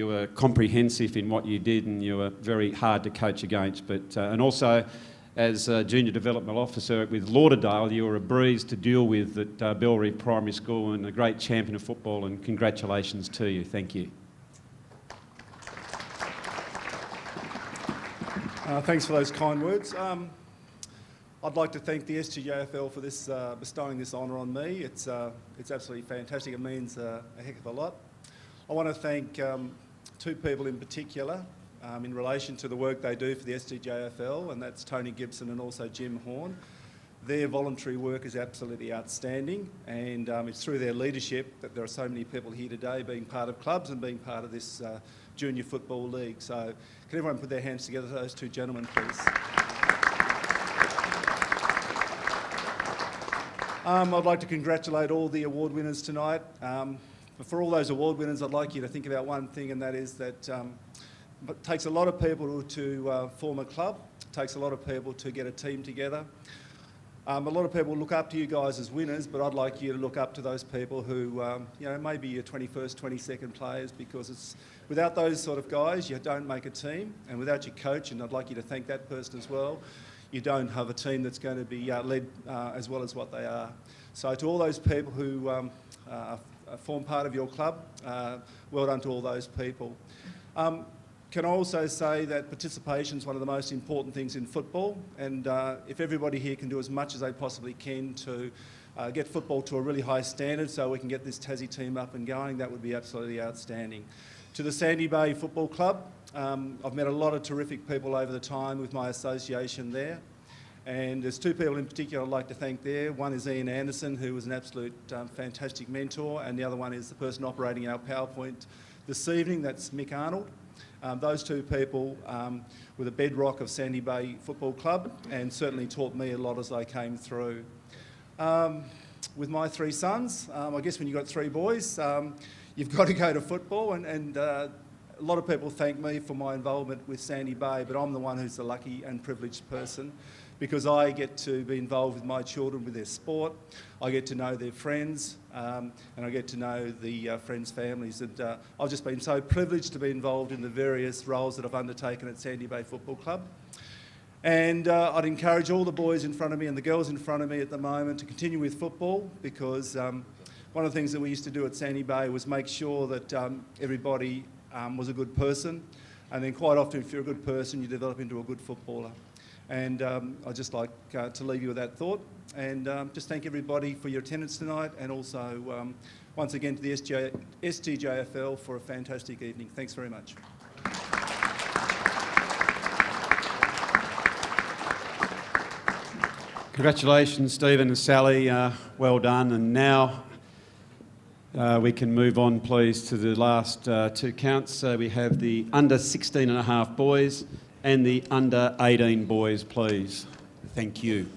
were comprehensive in what you did, and you were very hard to coach against. But and also, as a junior development officer with Lauderdale, you were a breeze to deal with at Belrive Primary School, and a great champion of football, and congratulations to you. Thank you. Thanks for those kind words. I'd like to thank the STJFL for this bestowing this honour on me. It's absolutely fantastic. It means a heck of a lot. I want to thank 2 people in particular in relation to the work they do for the STJFL, and that's Tony Gibson and also Jim Horn. Their voluntary work is absolutely outstanding, and it's through their leadership that there are so many people here today being part of clubs and being part of this Junior Football League. So can everyone put their hands together for those 2 gentlemen, please? I'd like to congratulate all the award winners tonight. But for all those award winners, I'd like you to think about one thing, and that is that it takes a lot of people to form a club. It takes a lot of people to get a team together. A lot of people look up to you guys as winners, but I'd like you to look up to those people who, maybe your 21st, 22nd players, because it's without those sort of guys, you don't make a team, and without your coach, and I'd like you to thank that person as well, you don't have a team that's going to be led as well as what they are. So to all those people who form part of your club, well done to all those people. Can I also say that participation is one of the most important things in football, and if everybody here can do as much as they possibly can to get football to a really high standard so we can get this Tassie team up and going, that would be absolutely outstanding. To the Sandy Bay Football Club, I've met a lot of terrific people over the time with my association there, and there's 2 people in particular I'd like to thank there. One is Ian Anderson, who was an absolute fantastic mentor, and the other one is the person operating our PowerPoint this evening, that's Mick Arnold. Those 2 people were the bedrock of Sandy Bay Football Club, and certainly taught me a lot as I came through. With my 3 sons, I guess when you've got 3 boys, you've got to go to football, and a lot of people thank me for my involvement with Sandy Bay, but I'm the one who's the lucky and privileged person, because I get to be involved with my children with their sport, I get to know their friends, and I get to know the friends' families. And I've just been so privileged to be involved in the various roles that I've undertaken at Sandy Bay Football Club. And I'd encourage all the boys in front of me and the girls in front of me at the moment to continue with football, because one of the things that we used to do at Sandy Bay was make sure that everybody was a good person, and then quite often if you're a good person you develop into a good footballer. And I'd just like to leave you with that thought, and just thank everybody for your attendance tonight, and also once again to the STJFL for a fantastic evening. Thanks very much. Congratulations, Stephen and Sally. Well done. And now We can move on, please, to the last two counts. We have the under 16.5 boys and the under 18 boys, please. Thank you.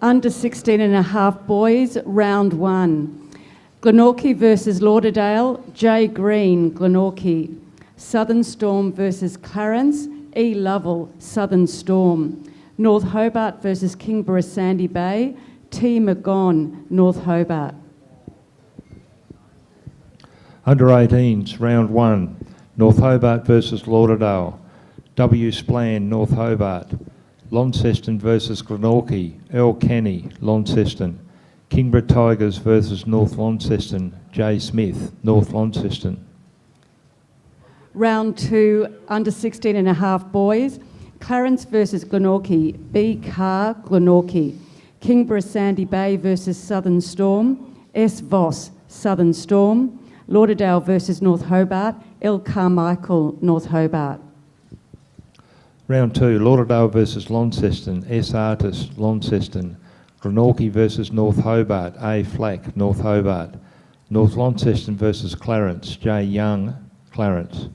Under 16.5 boys, round 1. Glenorchy versus Lauderdale, J Green, Glenorchy. Southern Storm versus Clarence, E Lovell, Southern Storm. North Hobart versus Kimbra, Sandy Bay, T McGon, North Hobart. Under 18s, round 1. North Hobart versus Lauderdale. W Splan, North Hobart. Launceston versus Glenorchy, L Kenny, Launceston. Kimbra Tigers versus North Launceston, J Smith, North Launceston. Round 2, under 16.5 boys. Clarence versus Glenorchy, B Carr, Glenorchy. Kimbra, Sandy Bay versus Southern Storm, S Voss, Southern Storm. Lauderdale versus North Hobart, L Carmichael, North Hobart. Round 2, Lauderdale versus Launceston, S Artis, Launceston. Glenorchy versus North Hobart, A Flack, North Hobart. North Launceston versus Clarence, J Young, Clarence.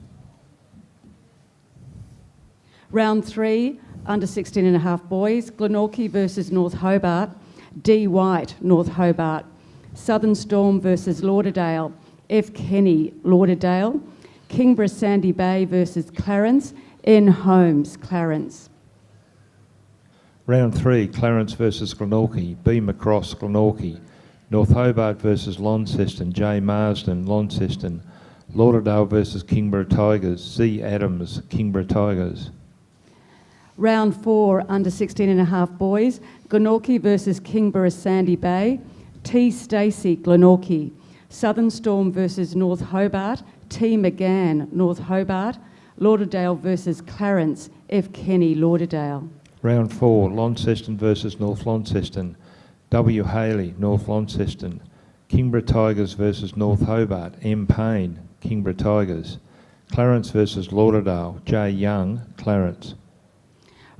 Round 3, under 16.5 boys. Glenorchy versus North Hobart, D White, North Hobart. Southern Storm versus Lauderdale, F Kenny, Lauderdale. Kimbra, Sandy Bay versus Clarence, N Holmes, Clarence. Round 3, Clarence versus Glenorchy, B Macross, Glenorchy. North Hobart versus Launceston, J Marsden, Launceston. Lauderdale versus Kimbra Tigers, Z Adams, Kimbra Tigers. Round 4, under 16.5 boys. Glenorchy versus Kimbra, Sandy Bay, T Stacey, Glenorchy. Southern Storm versus North Hobart, T McGann, North Hobart. Lauderdale versus Clarence, F Kenny, Lauderdale. Round 4, Launceston versus North Launceston, W Haley, North Launceston. Kimbra Tigers versus North Hobart, M Payne, Kimbra Tigers. Clarence versus Lauderdale, J Young, Clarence.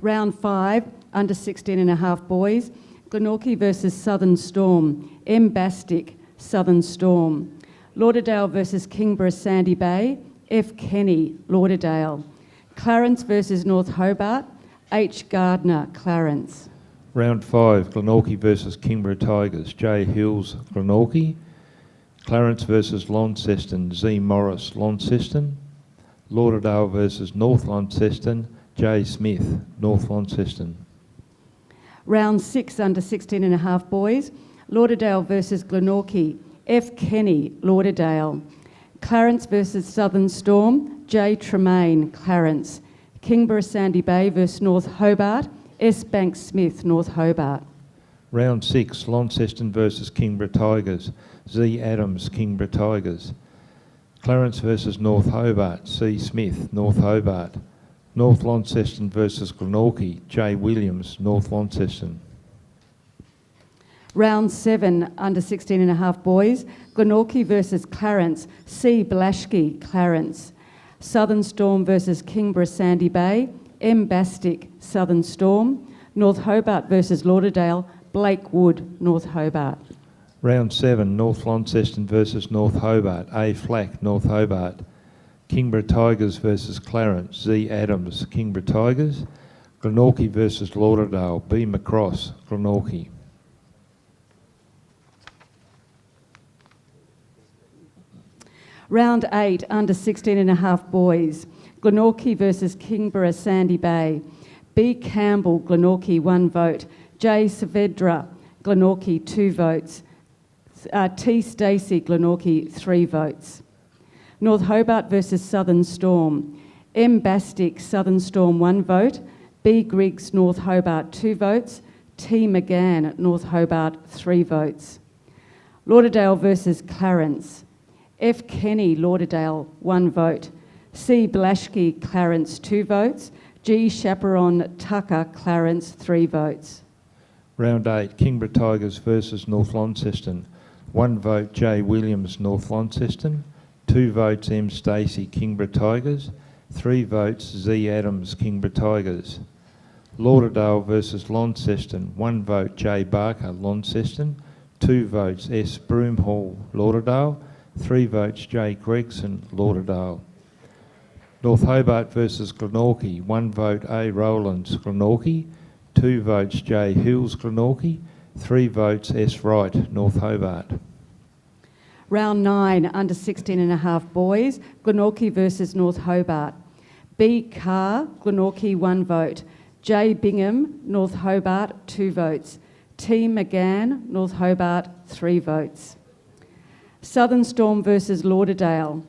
Round 5, under 16.5 boys. Glenorchy versus Southern Storm, M Bastick, Southern Storm. Lauderdale versus Kimbra, Sandy Bay, F Kenny, Lauderdale. Clarence versus North Hobart, H Gardner, Clarence. Round 5, Glenorchy versus Kimbra Tigers, J Hills, Glenorchy. Clarence versus Launceston, Z Morris, Launceston. Lauderdale versus North Launceston, J Smith, North Launceston. Round 6, under 16.5 boys. Lauderdale versus Glenorchy, F Kenny, Lauderdale. Clarence versus Southern Storm, J Tremaine, Clarence. Kimbra, Sandy Bay versus North Hobart, S Banks Smith, North Hobart. Round 6, Launceston versus Kimbra Tigers, Z Adams, Kimbra Tigers. Clarence versus North Hobart, C Smith, North Hobart. North Launceston versus Glenorchy, J Williams, North Launceston. Round 7, under 16.5 boys. Glenorchy versus Clarence, C Blashki, Clarence. Southern Storm versus Kimbra, Sandy Bay, M Bastick, Southern Storm. North Hobart versus Lauderdale, Blake Wood, North Hobart. Round 7, North Launceston versus North Hobart, A Flack, North Hobart. Kimbra Tigers versus Clarence, Z Adams, Kimbra Tigers. Glenorchy versus Lauderdale, B Macross, Glenorchy. Round 8, under 16.5 boys. Glenorchy versus Kimbra, Sandy Bay. B Campbell, Glenorchy, 1 vote. J Saavedra, Glenorchy, 2 votes. T Stacey, Glenorchy, 3 votes. North Hobart versus Southern Storm. M Bastick, Southern Storm, 1 vote. B Griggs, North Hobart, 2 votes. T McGann, North Hobart, 3 votes. Lauderdale versus Clarence. F Kenny, Lauderdale, 1 vote. C Blashki, Clarence, 2 votes. G Chaperon Tucker, Clarence, 3 votes. Round 8, Kimbra Tigers versus North Launceston. 1 vote, J Williams, North Launceston. 2 votes, M Stacey, Kimbra Tigers. 3 votes, Z Adams, Kimbra Tigers. Lauderdale versus Launceston, 1 vote J Barker, Launceston, 2 votes S Broomhall, Lauderdale, 3 votes J Gregson, Lauderdale. North Hobart versus Glenorchy, 1 vote A Rowlands, Glenorchy, 2 votes J Hills, Glenorchy, 3 votes S Wright, North Hobart. Round 9, under 16.5 boys, Glenorchy versus North Hobart. B Carr, Glenorchy, 1 vote. J Bingham, North Hobart, 2 votes. T McGann, North Hobart, 3 votes. Southern Storm versus Lauderdale.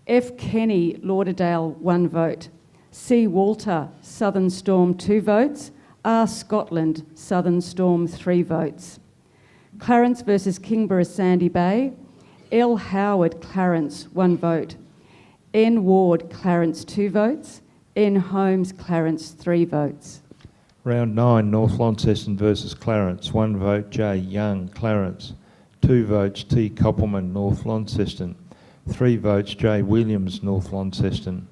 F Kenny, Lauderdale, 1 vote. C Walter, Southern Storm, 2 votes. R Scotland, Southern Storm, 3 votes. Clarence versus Kimbra, Sandy Bay. L Howard, Clarence, 1 vote. N Ward, Clarence, 2 votes. N Holmes, Clarence, 3 votes. Round 9, North Launceston versus Clarence, 1 vote J Young, Clarence, 2 votes T Koppelman, North Launceston, 3 votes J Williams, North Launceston.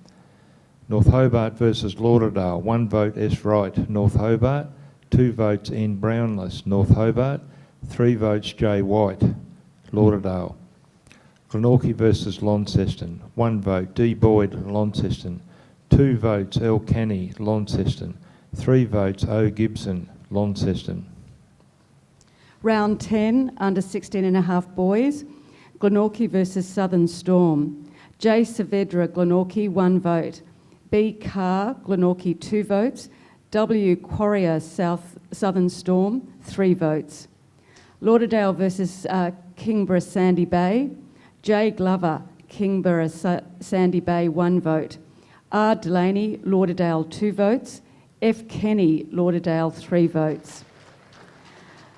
North Hobart versus Lauderdale, 1 vote S Wright, North Hobart, 2 votes N Brownless, North Hobart, 3 votes J White, Lauderdale. Glenorchy versus Launceston, 1 vote D Boyd, Launceston, 2 votes L Canny, Launceston, 3 votes O Gibson, Launceston. Round 10, under 16.5 boys, Glenorchy versus Southern Storm. J Saavedra, Glenorchy, 1 vote. B Carr, Glenorchy, 2 votes. W Quarrier, Southern Storm, 3 votes. Lauderdale versus Kimbra, Sandy Bay. J Glover, Kimbra, Sandy Bay, 1 vote. R Delaney, Lauderdale, 2 votes. F Kenny, Lauderdale, 3 votes.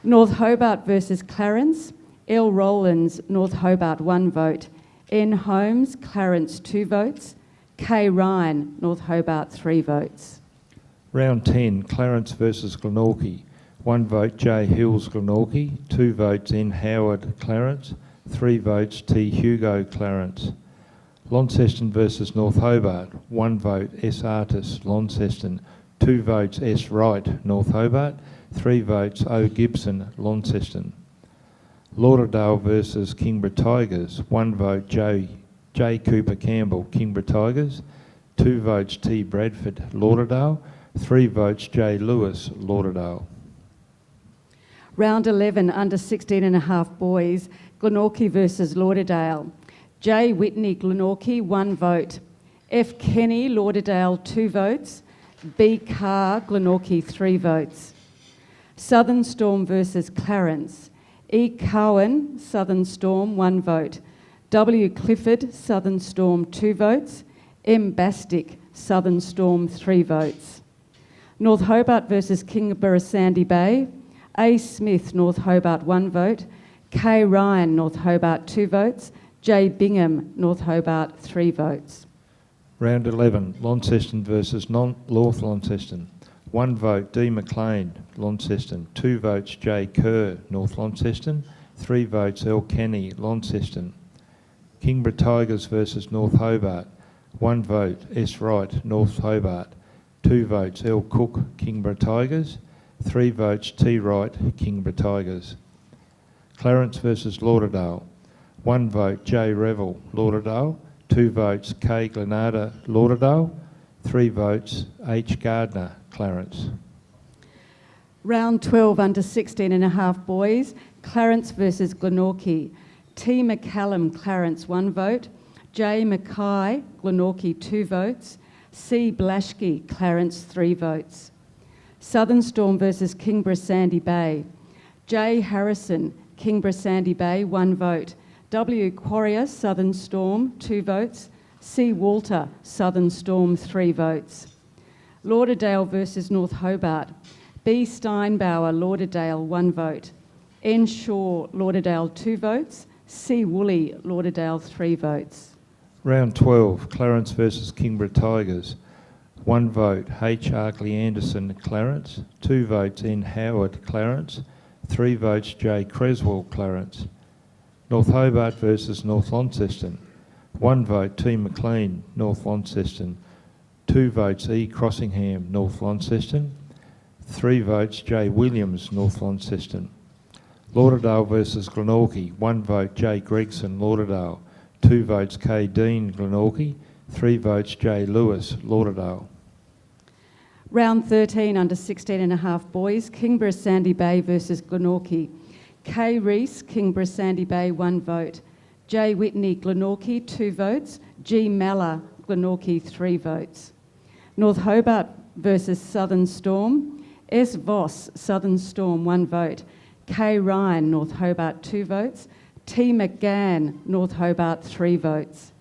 North Hobart versus Clarence. L Rowlands, North Hobart, 1 vote. N Holmes, Clarence, 2 votes. K Ryan, North Hobart, 3 votes. Round 10, Clarence versus Glenorchy, 1 vote J Hills, Glenorchy, 2 votes N Howard, Clarence, 3 votes T Hugo, Clarence. Launceston versus North Hobart, 1 vote S Artis, Launceston, 2 votes S Wright, North Hobart, 3 votes O Gibson, Launceston. Lauderdale versus Kimbra Tigers, 1 vote J Cooper Campbell, Kimbra Tigers, 2 votes T Bradford, Lauderdale, 3 votes J Lewis, Lauderdale. Round 11, under 16.5 boys, Glenorchy versus Lauderdale. J Whitney, Glenorchy, 1 vote. F Kenny, Lauderdale, 2 votes. B Carr, Glenorchy, 3 votes. Southern Storm versus Clarence. E Cowan, Southern Storm, 1 vote. W Clifford, Southern Storm, 2 votes. M Bastick, Southern Storm, 3 votes. North Hobart versus Kimbra, Sandy Bay. A Smith, North Hobart, 1 vote. K Ryan, North Hobart, 2 votes. J Bingham, North Hobart, 3 votes. Round 11, Launceston versus North Launceston. 1 vote D McLean, Launceston. 2 votes J Kerr, North Launceston. 3 votes L Kenny, Launceston. Kimbra Tigers versus North Hobart. 1 vote S Wright, North Hobart. 2 votes L Cook, Kimbra Tigers. 3 votes T Wright, Kimbra Tigers. Clarence versus Lauderdale. 1 vote J Revel, Lauderdale. 2 votes K Glenarder, Lauderdale. 3 votes H Gardner, Clarence. Round 12, under 16.5 boys, Clarence versus Glenorchy. T McCallum, Clarence, 1 vote. J Mackay, Glenorchy, 2 votes. C Blashke, Clarence, 3 votes. Southern Storm versus Kimbra, Sandy Bay. J Harrison, Kimbra, Sandy Bay, 1 vote. W Quarrier, Southern Storm, 2 votes. C Walter, Southern Storm, 3 votes. Lauderdale versus North Hobart. B Steinbauer, Lauderdale, 1 vote. N Shaw, Lauderdale, 2 votes. C Woolley, Lauderdale, 3 votes. Round 12, Clarence versus Kimbra Tigers. 1 vote H Arkley Anderson, Clarence. 2 votes N Howard, Clarence. 3 votes J Creswell, Clarence. North Hobart versus North Launceston. 1 vote T McLean, North Launceston. 2 votes E Crossingham, North Launceston. 3 votes J Williams, North Launceston. Lauderdale versus Glenorchy, 1 vote J Gregson, Lauderdale. 2 votes K Dean, Glenorchy. 3 votes J Lewis, Lauderdale. Round 13 under 16.5 boys, Kimbra Sandy Bay versus Glenorchy. K Reese, Kimbra Sandy Bay, 1 vote. J Whitney, Glenorchy, 2 votes. G Malla, Glenorchy, 3 votes. North Hobart versus Southern Storm. S Voss, Southern Storm, 1 vote. K Ryan, North Hobart, 2 votes. T McGann, North Hobart, 3 votes.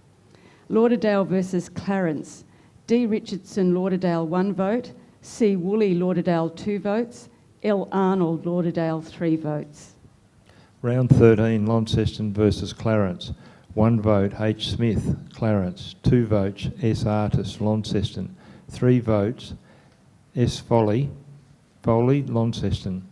Lauderdale versus Clarence. D Richardson, Lauderdale, 1 vote. C Woolley, Lauderdale, 2 votes. L Arnold, Lauderdale, 3 votes. Round 13, Launceston versus Clarence. 1 vote H Smith, Clarence. 2 votes S Artis, Launceston. 3 votes S Foley, Launceston.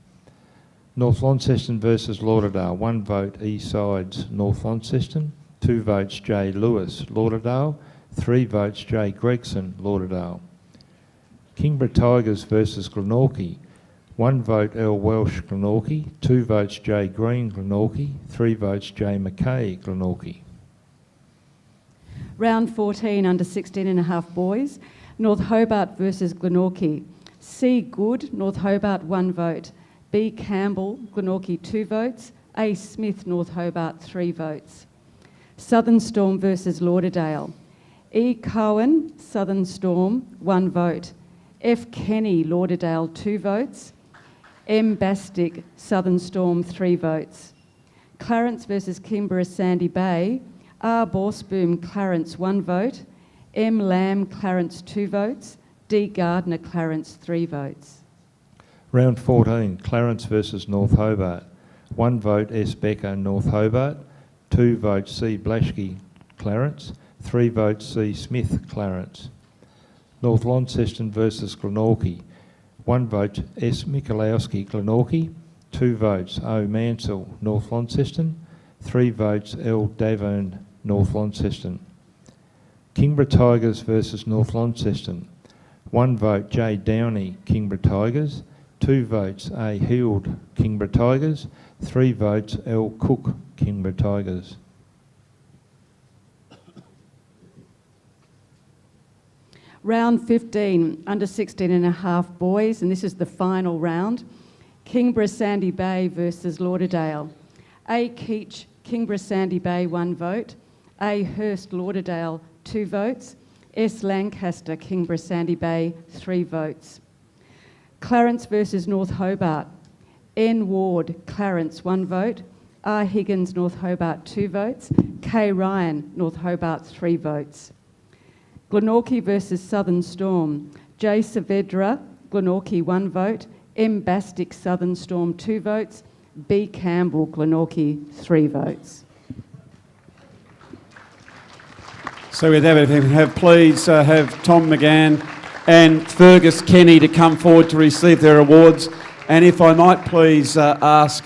North Launceston versus Lauderdale. 1 vote E Sides, North Launceston. 2 votes J Lewis, Lauderdale. 3 votes J Gregson, Lauderdale. Kimbra Tigers versus Glenorchy. 1 vote L Welsh, Glenorchy. 2 votes J Green, Glenorchy. 3 votes J Mackay, Glenorchy. Round 14 under 16.5 boys, North Hobart versus Glenorchy. C Good, North Hobart, 1 vote. B Campbell, Glenorchy, 2 votes. A Smith, North Hobart, 3 votes. Southern Storm versus Lauderdale. E Cohen, Southern Storm, 1 vote. F Kenny, Lauderdale, 2 votes. M Bastick, Southern Storm, 3 votes. Clarence versus Kimbra Sandy Bay. R Borsboom, Clarence, 1 vote. M Lamb, Clarence, 2 votes. D Gardner, Clarence, 3 votes. Round 14, Clarence versus North Hobart. 1 vote S Becker, North Hobart. 2 votes C Blashky, Clarence. 3 votes C Smith, Clarence. North Launceston versus Glenorchy. 1 vote S Michalowski, Glenorchy. 2 votes O Mansell, North Launceston. 3 votes L Davern, North Launceston. Kimbra Tigers versus North Launceston. 1 vote J Downey, Kimbra Tigers. 2 votes A Heald, Kimbra Tigers. 3 votes L Cook, Kimbra Tigers. Round 15, under 16.5 boys, and this is the final round. Kimbra Sandy Bay versus Lauderdale. A Keach, Kimbra Sandy Bay, 1 vote. A Hurst, Lauderdale, 2 votes. S Lancaster, Kimbra Sandy Bay, 3 votes. Clarence versus North Hobart. N Ward, Clarence, 1 vote. R Higgins, North Hobart, 2 votes. K Ryan, North Hobart, 3 votes. Glenorchy versus Southern Storm. J Saavedra, Glenorchy, 1 vote. M Bastick, Southern Storm, 2 votes. B Campbell, Glenorchy, 3 votes. So with that, if we have please have Tom McGann and Fergus Kenny to come forward to receive their awards. And if I might please ask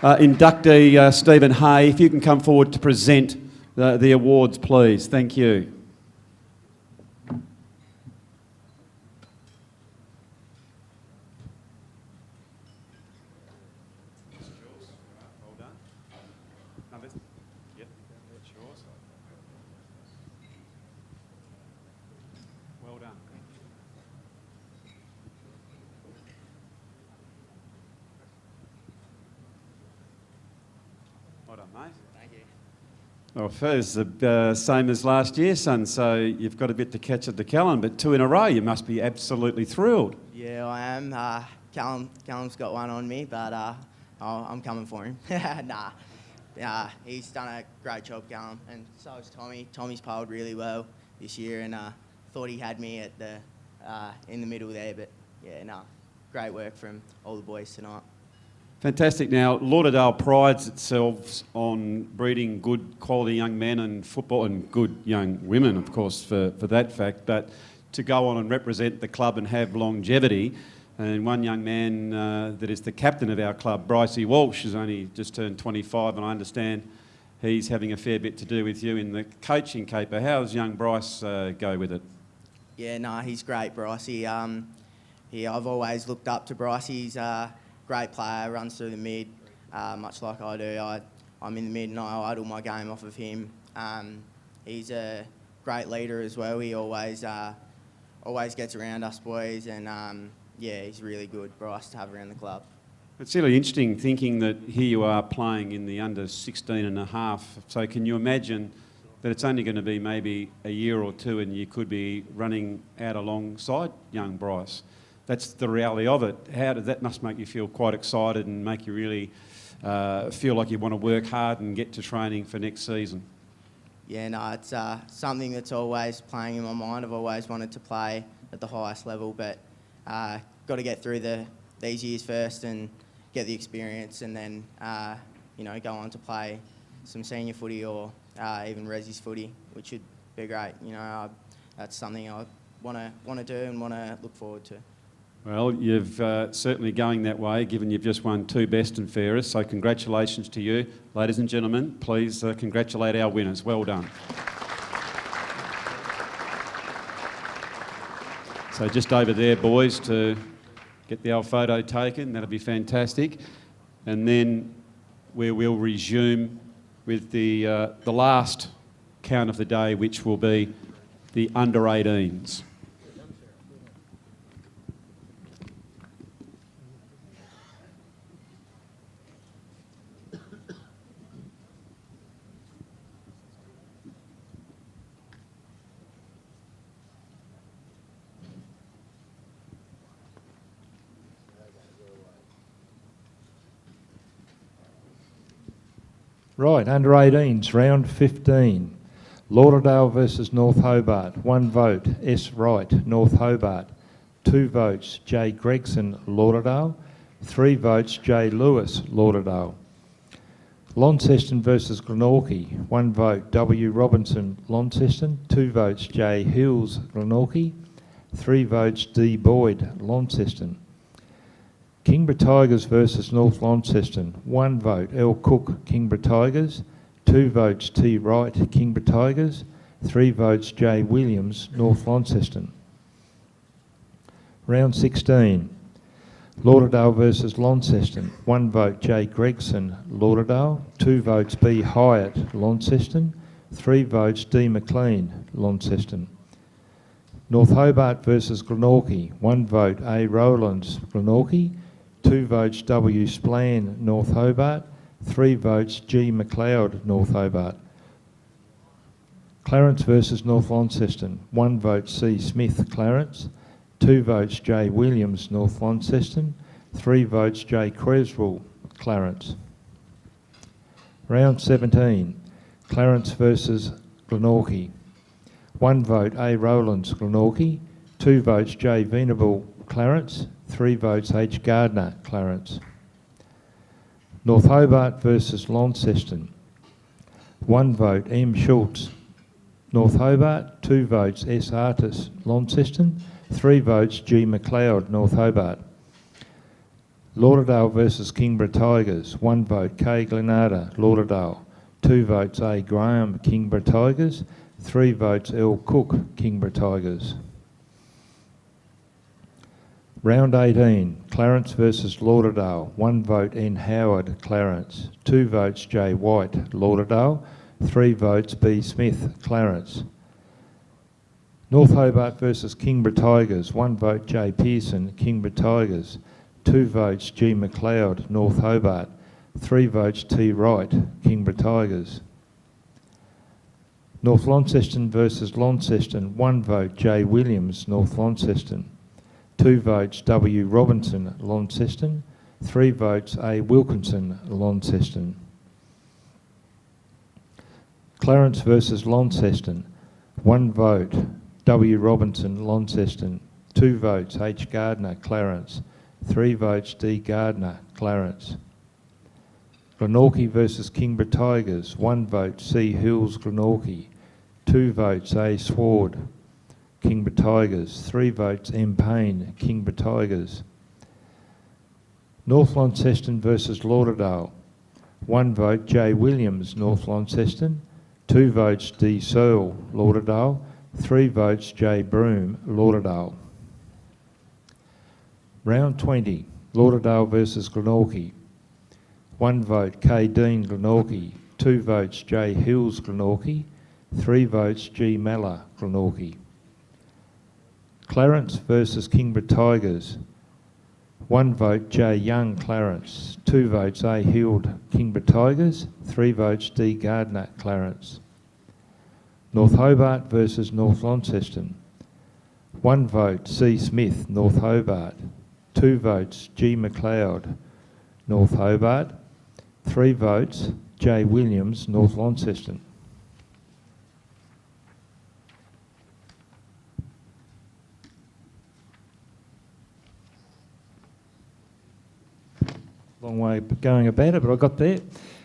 inductee Stephen Hay, if you can come forward to present the awards, please. Thank you. Well, it's the same as last year, son, so you've got a bit to catch at the Callan, but 2 in a row, you must be absolutely thrilled. Yeah, I am. Callum's got one on me, but I'm coming for him. He's done a great job, Callum, and so has Tommy. Tommy's polled really well this year, and thought he had me at the in the middle there, but yeah, great work from all the boys tonight. Fantastic. Now, Lauderdale prides itself on breeding good quality young men and football, and good young women, of course, for that fact, but to go on and represent the club and have longevity. And one young man that is the captain of our club, Brycey Walsh, has only just turned 25, and I understand he's having a fair bit to do with you in the coaching caper. How's young Bryce go with it? Yeah, he's great, Brycey. I've always looked up to Bryce. He's a great player, runs through the mid, much like I do. I'm in the mid and I idle my game off of him. He's a great leader as well. He always gets around us boys, and yeah, he's really good, Bryce, to have around the club. It's really interesting thinking that here you are playing in the under 16 and a half. So can you imagine that it's only going to be maybe a year or two and you could be running out alongside young Bryce? That's the reality of it. That must make you feel quite excited and make you really feel like you want to work hard and get to training for next season. Yeah, no, it's something that's always playing in my mind. I've always wanted to play at the highest level, but got to get through these years first and get the experience, and then go on to play some senior footy or even Resi's footy, which would be great. That's something I want to do and want to look forward to. Well, you've certainly going that way, given you've just won 2 best and fairest, so congratulations to you. Ladies and gentlemen, please congratulate our winners. Well done. So just over there, boys, to get the old photo taken. That'll be fantastic. And then we will resume with the last count of the day, which will be the under 18s. Right, under 18s, round 15. Lauderdale versus North Hobart. 1 vote, S. Wright, North Hobart. 2 votes, J. Gregson, Lauderdale. 3 votes, J. Lewis, Lauderdale. Launceston versus Glenorchy. 1 vote, W. Robinson, Launceston. 2 votes, J. Hills, Glenorchy. 3 votes, D. Boyd, Launceston. Kimbra Tigers versus North Launceston. 1 vote, L. Cook, Kimbra Tigers. 2 votes, T. Wright, Kimbra Tigers. 3 votes, J. Williams, North Launceston. Round 16. Lauderdale versus Launceston. 1 vote, J. Gregson, Lauderdale. 2 votes, B. Hyatt, Launceston. 3 votes, D. McLean, Launceston. North Hobart versus Glenorchy. 1 vote, A. Rowlands, Glenorchy. 2 votes, W. Splan, North Hobart. 3 votes, G. McLeod, North Hobart. Clarence versus North Launceston. 1 vote, C. Smith, Clarence. 2 votes, J. Williams, North Launceston. 3 votes, J. Creswell, Clarence. Round 17. Clarence versus Glenorchy. 1 vote, A. Rowlands, Glenorchy. 2 votes, J. Venable, Clarence. 3 votes, H. Gardner, Clarence. North Hobart versus Launceston. 1 vote, M. Schultz, North Hobart. 2 votes, S. Artis, Launceston. 3 votes, G. McLeod, North Hobart. Lauderdale versus Kimbra Tigers. 1 vote, K. Glenarder, Lauderdale. 2 votes, A. Graham, Kimbra Tigers. 3 votes, L. Cook, Kimbra Tigers. Round 18, Clarence versus Lauderdale. 1 vote, N. Howard, Clarence. 2 votes, J. White, Lauderdale. 3 votes, B. Smith, Clarence. North Hobart versus Kimbra Tigers. 1 vote, J. Pearson, Kimbra Tigers. 2 votes, G. McLeod, North Hobart. 3 votes, T. Wright, Kimbra Tigers. North Launceston versus Launceston. 1 vote, J. Williams, North Launceston. 2 votes, W. Robinson, Launceston. 3 votes, A. Wilkinson, Launceston. Clarence versus Launceston. 1 vote, W. Robinson, Launceston. 2 votes, H. Gardner, Clarence. 3 votes, D. Gardner, Clarence. Glenorchy versus Kimbra Tigers. 1 vote, C. Hills, Glenorchy. 2 votes, A. Sward, Kimbra Tigers. 3 votes, M. Payne, Kimbra Tigers. North Launceston versus Lauderdale. 1 vote, J. Williams, North Launceston. 2 votes, D. Searle, Lauderdale. 3 votes, J. Broome, Lauderdale. Round 20, Lauderdale versus Glenorchy. 1 vote, K. Dean, Glenorchy. 2 votes, J. Hills, Glenorchy. 3 votes, G. Malla, Glenorchy. Clarence versus Kimbra Tigers. 1 vote, J. Young, Clarence. 2 votes, A. Hild, Kimbra Tigers. 3 votes, D. Gardner, Clarence. North Hobart versus North Launceston. 1 vote, C. Smith, North Hobart. 2 votes, G. McLeod, North Hobart. 3 votes, J. Williams, North Launceston. Long way going about it, but I got there.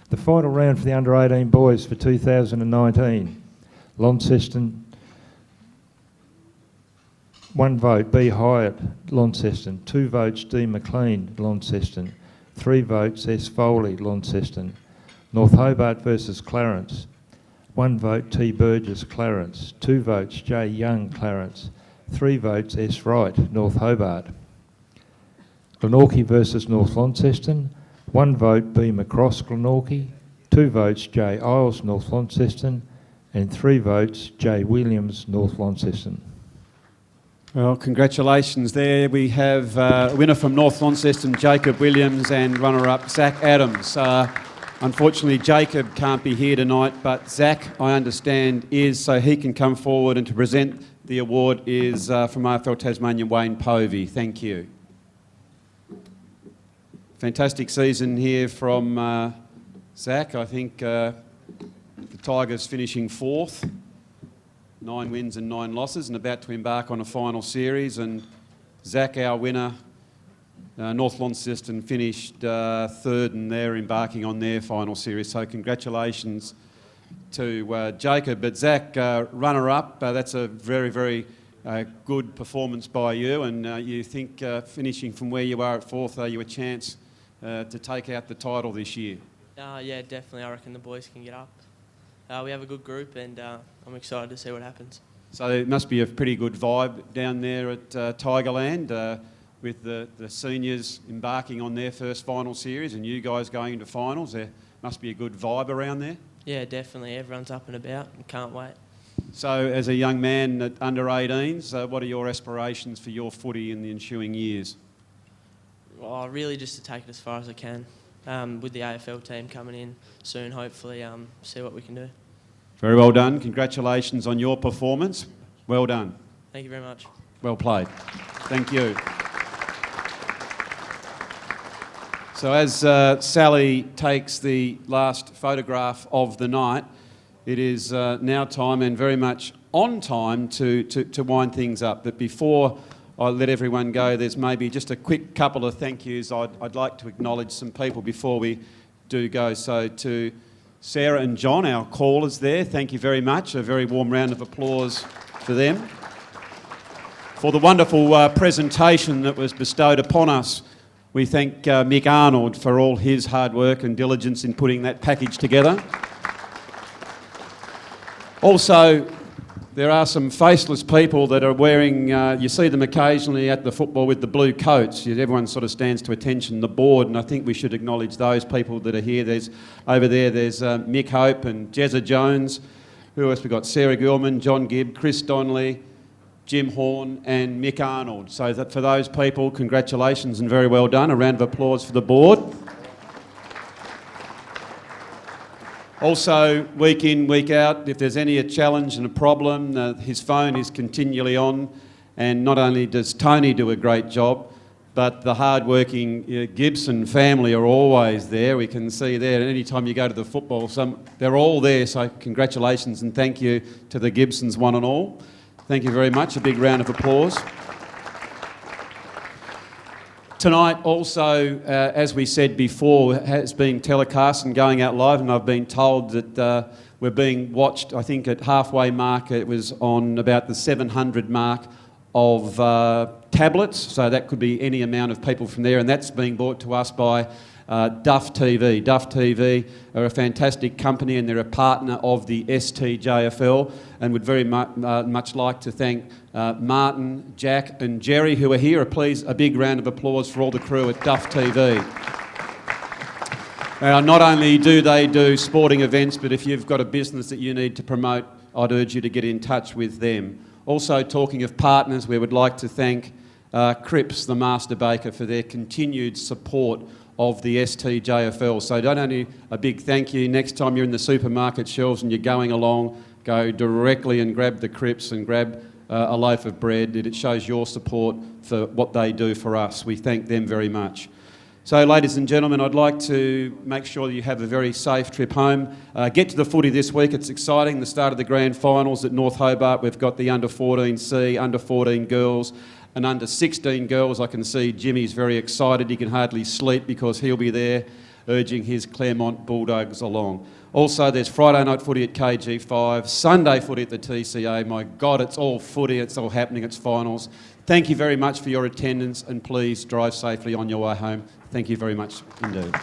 The final round for the under-18 boys for 2019. Launceston, 1 vote, B. Hyatt, Launceston. 2 votes, D. McLean, Launceston. 3 votes, S. Foley, Launceston. North Hobart versus Clarence. 1 vote, T. Burgess, Clarence. 2 votes, J. Young, Clarence. 3 votes, S. Wright, North Hobart. Glenorchy versus North Launceston. 1 vote, B. Macross, Glenorchy. 2 votes, J. Isles, North Launceston. And 3 votes, J. Williams, North Launceston. Well, congratulations there. We have a winner from North Launceston, Jacob Williams, and runner-up, Zach Adams. Unfortunately, Jacob can't be here tonight, but Zach, I understand, is, so he can come forward, and to present the award is from AFL Tasmania, Wayne Povey. Thank you. Fantastic season here from Zach. I think the Tigers finishing 4th, 9 wins and 9 losses, and about to embark on a final series. And Zach, our winner, North Launceston finished 3rd, and they're embarking on their final series. So congratulations to Jacob. But Zach, runner-up, that's a very, very good performance by you. And you think finishing from where you are at 4th, are you a chance to take out the title this year? Yeah, definitely. I reckon the boys can get up. We have a good group, and I'm excited to see what happens. So it must be a pretty good vibe down there at Tigerland with the seniors embarking on their first final series and you guys going into finals. There must be a good vibe around there. Yeah, definitely. Everyone's up and about and can't wait. So as a young man at under 18s, what are your aspirations for your footy in the ensuing years? Well, really just to take it as far as I can. With the AFL team coming in soon, hopefully, see what we can do. Very well done. Congratulations on your performance. Well done. Thank you very much. Well played. Thank you. So as Sally takes the last photograph of the night, it is now time, and very much on time, to wind things up. But before I let everyone go, there's maybe just a quick couple of thank yous. I'd like to acknowledge some people before we do go. So to Sarah and John, our callers there, thank you very much. A very warm round of applause for them. For the wonderful presentation that was bestowed upon us, we thank Mick Arnold for all his hard work and diligence in putting that package together. Also, there are some faceless people that are wearing, you see them occasionally at the football with the blue coats. Everyone sort of stands to attention, the board, and I think we should acknowledge those people that are here. Over there, there's Mick Hope and Jezza Jones. Who else? We've got Sarah Gilman, John Gibb, Chris Donnelly, Jim Horn and Mick Arnold. So that for those people, congratulations and very well done. A round of applause for the board. Also, week in, week out, if there's any challenge and a problem, his phone is continually on. And not only does Tony do a great job, but the hard-working Gibson family are always there. We can see there, and any time you go to the football, they're all there. So congratulations and thank you to the Gibsons, one and all. Thank you very much. A big round of applause. Tonight also, as we said before, has been telecast and going out live, and I've been told that we're being watched, I think at halfway mark, it was on about the 700 mark of tablets, so that could be any amount of people from there, and that's being brought to us by Duff TV. Duff TV are a fantastic company and they're a partner of the STJFL, and would very much like to thank Martin, Jack and Jerry who are here. Please, a big round of applause for all the crew at Duff TV. Not only do they do sporting events, but if you've got a business that you need to promote, I'd urge you to get in touch with them. Also, talking of partners, we would like to thank Cripps, the Master Baker, for their continued support of the STJFL. So not only a big thank you, next time you're in the supermarket shelves and you're going along, go directly and grab the Cripps and grab a loaf of bread. It shows your support for what they do for us. We thank them very much. So, ladies and gentlemen, I'd like to make sure that you have a very safe trip home. Get to the footy this week. It's exciting. The start of the grand finals at North Hobart. We've got the under-14C, under-14 girls and under-16 girls. I can see Jimmy's very excited. He can hardly sleep because he'll be there urging his Clermont Bulldogs along. Also, there's Friday night footy at KG5, Sunday footy at the TCA. My God, it's all footy. It's all happening. It's finals. Thank you very much for your attendance, and please drive safely on your way home. Thank you very much indeed.